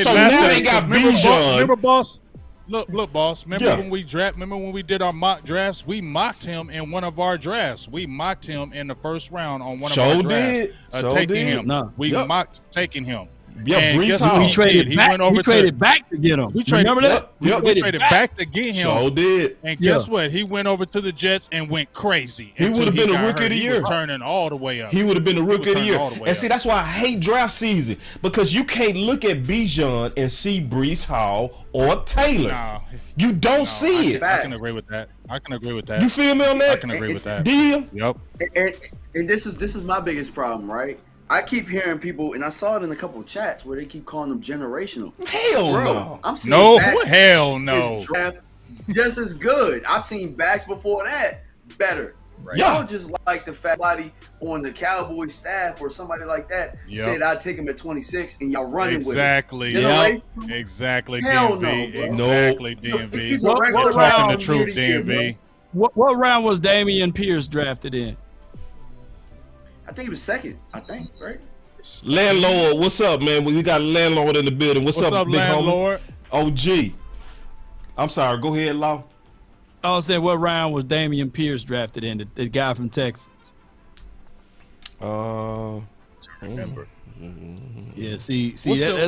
So now they got Bijan. Remember, boss? Look, boss. Remember when we did our mock drafts? We mocked him in one of our drafts. We mocked him in the first round on one of our drafts. Taking him. We mocked taking him. Yeah, and guess what we traded back. Went over we traded back to get him. Remember that? We traded back to get him. So did. And guess what? He went over to the Jets and went crazy. He would have been a rookie of the year. He was turning all the way up. He would have been a rookie of the year. And see, that's why I hate draft season, because you can't look at Bijan and see Breece Hall or Taylor. Nah, you don't see it. I can agree with that. You feel me on that? I can agree with that. Do you? Yep. And this is my biggest problem, right? I keep hearing people, and I saw it in a couple of chats where they keep calling them generational. Hell no. I'm seeing hell no. Draft just as good. I've seen backs before that better. Right? Yeah. Y'all just like the fat body on the Cowboys staff or somebody like that said I'd take him at 26 and y'all running with it. Exactly. Hell DMV. no, Exactly, DMV. He's a regular talking round the truth, year, DMV. What round was Dameon Pierce drafted in? I think he was second. I think, right? Landlord, what's up, man? We got a landlord in the building. What's up, big landlord? Homie? OG. I'm sorry. Go ahead, Law. I was saying, what round was Dameon Pierce drafted in? The guy from Texas. Remember. Yeah. See. What's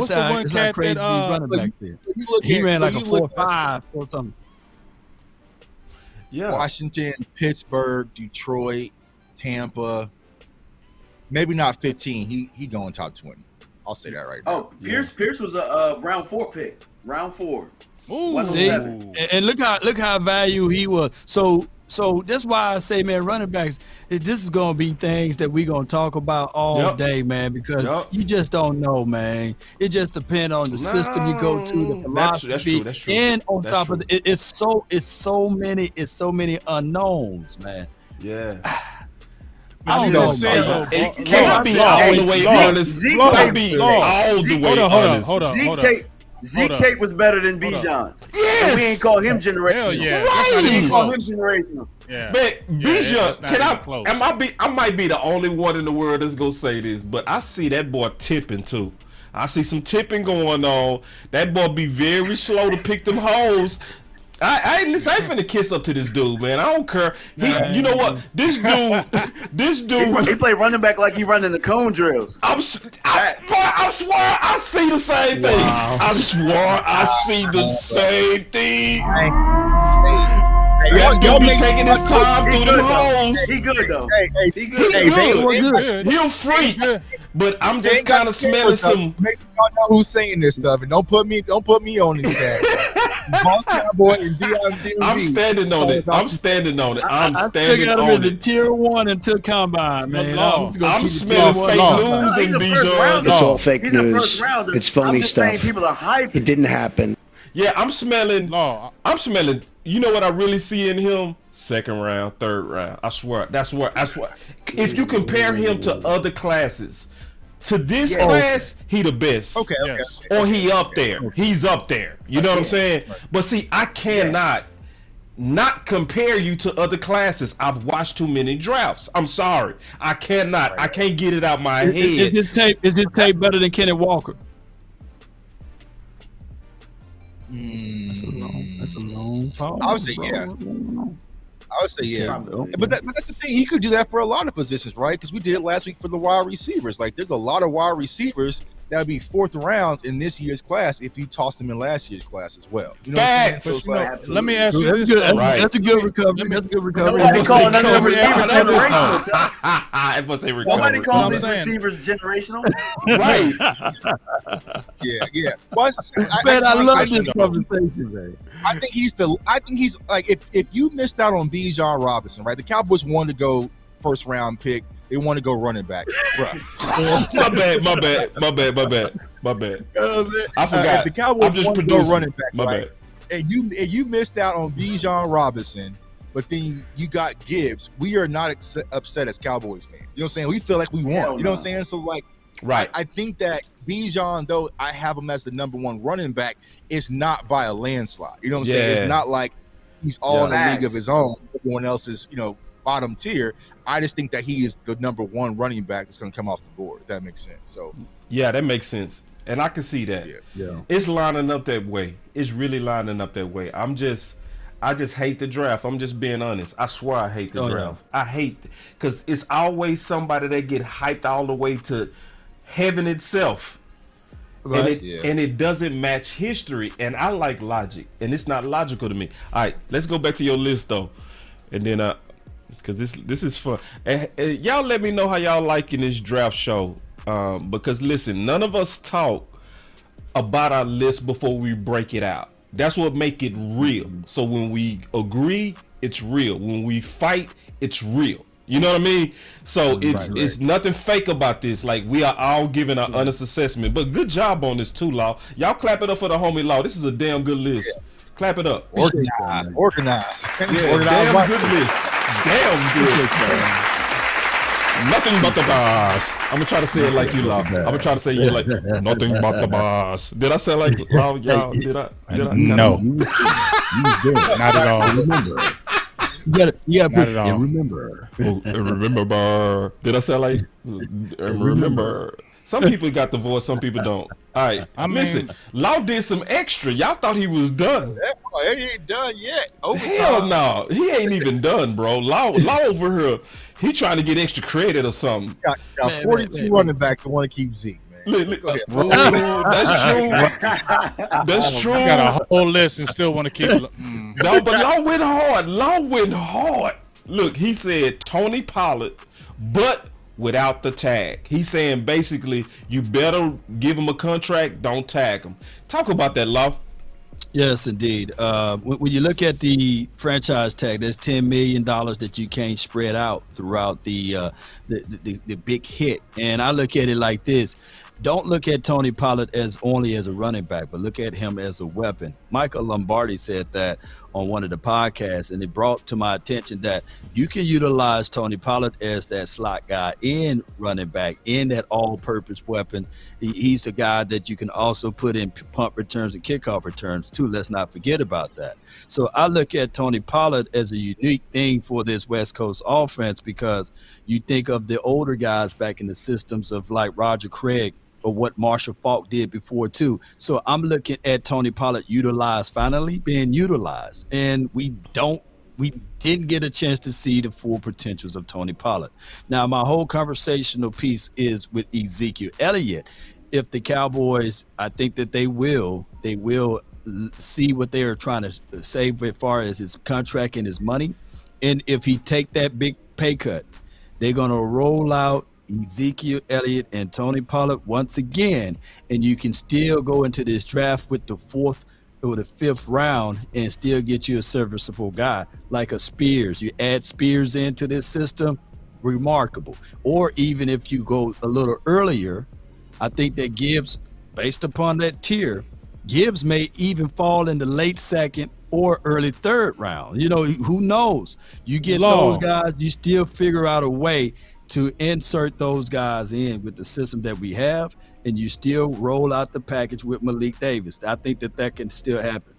the one cat crazy that running back there. He ran like a 4.5 or something. Yeah. Washington, Pittsburgh, Detroit, Tampa. Maybe not 15. He going top 20. I'll say that right now. Oh, Pierce was a round 4 pick. Round 4. Ooh. See, and look how value he was. So that's why I say, man, running backs, this is gonna be things that we're gonna talk about all day, man, because you just don't know, man. It just depends on the system you go to, the philosophy, that's true. and on top of it, it's so many unknowns, man. Yeah. I don't know. Can I be all the way honest? Hold on. Zeke tape was better than Bijan's. Yes. We ain't call him generational. Hell yeah. We ain't call him generational. Yeah. But Bijan, I might be the only one in the world that's gonna say this, but I see that boy tipping too. I see some tipping going on. That boy be very slow to pick them holes. I ain't finna kiss up to this dude, man. I don't care. You know what? This dude. He play running back like he running the cone drills. I swear I see the same thing. I swear I see the same thing. Y'all be taking his time through the holes. He good though. He good. He a freak. But I'm just kind of smelling some. Make y'all know who's saying this stuff, and don't put me on this tag. Boss Cowboy and DMD. I'm standing on it. I'm standing on it. I'm standing got him on in the it. tier 1 until combine, man. I'm I'm smelling fake news He's and a first Bijan. rounder. It's all fake He's a news. first rounder. It's phony I'm just saying stuff. people are hyping. It didn't happen. Yeah, I'm smelling. You know what I really see in him? Second round, third round. I swear. That's what. If you compare him to other classes, to this class, he the best. Okay. Or he up there. He's up there. You know what I'm saying? But see, I cannot not compare you to other classes. I've watched too many drafts. I'm sorry. I cannot. I can't get it out my head. Is this tape better than Kenneth Walker? That's a long time. I would say yeah. But that's the thing. He could do that for a lot of positions, right? Because we did it last week for the wide receivers. Like, there's a lot of wide receivers that would be fourth rounds in this year's class if you tossed them in last year's class as well. You know what I'm saying? So it's like, let me ask you this. That's a good recovery. That's a good recovery. Nobody calling none of the receivers generational. Nobody calling these receivers generational. Right. Yeah. Well, Man, I love this conversation, man. I think he's like, if you missed out on Bijan Robinson, right? The Cowboys wanted to go first round pick. They want to go running back. Bruh. My bad. I forgot. The Cowboys want to go running back. My right? bad. And you missed out on Bijan Robinson, but then you got Gibbs. We are not upset as Cowboys fans. You know what I'm saying? We feel like we won. You know what I'm saying? So like, right. I think that Bijan, though I have him as the number one running back, is not by a landslide. You know what I'm saying? It's not like he's all in a league of his own. Everyone else is, bottom tier. I just think that he is the number one running back that's going to come off the board. If that makes sense. So yeah, that makes sense, and I can see that. Yeah. It's lining up that way. It's really lining up that way. I just hate the draft. I'm just being honest. I swear I hate the draft. I hate because it's always somebody that get hyped all the way to heaven itself. Right. And it doesn't match history. And I like logic, and it's not logical to me. All right, let's go back to your list though, and then because this is fun. And y'all let me know how y'all liking this draft show. Because listen, none of us talk about our list before we break it out. That's what make it real. So when we agree, it's real. When we fight, it's real. You know what I mean? So it's nothing fake about this. Like, we are all giving our honest assessment. But good job on this too, Law. Y'all clap it up for the homie Law. This is a damn good list. Clap it up. Organized. Yeah, damn good list. Damn good. Nothing but the boss. I'm gonna try to say it like you, Law. I'm gonna try to say it like nothing but the boss. Did I say like Law, y'all? Did I? No. You did. Not at all. Remember. You gotta Not at all. remember. Remember. Did I say like remember? Some people got the voice, some people don't. All right, listen. Law did some extra. Y'all thought he was done. He ain't done yet. Hell no, he ain't even done, bro. Law over here. He trying to get extra credit or something. Got 42 running backs that want to keep Zeke, man. That's true. That's true. I got a whole list and still want to keep. No, but Law went hard. Law went hard. Look, he said Tony Pollard, but without the tag. He's saying basically you better give him a contract, don't tag him. Talk about that, Law. Yes, indeed. When you look at the franchise tag, there's $10 million that you can't spread out throughout the big hit. And I look at it like this. Don't look at Tony Pollard as only as a running back, but look at him as a weapon. Michael Lombardi said that on one of the podcasts, and it brought to my attention that you can utilize Tony Pollard as that slot guy in running back, in that all-purpose weapon. He's the guy that you can also put in punt returns and kickoff returns too. Let's not forget about that. So I look at Tony Pollard as a unique thing for this West Coast offense, because you think of the older guys back in the systems of like Roger Craig, or what Marshall Faulk did before too. So I'm looking at Tony Pollard finally being utilized. And we didn't get a chance to see the full potentials of Tony Pollard. Now, my whole conversational piece is with Ezekiel Elliott. If the Cowboys, I think that they will see what they are trying to save as far as his contract and his money. And if he take that big pay cut, they're going to roll out Ezekiel Elliott and Tony Pollard once again, and you can still go into this draft with the fourth or the 5th round and still get you a serviceable guy like a Spears. You add Spears into this system, remarkable. Or even if you go a little earlier, I think that Gibbs, based upon that tier, Gibbs may even fall in the late 2nd or early 3rd round. You know, who knows? You get those guys, you still figure out a way to insert those guys in with the system that we have, and you still roll out the package with Malik Davis. I think that can still happen.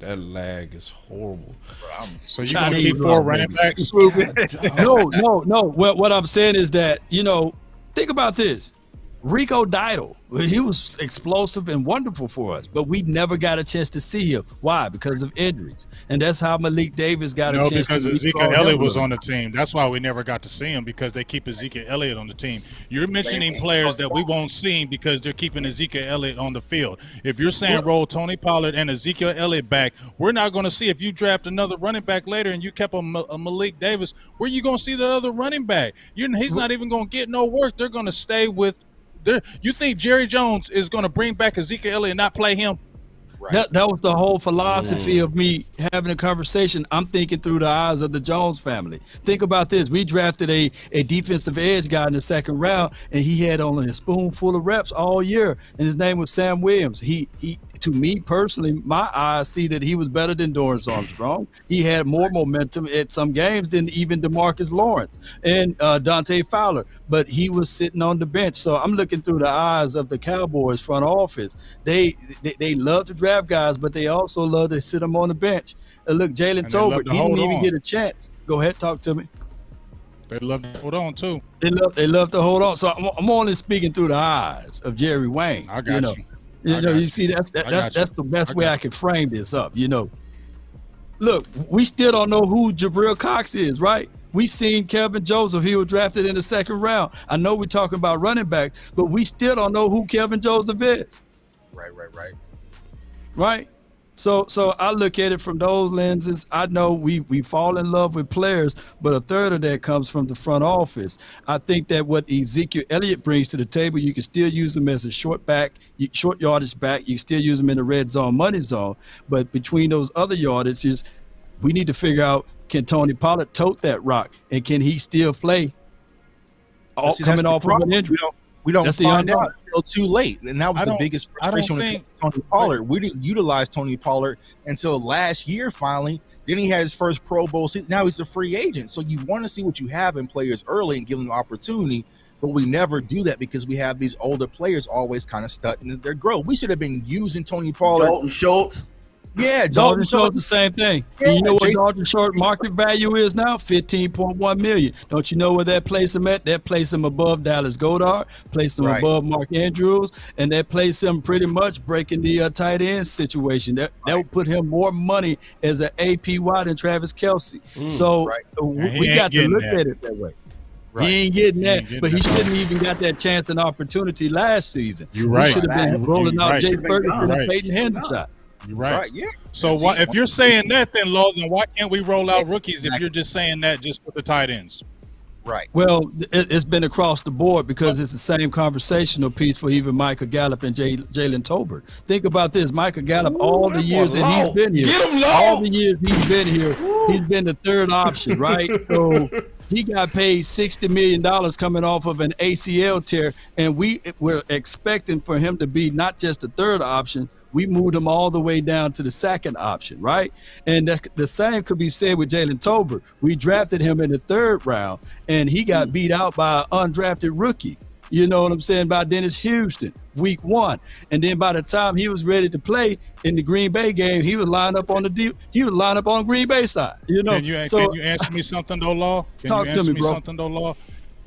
That lag is horrible. So you're going to keep 4 running backs? No. Well, what I'm saying is that, you know, think about this. Rico Didal, he was explosive and wonderful for us, but we never got a chance to see him. Why? Because of injuries. And that's how Malik Davis got a chance because to Ezekiel Elliott was on the team. That's why we never got to see him, because they keep Ezekiel Elliott on the team. You're mentioning players that we won't see because they're keeping Ezekiel Elliott on the field. If you're saying roll Tony Pollard and Ezekiel Elliott back, we're not going to see. If you draft another running back later and you kept a Malik Davis, where are you going to see the other running back? He's not even going to get no work. They're going to stay with you think Jerry Jones is going to bring back Ezekiel Elliott and not play him? Right. That was the whole philosophy of me having a conversation. I'm thinking through the eyes of the Jones family. Think about this. We drafted a defensive edge guy in the 2nd round, and he had only a spoonful of reps all year, and his name was Sam Williams. He to me personally, my eyes see that he was better than Dorrance Armstrong. He had more momentum at some games than even DeMarcus Lawrence and Dante Fowler, but he was sitting on the bench. So I'm looking through the eyes of the Cowboys front office. They love to draft guys, but they also love to sit them on the bench. And look, Jalen Tolbert, he didn't even get a chance. Go ahead, talk to me. They love to hold on too. They love to hold on. So I'm only speaking through the eyes of Jerry Wayne. I got you. You see, that's the best way I can frame this up. You know, look, we still don't know who Jabril Cox is, right? We seen Kevin Joseph. He was drafted in the 2nd round. I know we're talking about running backs, but we still don't know who Kevin Joseph is. Right. So I look at it from those lenses. I know we fall in love with players, but a third of that comes from the front office. I think that what Ezekiel Elliott brings to the table, you can still use him as a short yardage back. You can still use him in the red zone, money zone. But between those other yardages, we need to figure out, can Tony Pollard tote that rock, and can he still play coming off of an injury? We don't find out until too late, and that was the biggest frustration with Tony Pollard. We didn't utilize Tony Pollard until last year finally. Then he had his first Pro Bowl season. Now he's a free agent. So you want to see what you have in players early and give them the opportunity, but we never do that because we have these older players always kind of stuck in their growth. We should have been using Tony Pollard. Dalton Schultz. Yeah, Dalton Schultz the same thing. Yeah, you know what Dalton Schultz market value is now? $15.1 million. Don't you know where that place him at? That place him above Dallas Goedert, place him above Mark Andrews, and that place him pretty much breaking the tight end situation. That would put him more money as an APY than Travis Kelce. So we got to look at it that way. Right. He ain't getting that, but he shouldn't even got that chance and opportunity last season. You're right. He should have been rolling out Jay Ferguson and Peyton Hendershot. You're right. Yeah. So if you're saying that, then Logan, why can't we roll out rookies if you're just saying that just with the tight ends? Right. Well, it's been across the board because it's the same conversational piece for even Micah Gallup and Jalen Tolbert. Think about this. Micah Gallup, all the years that he's been here, he's been the 3rd option, right? So he got paid $60 million coming off of an ACL tear, and we're expecting for him to be not just the 3rd option. We moved him all the way down to the 2nd option, right? And the same could be said with Jalen Tolbert. We drafted him in the 3rd round, and he got beat out by an undrafted rookie. You know what I'm saying? By Dennis Houston, week 1. And then by the time he was ready to play in the Green Bay game, he was lined up on the Green Bay side. You know. Can you answer me something though, Law? Can you answer me something though, Law?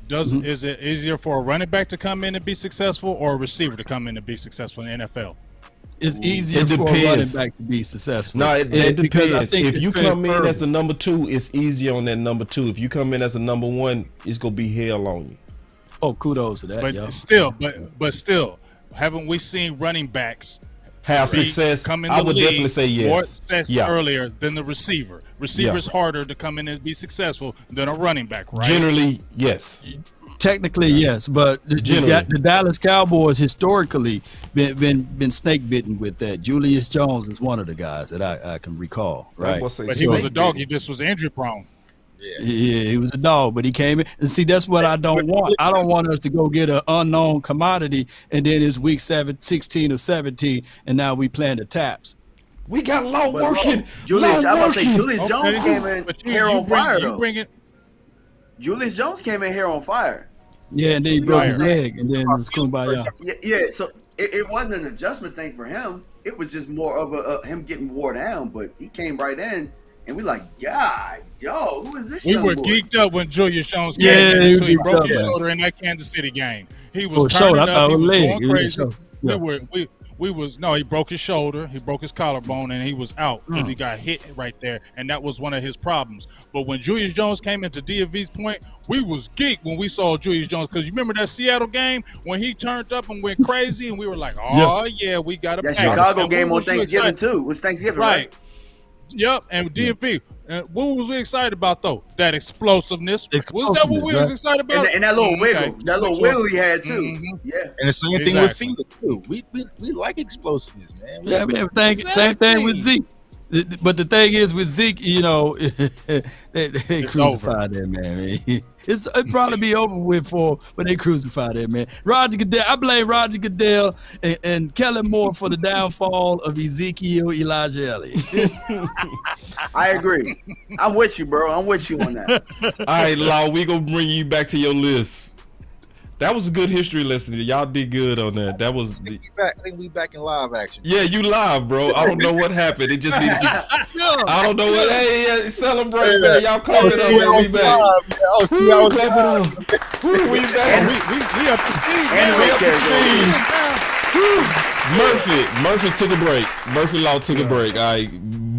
Is it easier for a running back to come in and be successful, or a receiver to come in and be successful in the NFL? It's easier for a running back to be successful. No, it depends. If you come in as the number 2, it's easier on that number 2. If you come in as the number 1, it's gonna be hell on you. Oh, kudos to that. But still, haven't we seen running backs have success? Come in I the would league definitely say yes. More success earlier than the receiver. Receiver's harder to come in and be successful than a running back, right? Generally, yes. Technically, yes, but the Dallas Cowboys historically been snake bitten with that. Julius Jones is one of the guys that I can recall, right? But he was a dog. He just was injury prone. Yeah, he was a dog, but he came in. And see, that's what I don't want. I don't want us to go get an unknown commodity, and then it's week 16 or 17, and now we playing the taps. We got low working. Julius Jones came in hair on fire, though. Julius Jones came in hair on fire. Yeah, and then he broke his leg, and then it was kumbaya. Yeah, so it wasn't an adjustment thing for him. It was just more of him getting wore down, but he came right in. And we like, God, yo, who is this? We were geeked up when Julius Jones came in until he broke his shoulder in that Kansas City game. He was turning up, he was going crazy. He broke his shoulder, he broke his collarbone, and he was out because he got hit right there, and that was one of his problems. But when Julius Jones came into DFV's point, we was geeked when we saw Julius Jones, because you remember that Seattle game when he turned up and went crazy, and we were like, oh yeah, we got a that Chicago game on Thanksgiving too. It was Thanksgiving, right? Yep, and DFV. What was we excited about though? That explosiveness. Was that what we was excited about? And that little wiggle, that little wiggle he had too. Yeah, and the same thing with Finger too. We like explosiveness, man. Same thing with Zeke. But the thing is with Zeke, you know, they crucified that man. It'd probably be over with but they crucified that man. Roger Goodell, I blame Roger Goodell and Kellen Moore for the downfall of Ezekiel Elijah Elliott. I agree. I'm with you, bro. I'm with you on that. All right, Law, we gonna bring you back to your list. That was a good history lesson. Y'all did good on that. That was. I think we back in live action. Yeah, you live, bro. I don't know what happened. It just needed to. I don't know what. Hey, celebrate, man. Y'all clap it up, man. We back. Clap it up. We back. We up to speed. We up to speed. Murphy took a break. Murphy Law took a break. All right,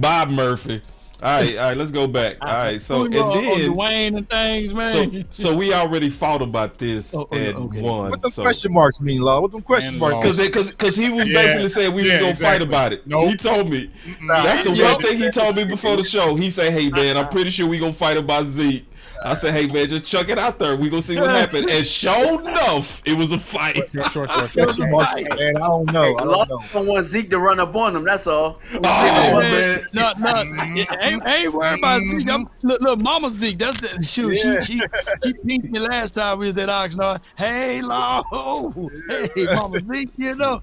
Bob Murphy. All right, let's go back. All right, so and then Dwayne and things, man. So we already fought about this and won. What the question marks mean, Law? What the question marks? Because he was basically saying we was gonna fight about it. No, he told me. That's the one thing he told me before the show. He said, "Hey man, I'm pretty sure we gonna fight about Zeke." I said, "Hey man, just chuck it out there. We gonna see what happens." And sure enough, it was a fight. Sure. Man, I don't know. I don't want Zeke to run up on him. That's all. Man. No, I ain't worried about Zeke. Look, Mama Zeke. That's the shoot. Yeah. She pinked me last time we was at Oxnard. Hey, Law. Hey, Mama Zeke. You know.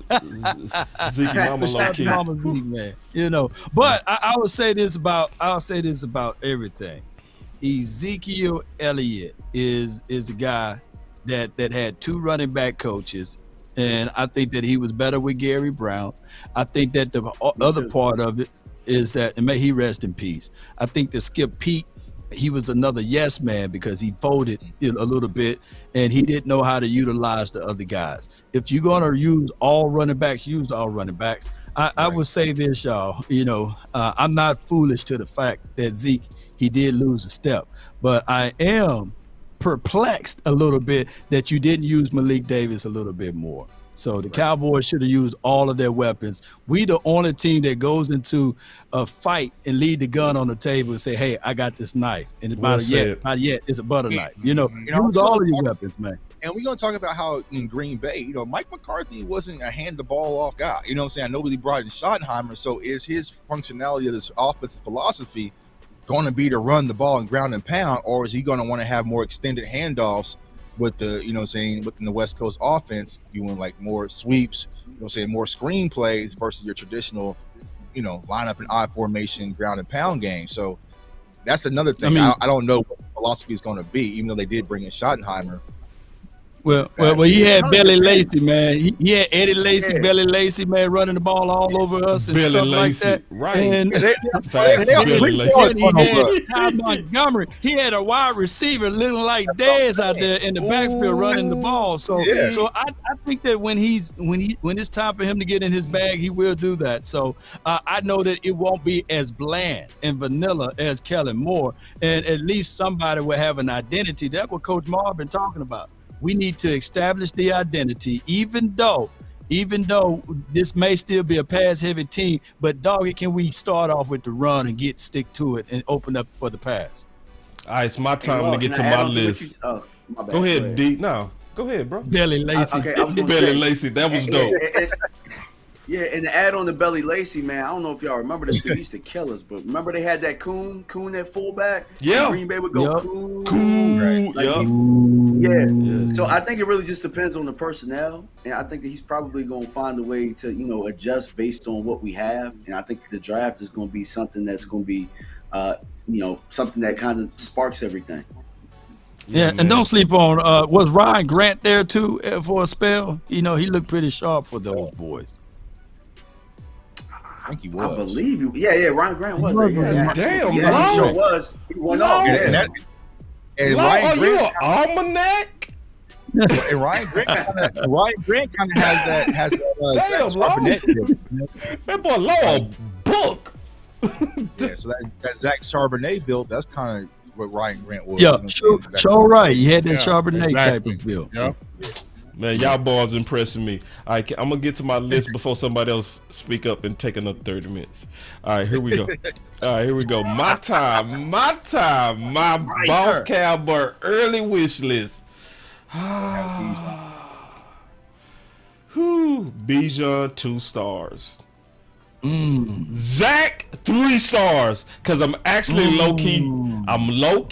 Zeke, Mama low key. Mama Zeke, man. You know. But I would say this about. Everything. Ezekiel Elliott is a guy that had two running back coaches, and I think that he was better with Gary Brown. I think that the other part of it is that, and may he rest in peace, I think that Skip Pete, he was another yes man because he folded a little bit and he didn't know how to utilize the other guys. If you're going to use all running backs, use all running backs. I would say this, y'all, I'm not foolish to the fact that Zeke, he did lose a step, but I am perplexed a little bit that you didn't use Malik Davis a little bit more. So the Cowboys should have used all of their weapons. We the only team that goes into a fight and leave the gun on the table and say, "Hey, I got this knife," and not yet, it's a butter knife. Use all of your weapons, man. And we're going to talk about how in Green Bay, Mike McCarthy wasn't a hand the ball off guy. You know what I'm saying? Nobody brought in Schottenheimer. So is his functionality of this offensive philosophy going to be to run the ball and ground and pound, or is he going to want to have more extended handoffs with the, within the West Coast offense, doing like more sweeps, more screen plays versus your traditional, lineup and I formation, ground and pound game. So that's another thing. I don't know what the philosophy is going to be, even though they did bring in Schottenheimer. Well, he had Belly Lacy, man. He had Eddie Lacy, Belly Lacy, man, running the ball all over us and Belly stuff Lacy. like that. Right. And he had Ty Montgomery. He had a wide receiver looking like Dez out there in the backfield running the ball. So I think that when it's time for him to get in his bag, he will do that. So I know that it won't be as bland and vanilla as Kellen Moore, and at least somebody will have an identity. That's what Coach Marr been talking about. We need to establish the identity, even though this may still be a pass-heavy team. But doggy, can we start off with the run and stick to it and open up for the pass? All right, it's my time to get to my list. My bad. Go ahead, D. No, go ahead, bro. Belly Lacy. Okay, I was gonna Belly say, Lacy. That was dope. Yeah, and to add on the Belly Lacy, man, I don't know if y'all remember this dude. He used to kill us, but remember they had that Coon at fullback? Yeah. Green Bay would go Coon. Cool. Like, Yeah. So I think it really just depends on the personnel, and I think that he's probably going to find a way to, adjust based on what we have. And I think the draft is going to be something that's going to be, something that kind of sparks everything. Yeah, and don't sleep on. Was Ryan Grant there too for a spell? He looked pretty sharp for those boys. I think he was. I believe you. Yeah. Ryan Grant was there. Yeah, damn, he sure was. He went off. Yeah. And Ryan Grant, almanac. And Ryan Grant kind of has that. Damn, that boy Law a book. Yeah, so that Zach Charbonnet build, that's kind of what Ryan Grant was. Yeah, sure right. He had that Charbonnet type of build. Yeah. Man, y'all boys impressing me. All right, I'm gonna get to my list before somebody else speak up and take another 30 minutes. All right, here we go. My time. My Boss Cowboy early wish list. Bijan 2 stars. Zach 3 stars. Cause I'm actually low key. I'm low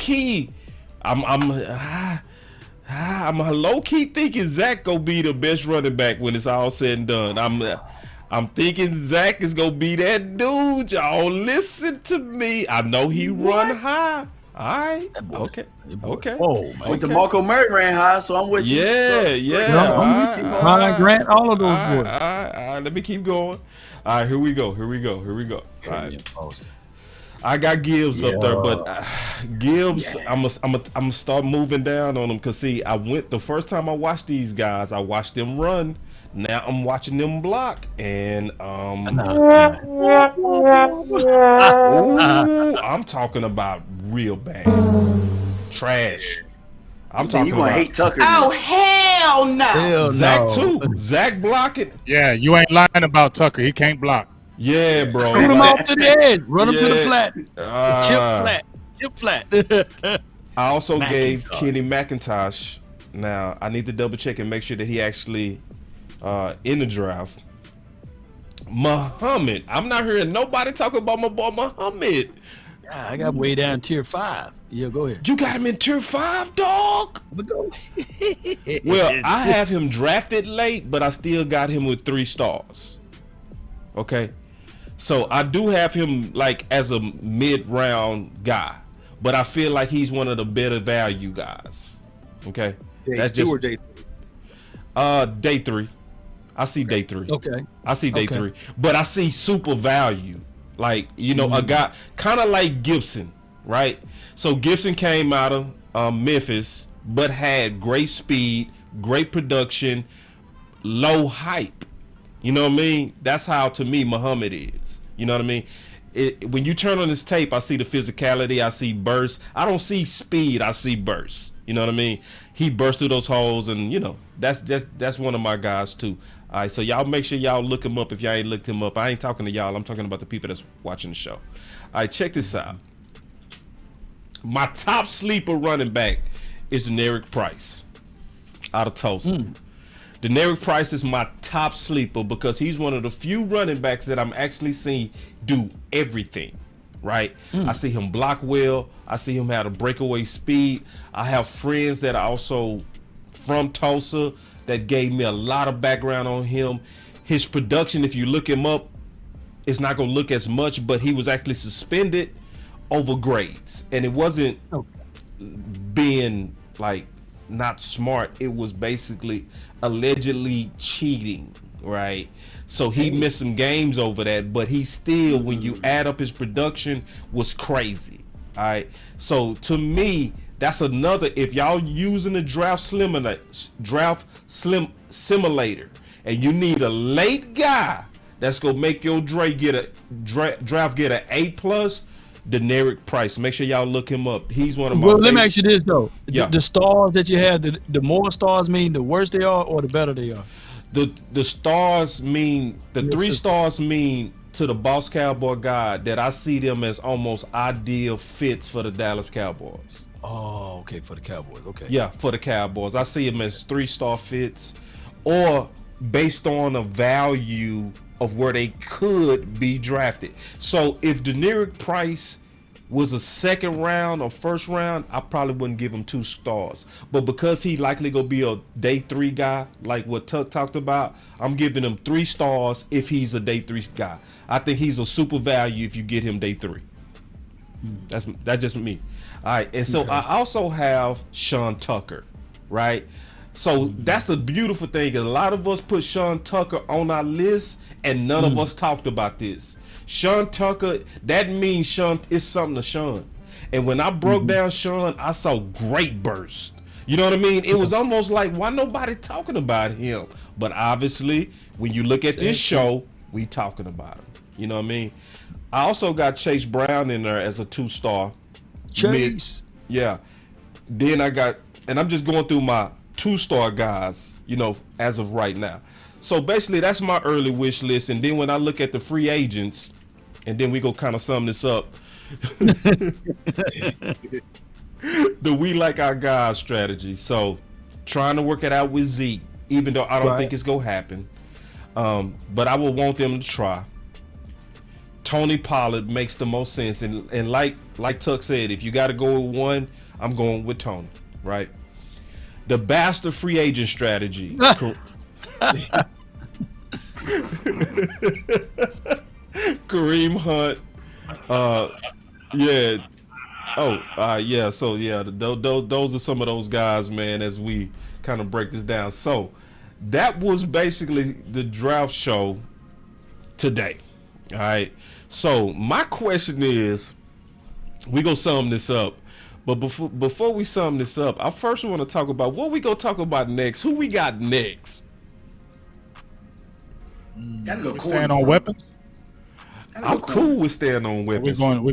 key thinking Zach gonna be the best running back when it's all said and done. I'm thinking Zach is gonna be that dude. Y'all listen to me. I know he run high. All right. Okay. Oh, man. With DeMarco Murray ran high, so I'm with you. Yeah. Ryan Grant, all of those boys. All right. Let me keep going. All right. Here we go. All right. I got Gibbs up there, but Gibbs, I'm gonna start moving down on them because see, the first time I watched these guys, I watched them run. Now I'm watching them block, and I'm talking about real bad trash. I'm talking you gonna about hate Tucker. Oh, hell no. Zach too. Zach blocking. Yeah, you ain't lying about Tucker. He can't block. Yeah, bro. Scoot him off to the edge. Run him to the flat. Chip flat. I also gave Kenny McIntosh. Now, I need to double check and make sure that he actually in the draft. Muhammad. I'm not hearing nobody talk about my boy Muhammad. I got way down tier 5. Yeah, go ahead. You got him in tier 5, dog? Well, I have him drafted late, but I still got him with 3 stars. Okay. So I do have him like as a mid-round guy, but I feel like he's one of the better value guys. Okay. Day 2 or day 3? Day 3. I see day 3. Okay. I see day 3. But I see super value. Like, a guy kind of like Gibson, right? So Gibson came out of Memphis, but had great speed, great production, low hype. You know what I mean? That's how, to me, Muhammad is. You know what I mean? When you turn on his tape, I see the physicality. I see bursts. I don't see speed. I see bursts. You know what I mean? He burst through those holes, and, that's one of my guys, too. All right, so y'all make sure y'all look him up if y'all ain't looked him up. I ain't talking to y'all. I'm talking about the people that's watching the show. All right, check this out. My top sleeper running back is Deneric Price out of Tulsa. Deneric Price is my top sleeper because he's one of the few running backs that I'm actually seeing do everything, right? I see him block well. I see him have a breakaway speed. I have friends that are also from Tulsa that gave me a lot of background on him. His production, if you look him up, it's not going to look as much, but he was actually suspended over grades. And it wasn't being like not smart. It was basically allegedly cheating, right? So he missed some games over that, but he still, when you add up his production, was crazy. All right. So to me, that's another, if y'all using the draft simulator and you need a late guy that's gonna make your draft get an A+, Deneric Price. Make sure y'all look him up. He's one of my let me ask you this though. Yeah. The stars that you have, the more stars mean the worse they are or the better they are? The stars mean, the 3 stars mean to the Boss Cowboy guy that I see them as almost ideal fits for the Dallas Cowboys. Oh, okay, for the Cowboys. Okay. Yeah, for the Cowboys. I see him as 3-star fits or based on a value of where they could be drafted. So if Deneric Price was a second round or first round, I probably wouldn't give him 2 stars. But because he likely gonna be a day 3 guy, like what Tuck talked about, I'm giving him 3 stars if he's a day 3 guy. I think he's a super value if you get him day 3. That's just me. All right, and so I also have Sean Tucker, right? So that's the beautiful thing. A lot of us put Sean Tucker on our list, and none of us talked about this. Sean Tucker, that means Sean is something to Sean. And when I broke down Sean, I saw great burst. You know what I mean? It was almost like, why nobody talking about him? But obviously, when you look at this show, we talking about him. You know what I mean? I also got Chase Brown in there as a 2-star. Chase. Yeah. Then I got, and I'm just going through my 2-star guys, you know, as of right now. So basically, that's my early wish list. And then when I look at the free agents, and then we go kind of sum this up. The we like our guys strategy. So trying to work it out with Zeke, even though I don't think it's going to happen. But I will want them to try. Tony Pollard makes the most sense, and like Tuck said, if you got to go with one, I'm going with Tony, right? The bastard free agent strategy. Kareem Hunt, yeah. Yeah. So yeah, those are some of those guys, man. As we kind of break this down, so that was basically the draft show today. All right. So my question is, we gonna sum this up, but before we sum this up, I first want to talk about what we gonna talk about next. Who we got next? Gotta go stand on weapons. I'm cool with staying on weapons. We're going.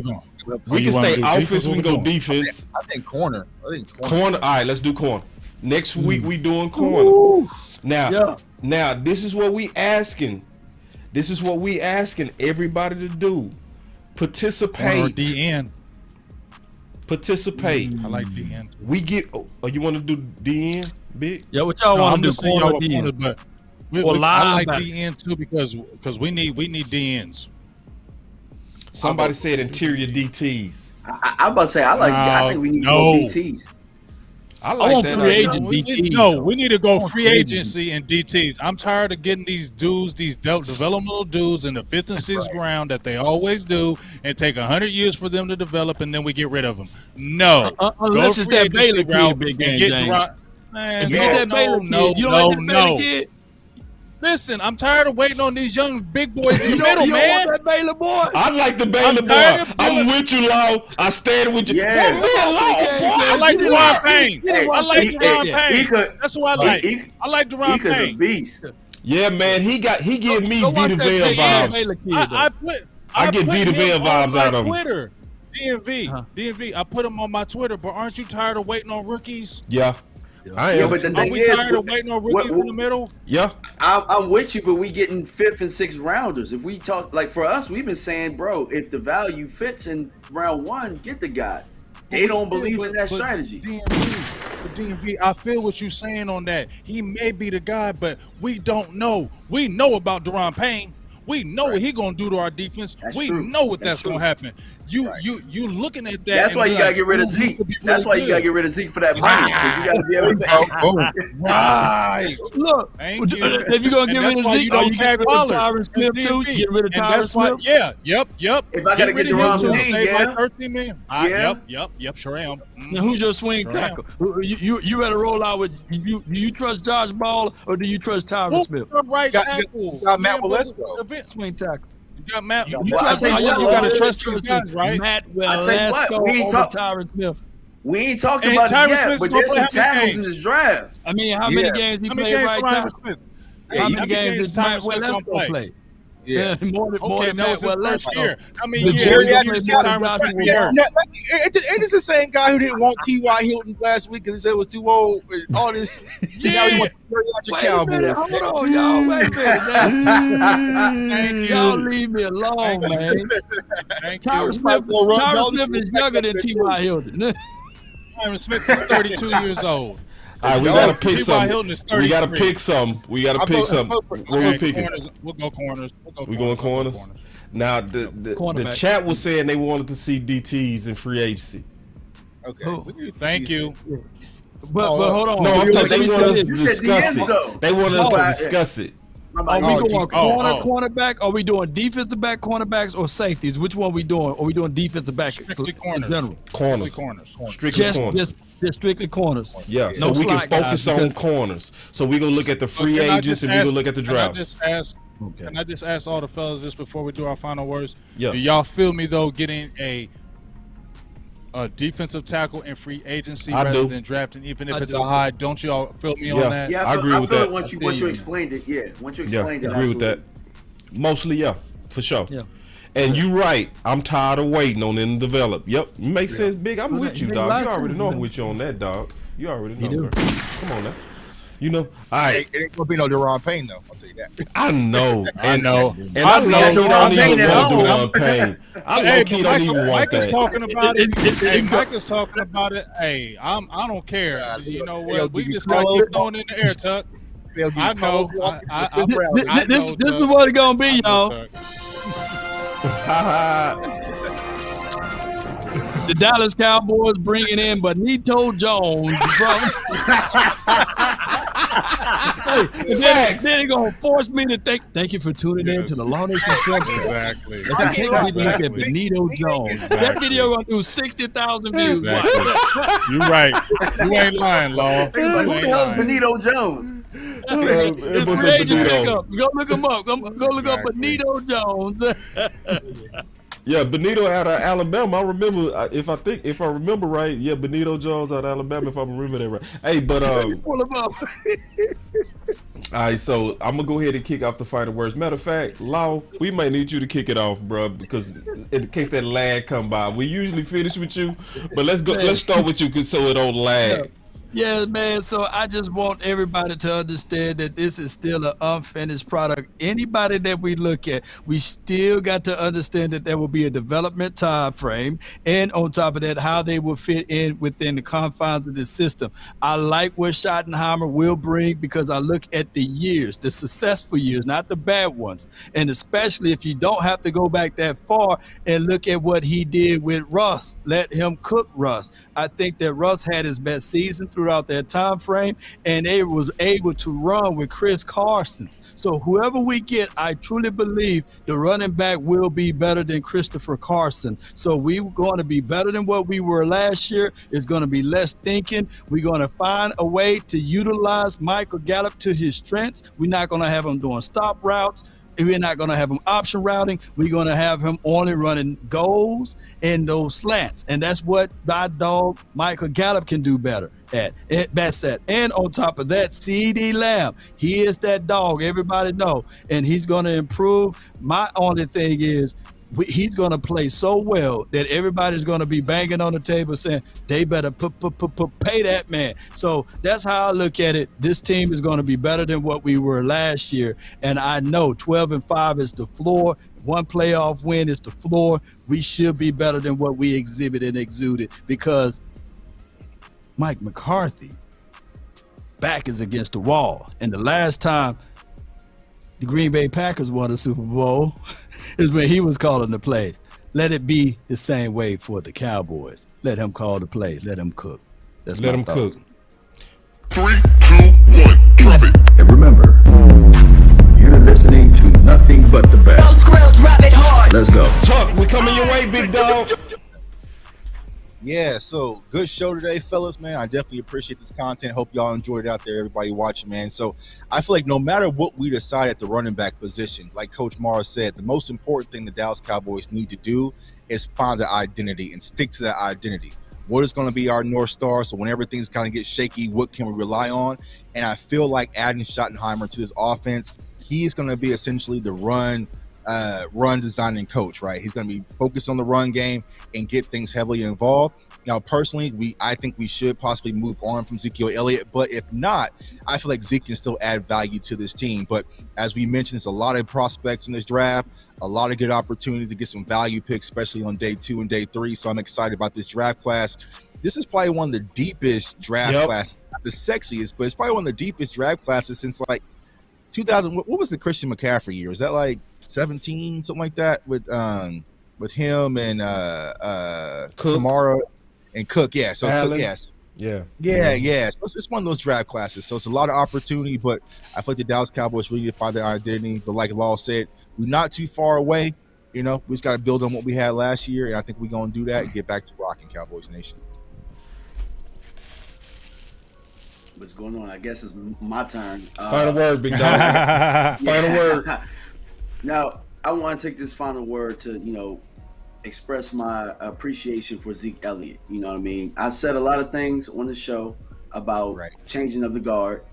We can stay offense. We can go defense. I think corner. Corner. All right, let's do corner. Next week we doing corner. Now, this is what we asking. This is what we asking everybody to do. Participate. Or DN. Participate. I like DN. We get. Oh, you want to do DN, big? Yeah, what y'all want to do? Corner DN, but I like DN too because we need DNs. Somebody said interior DTs. I'm about to say I think we need more DTs. I want free agent DTs. No, we need to go free agency and DTs. I'm tired of getting these dudes, these developmental dudes in the 5th and 6th round that they always do, and take 100 years for them to develop, and then we get rid of them. No, unless it's that Baylor kid, big game. If you get that Baylor kid, you don't like that Baylor kid. Listen, I'm tired of waiting on these young big boys in the middle, you man. Want that Baylor boy? I like the Baylor boy. I'm with you, Law. I stand with you. Yeah. I like Deron Payne. I like Deron Payne. That's who I like. I like Deron Payne. He's a beast. Yeah, man. He give me Vita Vale vibes. I get Vita Vale vibes out of him. Twitter. DMV. I put him on my Twitter, but aren't you tired of waiting on rookies? Yeah. I am. But the Are thing we tired of waiting on rookies in the middle? Yeah. I'm with you, but we getting 5th and 6th rounders. If we talk, like for us, we've been saying, bro, if the value fits in round 1, get the guy. They don't believe in that strategy. DMV, I feel what you're saying on that. He may be the guy, but we don't know. We know about Deron Payne. We know what he's gonna do to our defense. We know what that's gonna happen. You looking at that. That's why you gotta get rid of Zeke. That's why you gotta get rid of Zeke for that money, because you gotta be able to. Right. Look, if you're gonna get rid of Zeke, you don't get rid of Tyron Smith too. You get rid of Tyron Smith. Yeah. Yep. If I gotta get Deron Payne, Yep. Sure am. Now, who's your swing tackle? You better roll out with you. Do you trust Josh Ball or do you trust Tyron Smith? Right tackle. Got Matt Walesko. Swing tackle. You got Matt. You gotta trust these guys, right? Matt Walesko over Tyron Smith. We ain't talking about it yet, but there's some tackles in this draft. I mean, how many games he played right now? How many games did Matt Walesko play? Yeah, more than that was his first year. I mean, the geriatric ain't this the same guy who didn't want T.Y. Hilton last week because he said it was too old? All this, now he wants geriatric Cowboy. Hold on, y'all. Wait a minute. Y'all leave me alone, man. Tyron Smith is younger than T.Y. Hilton. Tyron Smith is 32 years old. All right, we gotta pick some. Hilton is We gotta 33. pick some. We gotta pick some. What we picking? Corners. We'll go corners. We going corners. Now the chat was saying they wanted to see DTs in free agency. Okay. Thank you. But hold on. No, I'm talking. They want us to You said discuss DNs, though. it. They want us to discuss it. Are we going cornerback? Are we doing defensive back, cornerbacks, or safeties? Which one are we doing? Are we doing defensive back? Strictly corners. In general. Corners. Strictly corners. Just strictly corners. Yeah, No so we can slot guys, focus on because- corners. So we're going to look at the free agents and we're going to look at the drafts. Can I just ask all the fellas this before we do our final words? Yeah. Do y'all feel me, though, getting a defensive tackle in free agency rather than drafting, even if it's a high? Don't y'all feel me on that? Yeah, I agree with that. Once you explained it, yeah. Once you explained it, I agree with that. Mostly, yeah, for sure. Yeah. And you right. I'm tired of waiting on them to develop. Yep, makes sense, Big. I'm with you, dog. You already know I'm with you on that, dog. You already know. Bro. Come on now. You know, all right. It ain't gonna be no Deron Payne though. I'll tell you that. I know. And I know he don't even want Deron Payne. I know he don't even want Mike is that. talking about it. Mike is talking about it. Hey, I don't care. You know what? We just got to keep throwing in the air, Tuck. I know. This is what it's gonna be, y'all. The Dallas Cowboys bringing in Benito Jones from. Then they're gonna force me to thank you for tuning in to the Longest Conception. Exactly. I can't even look at Benito Jones. That video gonna do 60,000 views. Exactly. You're right. You ain't lying, Law. Who the hell is Benito Jones? It's free agent pickup. Go look him up. Go look up Benito Jones. Yeah, Benito out of Alabama. I remember, if I remember right, yeah, Benito Jones out of Alabama. If I remember that right. Hey, but pull him up. all right, so I'm gonna go ahead and kick off the final words. Matter of fact, Law, we might need you to kick it off, bro, because in case that lag come by, we usually finish with you, but let's go. Let's start with you, so it don't lag. Yeah, man. So I just want everybody to understand that this is still an unfinished product. Anybody that we look at, we still got to understand that there will be a development time frame, and on top of that, how they will fit in within the confines of this system. I like what Schottenheimer will bring because I look at the years, the successful years, not the bad ones, and especially if you don't have to go back that far and look at what he did with Russ. Let him cook Russ. I think that Russ had his best season throughout that time frame, and they was able to run with Chris Carson's. So whoever we get, I truly believe the running back will be better than Christopher Carson. So we're going to be better than what we were last year. It's going to be less thinking. We're going to find a way to utilize Michael Gallup to his strengths. We're not going to have him doing stop routes. We're not going to have him option routing. We're going to have him only running goals and those slants. And that's what my dog Michael Gallup can do better at. That's that. And on top of that, CeeDee Lamb, he is that dog. Everybody know. And he's going to improve. My only thing is, he's going to play so well that everybody's going to be banging on the table saying they better pay that man. So that's how I look at it. This team is going to be better than what we were last year. And I know 12-5 is the floor. One playoff win is the floor. We should be better than what we exhibited and exuded because Mike McCarthy back is against the wall. And the last time the Green Bay Packers won a Super Bowl is when he was calling the plays. Let it be the same way for the Cowboys. Let him call the plays. Let him cook. That's Let my him thoughts. cook. 3, 2, 1, drop it. And remember, you're listening to nothing but the best. Let's go. Chuck, we coming your way, big dog. Yeah, so good show today, fellas, man. I definitely appreciate this content. Hope y'all enjoyed it out there, everybody watching, man. So I feel like no matter what we decide at the running back position, like Coach Mara said, the most important thing the Dallas Cowboys need to do is find the identity and stick to that identity. What is going to be our North Star? So when everything's kind of gets shaky, what can we rely on? And I feel like adding Schottenheimer to this offense, he's going to be essentially the run designing coach, right? He's going to be focused on the run game and get things heavily involved. Now, personally, I think we should possibly move on from Ezekiel Elliott, but if not, I feel like Zeke can still add value to this team. But as we mentioned, there's a lot of prospects in this draft, a lot of good opportunity to get some value picks, especially on day 2 and day 3. So I'm excited about this draft class. this is probably one of the deepest draft classes, not the sexiest, but it's probably one of the deepest draft classes since like 2000. What was the Christian McCaffrey year? Was that like 17, something like that, with him and Kamara and Cook? Yeah, so Allen. Cook, yes. Yeah. So it's one of those draft classes. So it's a lot of opportunity, but I feel like the Dallas Cowboys really find their identity. But like Law said, we're not too far away. You know, we just got to build on what we had last year, and I think we're going to do that and get back to rocking Cowboys Nation. What's going on? I guess it's my turn. Final word, big dog. Final word. Now, I want to take this final word to, express my appreciation for Zeke Elliott. You know what I mean? I said a lot of things on the show about changing of the guard,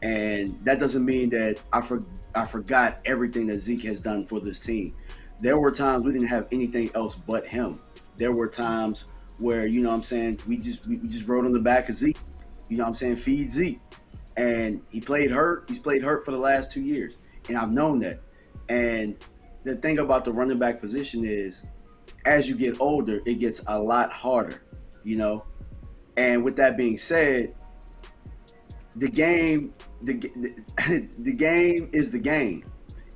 and that doesn't mean that I forgot everything that Zeke has done for this team. There were times we didn't have anything else but him. There were times where, we just rode on the back of Zeke. Feed Zeke. And he played hurt. He's played hurt for the last 2 years. And I've known that. And the thing about the running back position is, as you get older, it gets a lot harder, And with that being said, the game is the game.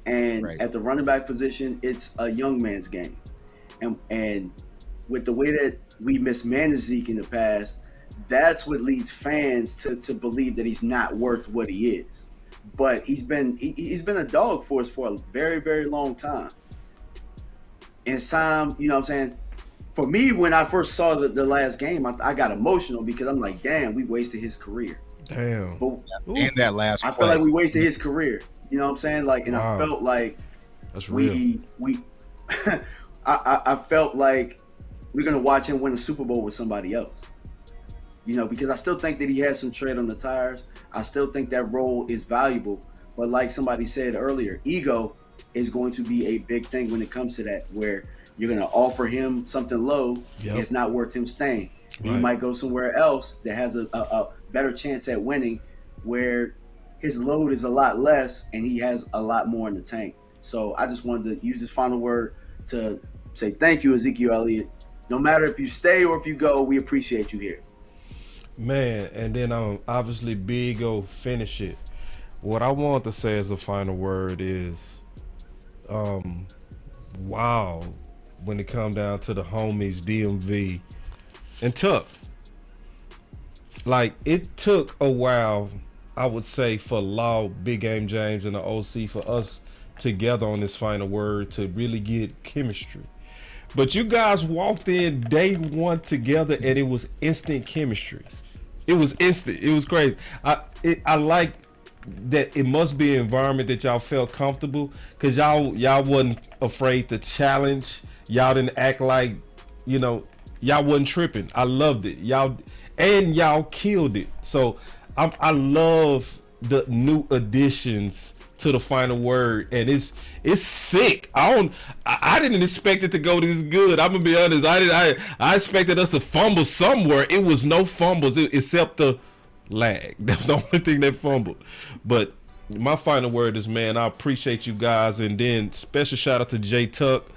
And at the running back position, it's a young man's game. And with the way that we mismanaged Zeke in the past, that's what leads fans to believe that he's not worth what he is. But he's been a dog for us for a very, very long time. And time, for me, when I first saw the last game, I got emotional because I'm like, damn, we wasted his career. Damn. But, and that last I felt like we wasted his career. You know what I'm saying? Like, and wow. I felt like that's real. I felt like we're gonna watch him win a Super Bowl with somebody else. Because I still think that he has some tread on the tires. I still think that role is valuable. But like somebody said earlier, ego is going to be a big thing when it comes to that, where you're going to offer him something low. Yep. It's not worth him staying. Right. He might go somewhere else that has a better chance at winning, where his load is a lot less and he has a lot more in the tank. So I just wanted to use this final word to say thank you, Ezekiel Elliott. No matter if you stay or if you go, we appreciate you here. Man, and then obviously Big go finish it. What I want to say as a final word is, wow, when it come down to the homies, DMV and Tuck. Like, it took a while, I would say, for Law, Big Game James, and the OC for us together on this final word to really get chemistry. But you guys walked in day one together and it was instant chemistry. It was instant. It was crazy. I like that. It must be an environment that y'all felt comfortable, because y'all wasn't afraid to challenge. Y'all didn't act like, y'all wasn't tripping. I loved it. Y'all killed it. So I love the new additions to the final word, and it's sick. I didn't expect it to go this good. I'm gonna be honest. I expected us to fumble somewhere. It was no fumbles except the lag. That's the only thing that fumbled. But my final word is, man, I appreciate you guys, and then special shout out to Jay Tuck.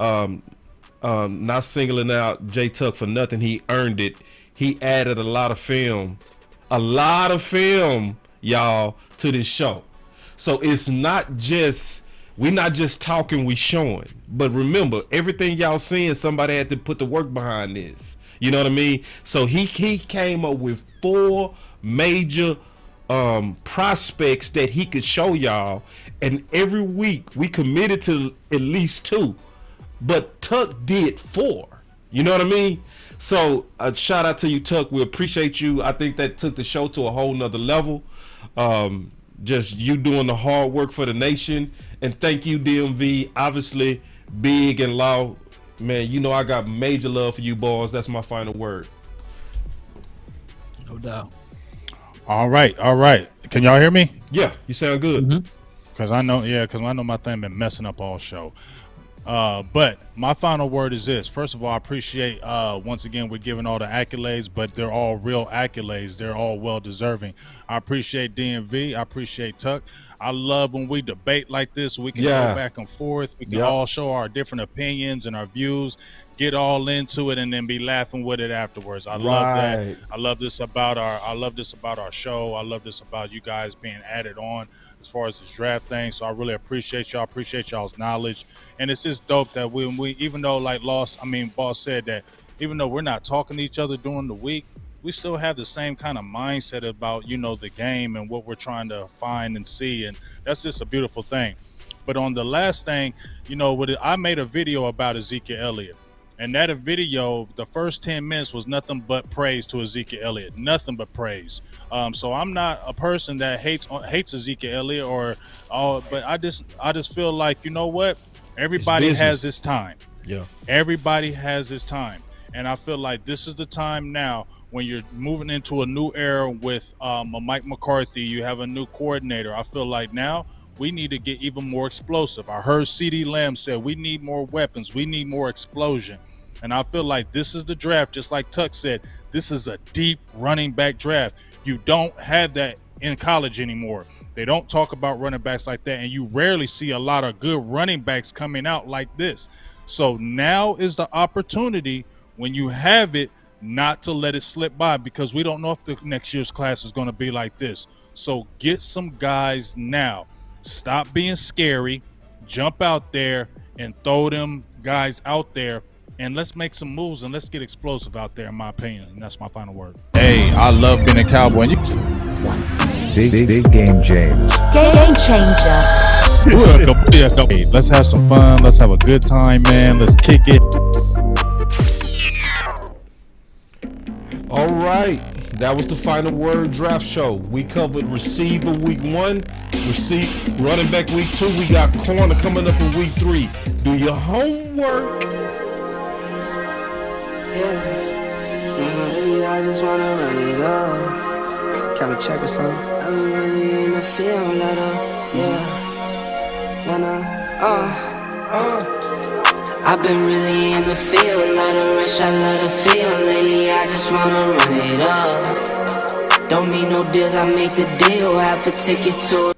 Not singling out Jay Tuck for nothing. He earned it. He added a lot of film, y'all, to this show. So it's not just, we're not just talking, we showing. But remember, everything y'all seeing, somebody had to put the work behind this. You know what I mean? So he came up with 4 major prospects that he could show y'all. And every week we committed to at least 2. But Tuck did 4. You know what I mean? So a shout out to you, Tuck. We appreciate you. I think that took the show to a whole nother level. Just you doing the hard work for the nation. And thank you, DMV. Obviously, Big and Law. Man, I got major love for you boys. That's my final word. No doubt. All right. Can y'all hear me? Yeah, you sound good. Because I know my thing been messing up all show. But my final word is this. First of all, I appreciate, once again, we're giving all the accolades, but they're all real accolades. They're all well-deserving. I appreciate DMV. I appreciate Tuck. I love when we debate like this. We can go back and forth. We can all show our different opinions and our views. get all into it and then be laughing with it afterwards. I love that. I love this about our show. I love this about you guys being added on as far as this draft thing. So I really appreciate y'all. Appreciate y'all's knowledge. And it's just dope that when we, even though Boss said that even though we're not talking to each other during the week, we still have the same kind of mindset about, the game and what we're trying to find and see. And that's just a beautiful thing. But on the last thing, I made a video about Ezekiel Elliott. And that video, the first 10 minutes was nothing but praise to Ezekiel Elliott, nothing but praise. So I'm not a person that hates Ezekiel Elliott but I just feel like, everybody has this time. Yeah. Everybody has this time. And I feel like this is the time now when you're moving into a new era with Mike McCarthy. You have a new coordinator. I feel like now we need to get even more explosive. I heard CeeDee Lamb say we need more weapons. We need more explosion. And I feel like this is the draft, just like Tuck said, this is a deep running back draft. You don't have that in college anymore. They don't talk about running backs like that, and you rarely see a lot of good running backs coming out like this. So now is the opportunity when you have it not to let it slip by, because we don't know if the next year's class is going to be like this. So get some guys now. Stop being scary, jump out there and throw them guys out there, and let's make some moves and let's get explosive out there, in my opinion. And that's my final word. Hey, I love being a Cowboy. Big game, James. Game changer. Let's have some fun. Let's have a good time, man. Let's kick it. All right, that was the final word draft show. We covered receiver week 1, running back week 2. We got corner coming up in week 3. Do your homework. Yeah, I just wanna run it up. Count a check or something. I've been really in the field, let up. Yeah, I've been really in the field, let her rush, I love the feel. Lately, I just wanna run it up. Don't need no deals, I make the deal. Have to take it to.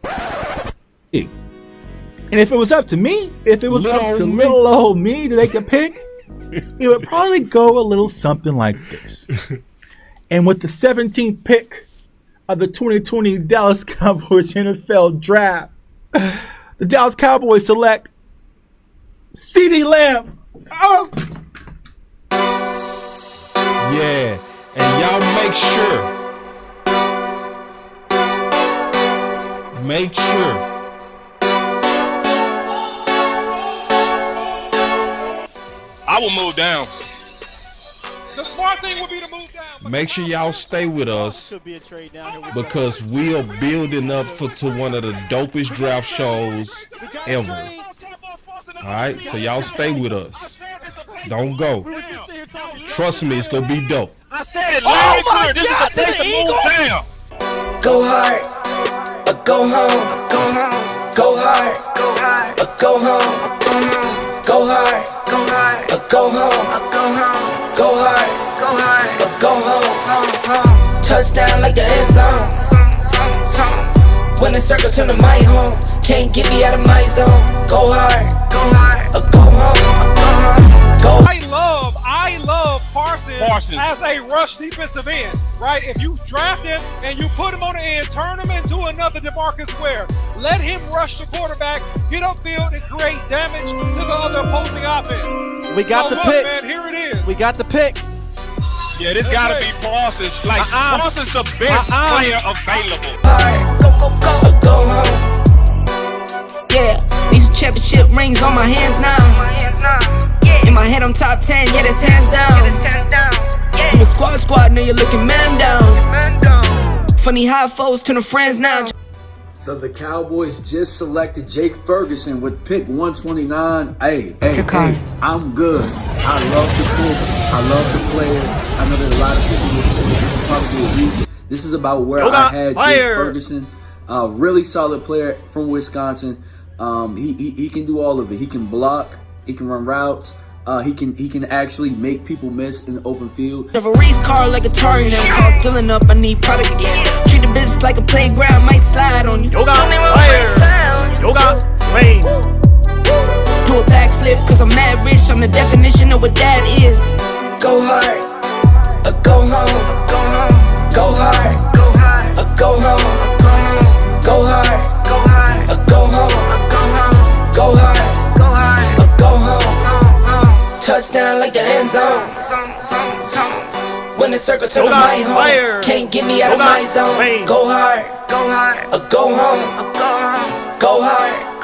And if it was up to me, little old me to make a pick, it would probably go a little something like this. And with the 17th pick of the 2020 Dallas Cowboys NFL draft, the Dallas Cowboys select CeeDee Lamb. Oh. Yeah, and y'all make sure. I will move down. The smart thing would be to move down. Make sure y'all stay with us, because we are building up to one of the dopest draft shows ever. All right, so y'all stay with us. Don't go. Trust me, it's gonna be dope. I said it loud and clear. This is a place to move down. Go hard, or go home. Go home. Go hard, or go home. Go hard, or go home. Go hard, or go home. Touchdown like the end zone. When the circle turn to my home, can't get me out of my zone. Go hard, or go home. Go. I love Parsons as a rush defensive end, right? If you draft him and you put him on the end, turn him into another DeMarcus Ware. Let him rush the quarterback, get upfield, and create damage to the other opposing offense. We got the pick. Man, here it is. We got the pick. Yeah, this gotta be Parsons. Like, Parsons the best player available. Go home. Yeah, these championship rings on my hands now. In my head, I'm top 10, yeah, that's hands down. You a squad, now you're looking man down. Funny how foes turn to friends now. So the Cowboys just selected Jake Ferguson with pick 129. Hey, I'm good. I love the pick. I love the player. I know that a lot of people will say this is probably a reason. This is about where I had Jake Ferguson. Really solid player from Wisconsin. He can do all of it. He can block. He can run routes. He can actually make people miss in the open field. Have a race car like a Atari now. Called filling up, I need product again. Treat the business like a playground, might slide on you. Yoga, fire. Yoga, rain. Do do a backflip, cause I'm mad rich. I'm the definition of what that is. Go hard, or go home. Go hard, or go home. Go hard, or go home. Go hard, or go home. Touchdown like the end zone. When the circle turn to my home, can't get me out of my zone. Go hard, or go home. Go hard.